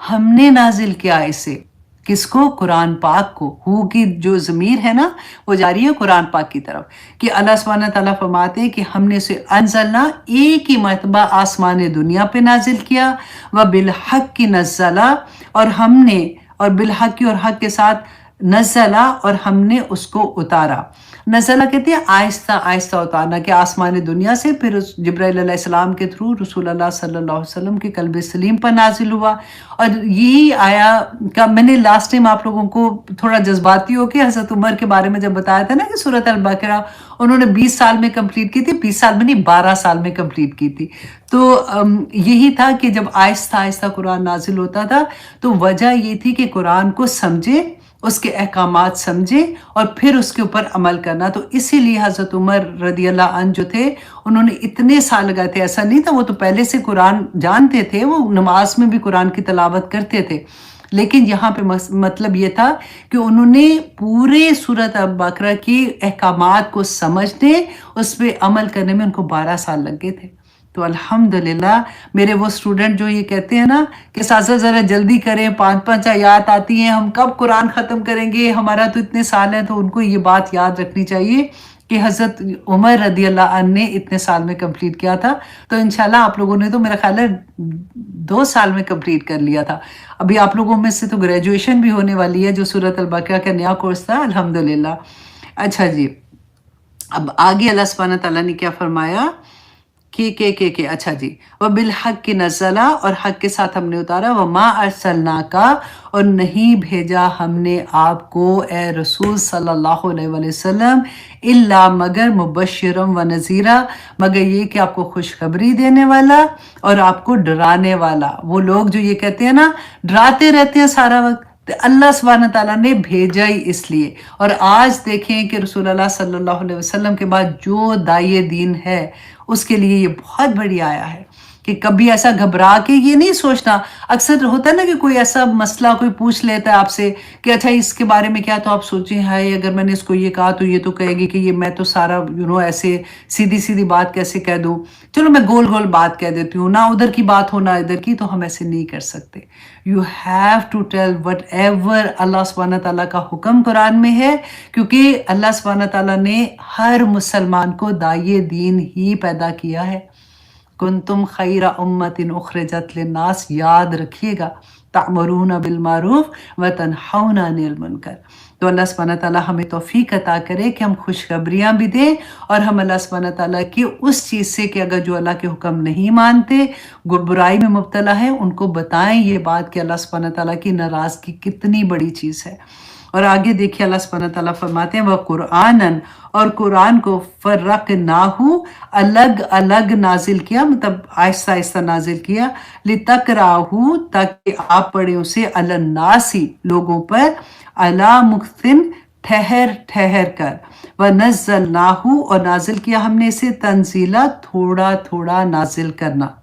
ہم نے نازل کیا اسے، کس کو؟ قرآن پاک کو۔ ہو کی جو ضمیر ہے نا وہ جاری ہے قرآن پاک کی طرف، کہ اللہ سبحانہ تعالیٰ فرماتے ہیں کہ ہم نے اسے انزلنا ایک ہی مرتبہ آسمان دنیا پہ نازل کیا، وبالحق نزلا اور ہم نے، اور بالحق اور حق کے ساتھ نزلا اور ہم نے اس کو اتارا۔ نزلہ کہتے ہیں آہستہ آہستہ اتارنا، کہ آسمان دنیا سے پھر جبرائیل علیہ السلام کے تھرو رسول اللہ صلی اللہ علیہ وسلم کے قلب سلیم پر نازل ہوا۔ اور یہی آیا کا میں نے لاسٹ ٹائم آپ لوگوں کو تھوڑا جذباتی ہو کے حضرت عمر کے بارے میں جب بتایا تھا نا کہ سورۃ البقرہ انہوں نے 20 سال میں کمپلیٹ کی تھی، 20 سال میں نہیں 12 سال میں کمپلیٹ کی تھی۔ تو یہی تھا کہ جب آہستہ آہستہ قرآن نازل ہوتا تھا تو وجہ یہ تھی کہ قرآن کو سمجھے، اس کے احکامات سمجھے اور پھر اس کے اوپر عمل کرنا۔ تو اسی لیے حضرت عمر رضی اللہ عنہ جو تھے انہوں نے اتنے سال لگائے تھے، ایسا نہیں تھا، وہ تو پہلے سے قرآن جانتے تھے، وہ نماز میں بھی قرآن کی تلاوت کرتے تھے، لیکن یہاں پہ مطلب یہ تھا کہ انہوں نے پورے سورۃ البقرہ کی احکامات کو سمجھنے، اس پہ عمل کرنے میں ان کو 12 سال لگ گئے تھے۔ تو الحمدللہ میرے وہ اسٹوڈنٹ جو یہ کہتے ہیں نا کہ سازا ذرا جلدی کریں، 5 آیات آتی ہیں، ہم کب قرآن ختم کریں گے، ہمارا تو اتنے سال ہیں، تو ان کو یہ بات یاد رکھنی چاہیے کہ حضرت عمر رضی اللہ عنہ نے اتنے سال میں کمپلیٹ کیا تھا۔ تو انشاءاللہ آپ لوگوں نے تو میرا خیال ہے 2 سال میں کمپلیٹ کر لیا تھا۔ ابھی آپ لوگوں میں سے تو گریجویشن بھی ہونے والی ہے، جو سورۃ البقرہ کا نیا کورس تھا، الحمدللہ۔ اچھا جی، اب آگے اللہ سبحانہ تعالیٰ نے کیا فرمایا کہ اچھا جی، وَبِالْحَقِّ نَزَّلَ اور حق کے ساتھ ہم نے اتارا، وَمَا أَرْسَلْنَاكَ اور نہیں بھیجا ہم نے آپ کو اے رسول صلی اللہ علیہ وسلم، إِلَّا مگر مُبَشِّرًا وَنَذِيرًا مگر یہ کہ آپ کو خوشخبری دینے والا اور آپ کو ڈرانے والا۔ وہ لوگ جو یہ کہتے ہیں نا ڈراتے رہتے ہیں سارا وقت، اللہ سبحانہ تعالیٰ نے بھیجا ہی اس لیے۔ اور آج دیکھیں کہ رسول اللہ صلی اللہ علیہ وسلم کے بعد جو داعی دین ہے اس کے لیے یہ بہت بڑی آیا ہے کہ کبھی ایسا گھبرا کے یہ نہیں سوچنا۔ اکثر ہوتا ہے نا کہ کوئی ایسا مسئلہ کوئی پوچھ لیتا ہے آپ سے کہ اچھا اس کے بارے میں کیا، تو آپ سوچیں ہائے اگر میں نے اس کو یہ کہا تو یہ تو کہے گی کہ یہ میں تو سارا ایسے سیدھی بات کیسے کہہ دوں، چلو میں گول گول بات کہہ دیتی ہوں، نہ ادھر کی بات ہو نہ ادھر کی، تو ہم ایسے نہیں کر سکتے۔ You have to tell whatever اللہ سبحانہ تعالیٰ کا حکم قرآن میں ہے، کیونکہ اللہ سبحانہ تعالیٰ نے ہر مسلمان کو داعی دین ہی پیدا کیا ہے۔ کنتم خیر امت اخرجت للناس، یاد رکھیے گا، تأمرون بالمعروف وتنہون عن المنکر، تو اللہ सुब्हान तआला हमें तौफीक अता करे कि हम खुशखबरियाँ भी दें और हम अल्लाह सुब्हान तआला की उस चीज़ से कि अगर जो अल्लाह के हुक्म नहीं मानते, बुराई में मुब्तला है, उनको बताएं ये बात कि अल्लाह सुब्हान तआला की नाराज़गी कितनी बड़ी चीज़ है। और आगे देखिए अल्लाह सुब्हान तआला फरमाते हैं, वह कुरानन, और कुरान को फर्रकनाहु, अलग अलग नाजिल किया, मतलब आहिस्ता आहिस्ता नाजिल किया, लितकराहु, ताकि आप पढ़ें उसे, अलन्नासी, लोगों पर, अला मुख्तिन, ठहर ठहर कर, व नज़्ज़लनाहु, और नाजिल किया हमने इसे, तंजीला, थोड़ा थोड़ा नाजिल करना।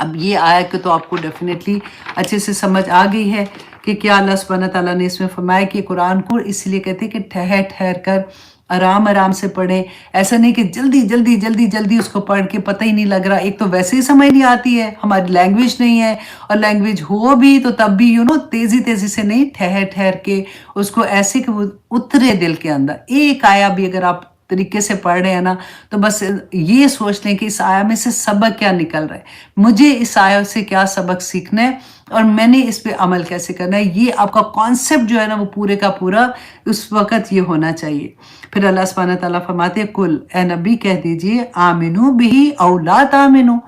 अब ये आयत को तो आपको डेफिनेटली अच्छे से समझ आ गई है कि क्या अल्लाह सुब्हान तआला ने इसमें फरमाया कि कुरान को इसलिए कहते हैं कि ठहर ठहर कर आराम आराम से पढ़ें। ऐसा नहीं कि जल्दी जल्दी जल्दी जल्दी उसको पढ़ के पता ही नहीं लग रहा, एक तो वैसे ही समझ नहीं आती है, हमारी लैंग्वेज नहीं है, और लैंग्वेज हो भी तो तब भी तेजी तेजी से नहीं, ठहर ठहर के उसको ऐसे कि वो उतरे दिल के अंदर। एक आया भी अगर आप तरीके से पढ़ रहे हैं ना, तो बस ये सोच लें कि इस आया में से सबक क्या निकल रहा है, मुझे इस आया से क्या सबक सीखना है और मैंने इस पे अमल कैसे करना है। ये आपका कॉन्सेप्ट जो है ना, वो पूरे का पूरा उस वक्त ये होना चाहिए। फिर अल्लाह सुब्हान तआला फरमाते हैं, कुल, ए नबी कह दीजिए, आमिनू बिही औ ला तामिनू,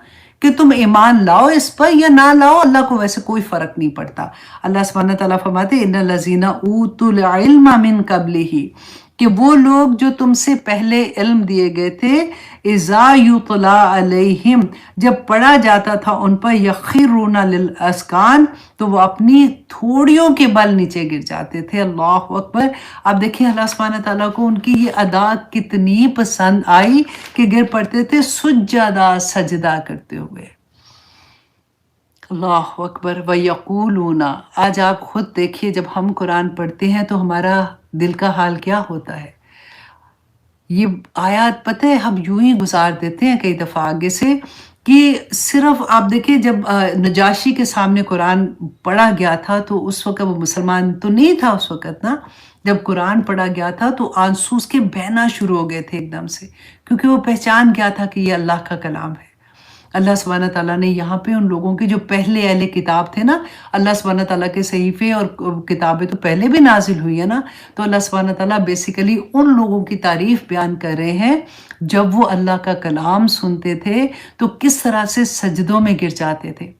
कि तुम ईमान लाओ इस पर या ना लाओ, अल्लाह को वैसे कोई फर्क नहीं पड़ता। अल्लाह सुब्हान तआला फरमाते हैं, इन्नल लज़ीना ऊतुल इल्म मिन क़ब्लिही, कि वो लोग जो तुमसे पहले इल्म दिए गए थे, इज़ा युतला अलैहिम, जब पढ़ा जाता था उन पर, यखिरूना लिल अस्कान, तो वो अपनी थोड़ियों के बल नीचे गिर जाते थे। अल्लाह अकबर। अब देखिए अल्लाह सुब्हान तआला को उनकी ये अदा कितनी पसंद आई कि गिर पड़ते थे सुज्जदा, सजदा करते हुए। अल्लाह अकबर। व यक़ूलूना, आज आप खुद देखिए जब हम कुरान पढ़ते हैं तो हमारा दिल का हाल क्या होता है। ये आयत पता है हम यूं ही गुजार देते हैं कई दफ़ा आगे से, कि सिर्फ आप देखिए जब नजाशी के सामने कुरान पढ़ा गया था तो उस वक्त वो मुसलमान तो नहीं था उस वक्त ना, जब कुरान पढ़ा गया था तो आंसू उसके बहना शुरू हो गए थे एकदम से, क्योंकि वो पहचान गया था कि ये अल्लाह का कलाम है। अल्लाह सुब्हान तआला ने यहाँ पे उन लोगों के जो पहले अहले किताब थे ना, अल्लाह सुब्हान तआला के सहीफे और किताबें तो पहले भी नाजिल हुई है ना, तो अल्लाह सुब्हान तआला बेसिकली उन लोगों की तारीफ बयान कर रहे हैं जब वो अल्लाह का कलाम सुनते थे तो किस तरह से सजदों में गिर जाते थे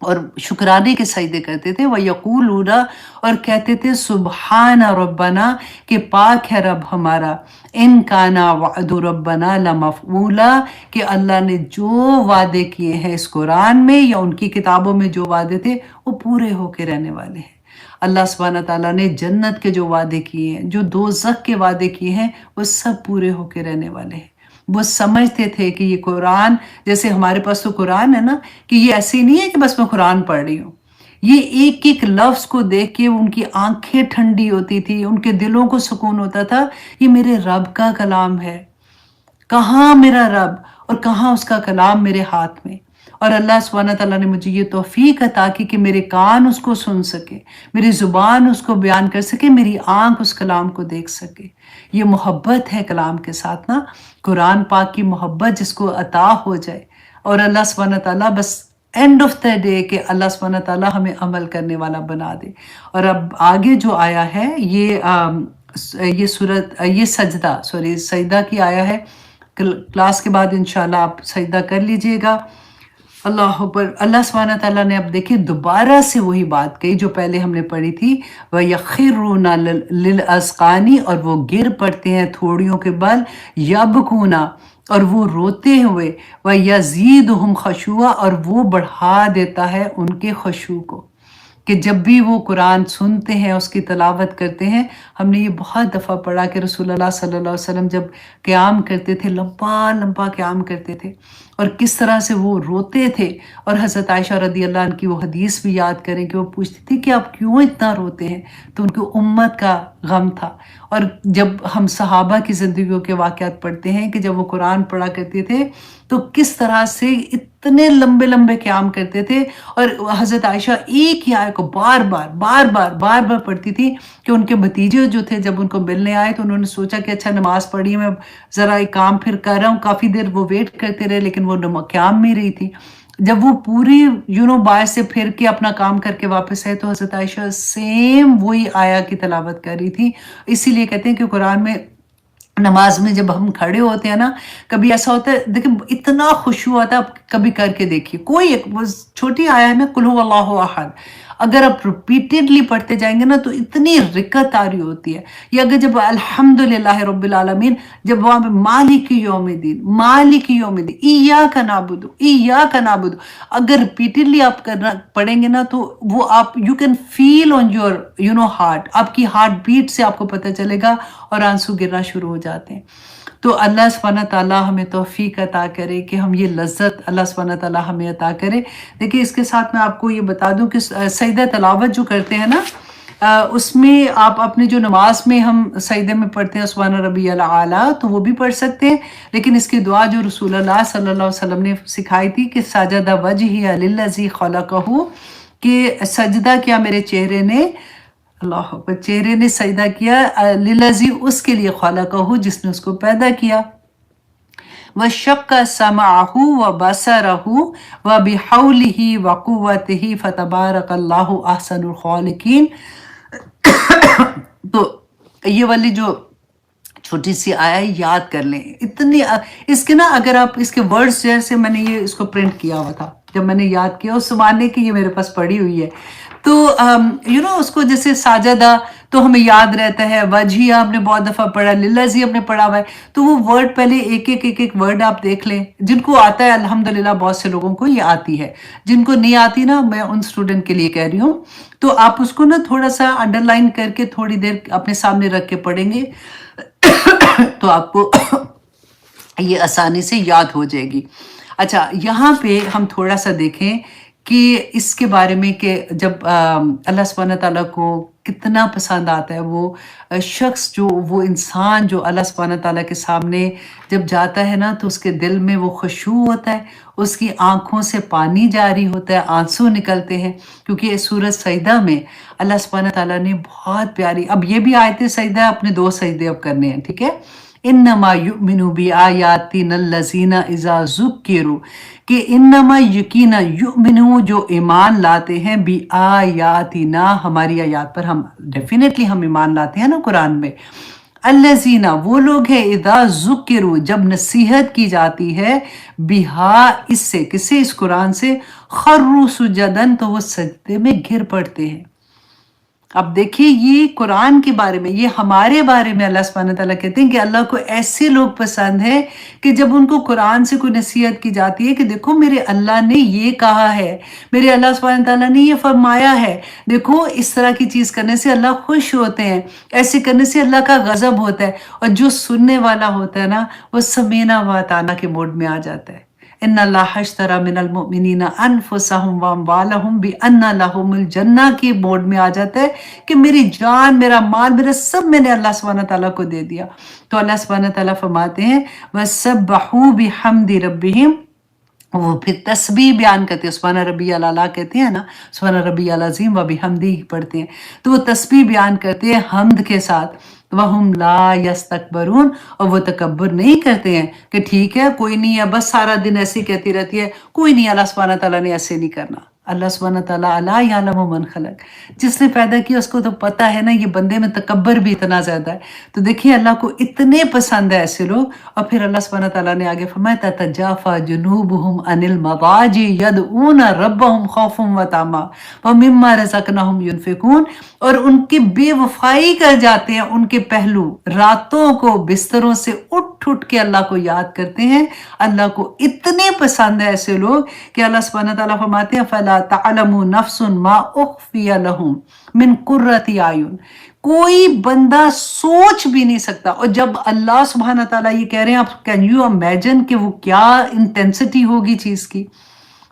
और शुक्राने के सजदे करते थे। वह यक़ूलूना, और कहते थे, सुबहान रब्बना, कि पाक है रब हमारा, इन काना वअदु रब्बना लमफ़ऊला, कि अल्लाह ने जो वादे किए हैं इस कुरान में या उनकी किताबों में जो वादे थे वो पूरे होके रहने वाले हैं। अल्लाह सुब्हान तआला ने जन्नत के जो वादे किए हैं, जो दोज़ख के वादे किए हैं, वो सब पूरे होके रहने वाले हैं। वो समझते थे कि ये कुरान, जैसे हमारे पास तो कुरान है ना, कि ये ऐसे नहीं है कि बस मैं कुरान पढ़ रही हूँ, ये एक एक लफ्ज़ को देख के उनकी आंखें ठंडी होती थी, उनके दिलों को सुकून होता था, ये मेरे रब का कलाम है। कहाँ मेरा रब और कहाँ उसका कलाम मेरे हाथ में। और अल्लाह सुब्हान तआला ने मुझे ये तौफीक अता की कि मेरे कान उसको सुन सके, मेरी ज़ुबान उसको बयान कर सके, मेरी आँख उस कलाम को देख सके। ये मोहब्बत है कलाम के साथ ना, कुरान पाक की मोहब्बत जिसको अता हो जाए। और अल्लाह सुब्हान तआला बस एंड ऑफ द डे के अल्लाह सुब्हान तआला हमें अमल करने वाला बना दे। और अब आगे जो आया है ये सूरत, ये सजदा की आया है। क्लास के बाद इंशाल्लाह आप सजदा कर लीजिएगा। अल्लाह अकबर। अल्लाह सुब्हान तआला ने अब देखिए दोबारा से वही बात कही जो पहले हमने पढ़ी थी, वह यखिरूना लिल अस्कानी, और वो गिर पड़ते हैं थोड़ियों के बल, यबकूना, और वो रोते हुए, वह यज़ीदुहुम खशुआ, और वो बढ़ा देता है उनके खशू को, कि जब भी वो कुरान सुनते हैं, उसकी तिलावत करते हैं। हमने ये बहुत दफ़ा पढ़ा कि रसूलुल्लाह सल्लल्लाहु अलैहि वसल्लम जब क़याम करते थे, लंबा लंबा क़याम करते थे और किस तरह से वो रोते थे। और हज़रत आयशा रदी अल्लाह अन्हा की वो हदीस भी याद करें कि वो पूछती थी कि आप क्यों इतना रोते हैं, तो उनकी उम्मत का गम था। और जब हम सहाबा की ज़िंदगियों के वाक़यात पढ़ते हैं कि जब वो कुरान पढ़ा करते थे तो किस तरह से इतने लंबे लंबे क़याम करते थे, और हज़रत आयशा एक ही आयत को बार बार पढ़ती थी कि उनके भतीजे जो थे जब उनको मिलने आए तो उन्होंने सोचा कि अच्छा नमाज़ पढ़ी, मैं ज़रा एक काम फिर कर रहा हूँ। काफ़ी देर वो वेट करते रहे लेकिन वो क़याम में रही थी। जब वो पूरी बाहर से फिर के अपना काम करके वापस आए, तो हज़रत आयशा सेम वही आया की तिलावत कर रही थी। इसीलिए कहते हैं कि कुरान में नमाज में जब हम खड़े होते हैं ना, कभी ऐसा होता है, देखिए इतना खुशू आता है, आप कभी करके देखिए। कोई एक बस छोटी आया है ना, कुल हु अल्लाहु अहद, अगर आप रिपीटेडली पढ़ते जाएंगे ना तो इतनी रिकत आ रही होती है। या अगर जब अल्हम्दुलिल्लाह रब्बिल आलमीन, जब वहां पे मालिक यौमिद्दीन इय्याका नाबुदु, अगर रिपीटेडली आप करना पढ़ेंगे ना, तो वो आप you can feel on your heart, आपकी हार्ट बीट से आपको पता चलेगा और आंसू गिरना शुरू हो जाते हैं। तो अल्लाह सुब्हानहू ताला हमें तौफीक अता करे कि हम ये लज्जत अल्लाह सुब्हानहू ताला हमें अता करे। देखिए इसके साथ मैं आपको ये बता दूं कि सजदा तिलावत जो करते हैं ना, उसमें आप अपने जो नमाज में हम सजदे में पढ़ते हैं सुब्हान रब्बियल आला, तो वो भी पढ़ सकते हैं। लेकिन इसकी दुआ जो रसूलुल्लाह सल्लल्लाहु अलैहि वसल्लम ने सिखाई थी कि सजदा वजही लिल्लज़ी खलक़हू, कि सजदा किया मेरे चेहरे ने, अल्लाह अकबर, चेहरे ने सजदा किया लिल्लज़ी, उसके लिए खलक़हू, जिसने उसको पैदा किया। वशक्का समाअहू व बसरहू व बिहौलिही व कुव्वतिही फतबारकल्लाहु अहसनुल खालिकीन। तो ये वाली जो छोटी सी आया याद कर लें, इतनी इसके ना, अगर आप इसके वर्ड्स, जैसे मैंने ये इसको प्रिंट किया हुआ था, जब मैंने याद किया उस ज़माने की, ये मेरे पास पड़ी हुई है। तो उसको जैसे साजदा तो हमें याद रहता है, वजिया हमने बहुत दफ़ा पढ़ा, लिल्लज़ी हमने पढ़ा हुआ है, तो वो वर्ड पहले एक एक वर्ड आप देख लें। जिनको आता है अल्हम्दुलिल्लाह, बहुत से लोगों को ये आती है, जिनको नहीं आती ना, मैं उन स्टूडेंट के लिए कह रही हूँ, तो आप उसको ना थोड़ा सा अंडरलाइन करके थोड़ी देर अपने सामने रख के पढ़ेंगे तो आपको ये आसानी से याद हो जाएगी। अच्छा, यहाँ पे हम थोड़ा सा देखें कि इसके बारे में कि जब अल्लाह सुब्हानहू ताला को कितना पसंद आता है वो शख्स, जो वो इंसान जो अल्लाह सुब्हानहू ताला के सामने जब जाता है ना, तो उसके दिल में वो खुशू होता है, उसकी आंखों से पानी जारी होता है, आंसू निकलते हैं। क्योंकि इस सूरत सजदा में अल्लाह सुब्हानहू ताला ने बहुत प्यारी, अब ये भी आयत सजदा, अपने 2 सजदे अब करने हैं, ठीक है। इन्नमा युमिनु बि आयातिना लज़ीना इज़ा ज़ुक्किरू, कि इन्नमा यकीना युमिनु, जो ईमान लाते हैं, बि आयातिना, हमारी आयात पर हम डेफिनेटली हम ईमान लाते हैं ना कुरान में। अल्लज़ीना, वो लोग हैं, इज़ा ज़ुक्किरू, जब नसीहत की जाती है, बिहा, इससे, किससे, इस कुरान से, खर्रू सुजदन, तो वो सजदे में गिर पड़ते हैं। अब देखिए ये कुरान के बारे में, ये हमारे बारे में अल्लाह सुब्हानहू ताला कहते हैं कि अल्लाह को ऐसे लोग पसंद है कि जब उनको कुरान से कोई नसीहत की जाती है कि देखो मेरे अल्लाह ने ये कहा है, मेरे अल्लाह सुब्हानहू ताला ने ये फरमाया है, देखो इस तरह की चीज़ करने से अल्लाह खुश होते हैं, ऐसे करने से अल्लाह का गज़ब होता है। और जो सुनने वाला होता है ना, वो समीना व अताना के मोड में आ जाता है। इन्नल्लाह अश्तरा मिनल मुमिनीना अनफुसहुम व अम्वालहुम बिअन्ना लहुमुल जन्नह के मोड में आ जाता है कि मेरी जान, मेरा माल, मेरा सब मैंने अल्लाह सुब्हानहू ताला को दे दिया। तो अल्लाह सुब्हानहू ताला फरमाते हैं, वसब्बहू बिहम्दि रब्बिहिम, वो फिर तस्बीह बयान करते हैं, सुब्हान रब्बियल आला कहते हैं ना, सुब्हान रब्बियल अज़ीम व बिहम्दी पढ़ते हैं, तो वो तस्बीह बयान करते हैं हम्द के साथ। वहुम ला यस्तकबरून, और वो तकब्बुर नहीं करते हैं कि ठीक है कोई नहीं है, बस सारा दिन ऐसे कहती रहती है, कोई नहीं, अल्लाह सुब्हानहू ताला ने ऐसे नहीं करना। अल्लाह सुब्हानहू ताला अला यालमु मन खलक, जिसने पैदा किया उसको तो पता है ना, ये बंदे में तकब्बर भी इतना ज़्यादा है। तो देखिए अल्लाह को इतने पसंद है ऐसे लोग। और फिर अल्लाह सुब्हानहू ताला ने आगे फरमाया, ततजाफा जुनूबुहुम अनिल मवाजी यदऊना रब्बहुम खौफन व तमा व मिम्मा रज़क़नाहुम युनफिकून, और उनकी बेवफाई कर जाते हैं उनके पहलू, रातों को बिस्तरों से उठ उठ के अल्लाह को याद करते हैं। अल्लाह को इतने पसंद है ऐसे लोग कि अल्लाह सुब्हानहू ताला फरमाते हैं, फला तअलमु नफ्सुन मा उख्फिया लहुम मिन कुर्रति आयुन, कोई बंदा सोच भी नहीं सकता। और जब अल्लाह सुब्हानहू ताला ये कह रहे हैं, आप कैन यू इमेजिन कि वो क्या इंटेंसिटी होगी चीज की,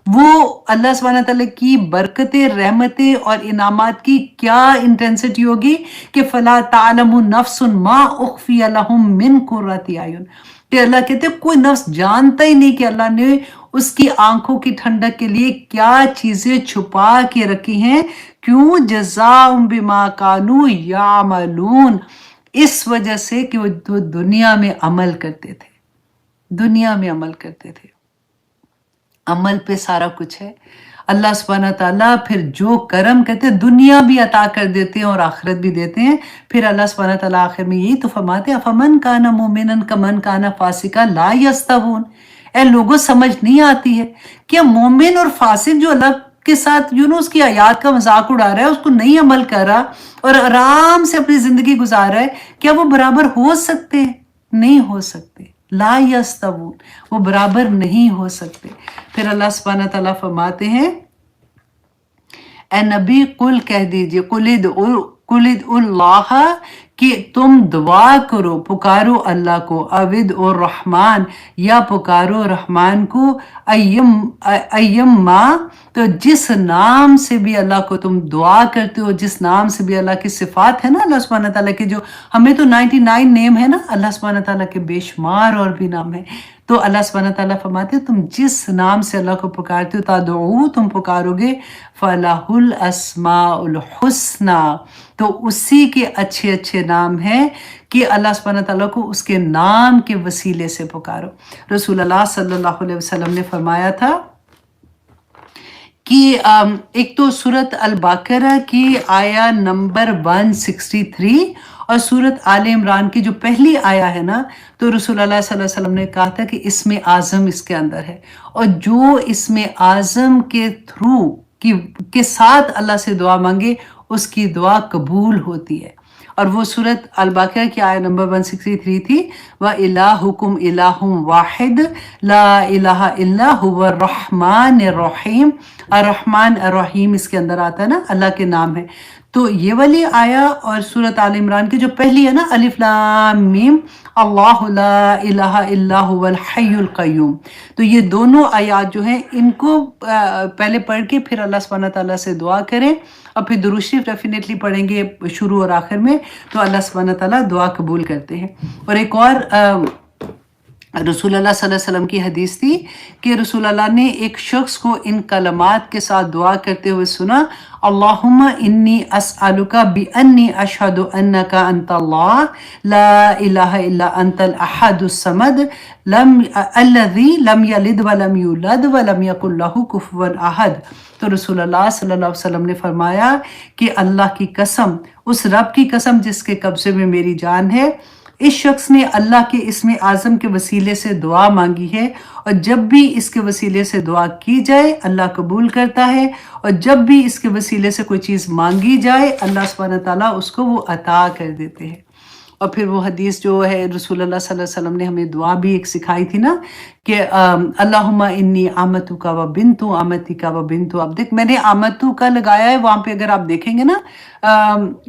वो अल्लाह सुब्हानहू ताला की बरकतें, रहमतें और इनामात की क्या इंटेंसिटी होगी कि फला तालमु नफ्सुन मा उख्फिया लहुम मिन कुर्रति आयुन, कि अल्लाह कहते कोई नफ्स जानता ही नहीं कि अल्लाह ने उसकी आंखों की ठंडक के लिए क्या चीजें छुपा के रखी हैं। क्यों? जज़ाउम बिमा कानू यामलून, इस वजह से कि वो दुनिया में अमल करते थे, दुनिया में अमल करते थे। अमल पे सारा कुछ है। अल्लाह सुब्हानहू तआला फिर जो करम कहते हैं दुनिया भी अता कर देते हैं और आखिरत भी देते हैं। फिर अल्लाह सुब्हानहू तआला आखिर में यही तो फरमाते हैं, अफमन काना मोमिनन कमन काना फासिका ला यस्तवून। ए लोगों, समझ नहीं आती है क्या मोमिन और फासिक जो अल्लाह के साथ उसकी आयत का मजाक उड़ा रहा है, उसको नहीं अमल कर रहा और आराम से अपनी जिंदगी गुजार रहा है, क्या वो बराबर हो सकते हैं? नहीं हो सकते। ला यस्तवून, वो बराबर नहीं हो सकते। फिर अल्लाह सुब्हानहू तआला फरमाते हैं, ए नबी कुल कह दीजिए, कुलिद उल्लाह, कि तुम दुआ करो, पुकारो अल्लाह को, अविद और रहमान, या पुकारो रहमान को, अय्यम्मा, तो जिस नाम से भी अल्लाह को तुम दुआ करते हो, जिस नाम से भी अल्लाह की सिफात है ना, अल्लाह सुब्हानहू तआला के जो हमें तो 99 नेम है ना, अल्लाह सुब्हानहू तआला के बेशुमार और भी नाम है। तो अल्लाह सुब्हानहू तआला फरमाते हैं, तुम जिस नाम से अल्लाह को पुकारते हो, तादऊ, तुम पुकारोगे, फलाहुल अस्माउल हुस्ना, तो उसी के अच्छे अच्छे नाम हैं कि अल्लाह सुब्हानहू तआला को उसके नाम के वसीले से पुकारो। रसूल अल्लाह सल्लल्लाहु अलैहि वसल्लम ने फरमाया था कि एक तो सूरत अल बकरा की आया नंबर 163 और सूरत आले इमरान की जो पहली आया है ना, तो रसूल अल्लाह सल्लल्लाहु अलैहि वसल्लम ने कहा था कि इसमें आज़म इसके अंदर है, और जो इसमें आज़म के थ्रू के साथ अल्लाह से दुआ मांगे उसकी दुआ कबूल होती है। और वो सूरत अल बकरा की आयत नंबर 163 थी, व इलाहुकुम इलाहुम वाहिद ला इलाहा इल्ला हुवा रहमान रहीम। अर्रहमान अर्रहीम इसके अंदर आता है ना, अल्लाह के नाम है। तो ये वाली आया और सूरत आल इमरान की जो पहली है ना, अलिफ लाम मीम, अल्लाहु ला इलाहा इल्ला हुवल हय्युल क़य्यूम, तो ये दोनों आयात जो हैं इनको पहले पढ़ के फिर अल्लाह सुब्हानहू तआला से दुआ करें, और फिर दुरूद शरीफ डेफिनेटली पढ़ेंगे शुरू और आखिर में, तो अल्लाह सुब्हानहू तआला दुआ कबूल करते हैं। और एक और रसूल अल्लाह सल्लल्लाहु अलैहि वसल्लम की हदीस थी कि रसूल अल्लाह ने एक शख्स को इन कलमात के साथ दुआ करते हुए सुना, अल्लाहुम्मा इन्नी अस्अलुका बिअन्नी अशहदु अन्नका अंतल्लाह ला इलाहा इल्ला अंतल अहदुस समद अल्लज़ी लम यलिद व लम यूलद व लम यकुल लहू कुफुवन अहद। तो रसूल अल्लाह सल्लल्लाहु अलैहि वसल्लम ने फरमाया कि अल्लाह की कसम, उस रब की कसम जिसके कब्जे में मेरी जान है, इस शख्स ने अल्लाह के इस्म आज़म के वसीले से दुआ मांगी है, और जब भी इसके वसीले से दुआ की जाए अल्लाह कबूल करता है, और जब भी इसके वसीले से कोई चीज़ मांगी जाए अल्लाह सुब्हानहू तआला उसको वो अता कर देते हैं। और फिर वो हदीस जो है रसूल अल्लाह सल्लल्लाहु अलैहि वसल्लम ने हमें दुआ भी एक सिखाई थी ना, कि अल्लाहुम्मा इन्नी आमतुका व बिन्तु आमतिका व बिन्तु अब्दिक। मैंने आमतु का लगाया है, वहाँ पे अगर आप देखेंगे ना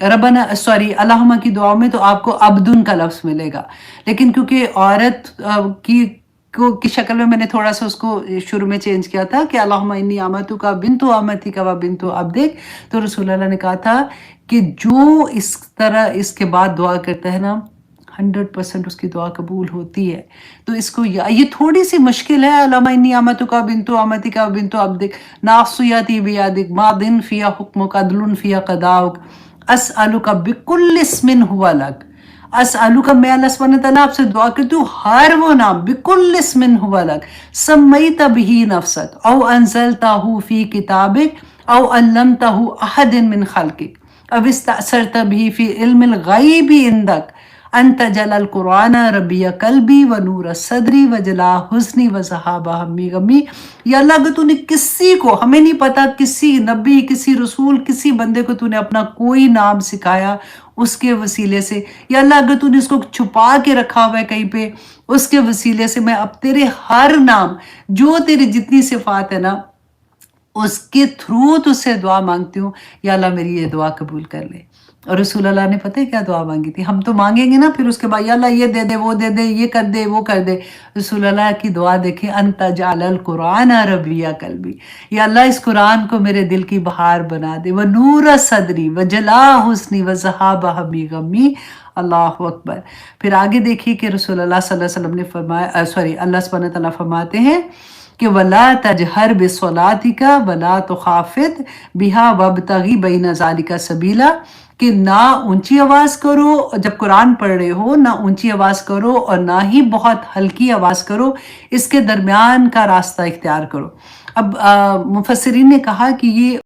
रबना सॉरी अल्लाहुम्मा की दुआओं में तो आपको अब्दुन का लफ्ज़ मिलेगा, लेकिन क्योंकि औरत की शक्ल में मैंने थोड़ा सा उसको शुरू में चेंज किया था कि अल्लाहुम्मा इन्नी आमतुका बिन्तु आमतिका व बिन्तु अब्दिक। तो रसूल अल्लाह ने कहा था कि जो इस तरह इसके बाद दुआ करता है ना, 100% उसकी दुआ कबूल होती है। तो इसको ये थोड़ी सी मुश्किल है, अल्लाहुम्मा इन्नी आमतुका बिन्तु आमतिका व बिन्तु अब्दिक नासियती बियदिक मादिन फिया हुक्मुक अदलुन फिया क़दाउक अस्अलुका बिकुल्लि इस्मिन हुवा लक। अस्अलुका, मैं अल्लाह सुब्हानहू तआला आपसे दुआ करती हूँ हर वो नाम, बिकुल्लि इस्मिन हुवा लक सम्मैता बिही नफ्सक औ अंज़लताहु फी किताबिक औ अल्लमताहु अहदिन मिन खल्किक अब इस्तअसरता बिही फी इल्मिल गैबि इंदक अन तजअल कुरान रबिया कल्बी व नूर सदरी व जला हुस्नी व ज़हाबा हम्मी गमी। या अल्लाह, अगर तूने किसी को, हमें नहीं पता, किसी नबी, किसी रसूल, किसी बंदे को तूने अपना कोई नाम सिखाया उसके वसीले से, या अल्लाह अगर तूने इसको छुपा के रखा हुआ है कहीं पे, उसके वसीले से मैं अब तेरे हर नाम, जो तेरी जितनी सिफात है ना, उसके थ्रू तुझसे दुआ मांगती हूँ, या अल्लाह मेरी ये दुआ कबूल कर ले। और रसूल अल्लाह ने पता है क्या दुआ मांगी थी? हम तो मांगेंगे ना फिर उसके बाद, या अल्लाह ये दे दे, वो दे दे, ये कर दे, वो कर दे। रसूल अल्लाह की दुआ देखें, अंता जालल कुरान रबिया कल्बी, या अल्लाह इस कुरान को मेरे दिल की बहार बना दे, व नूर सदरी व जला हुस्नी व ज़हाबा हम्मी गमी। अल्लाह अकबर। फिर आगे देखिए कि रसूल अल्लाह सल्लल्लाहु अलैहि वसल्लम ने फरमाया, अल्लाह सुब्हानहू तआला फरमाते हैं کہ ولا تجہر بصلاتک ولا تخافت بہا وابتغی بین ذالک سبیلا، کہ نہ اونچی آواز کرو جب قرآن پڑھ رہے ہو، نہ اونچی آواز کرو اور نہ ہی بہت ہلکی آواز کرو، اس کے درمیان کا راستہ اختیار کرو۔ اب مفسرین نے کہا کہ یہ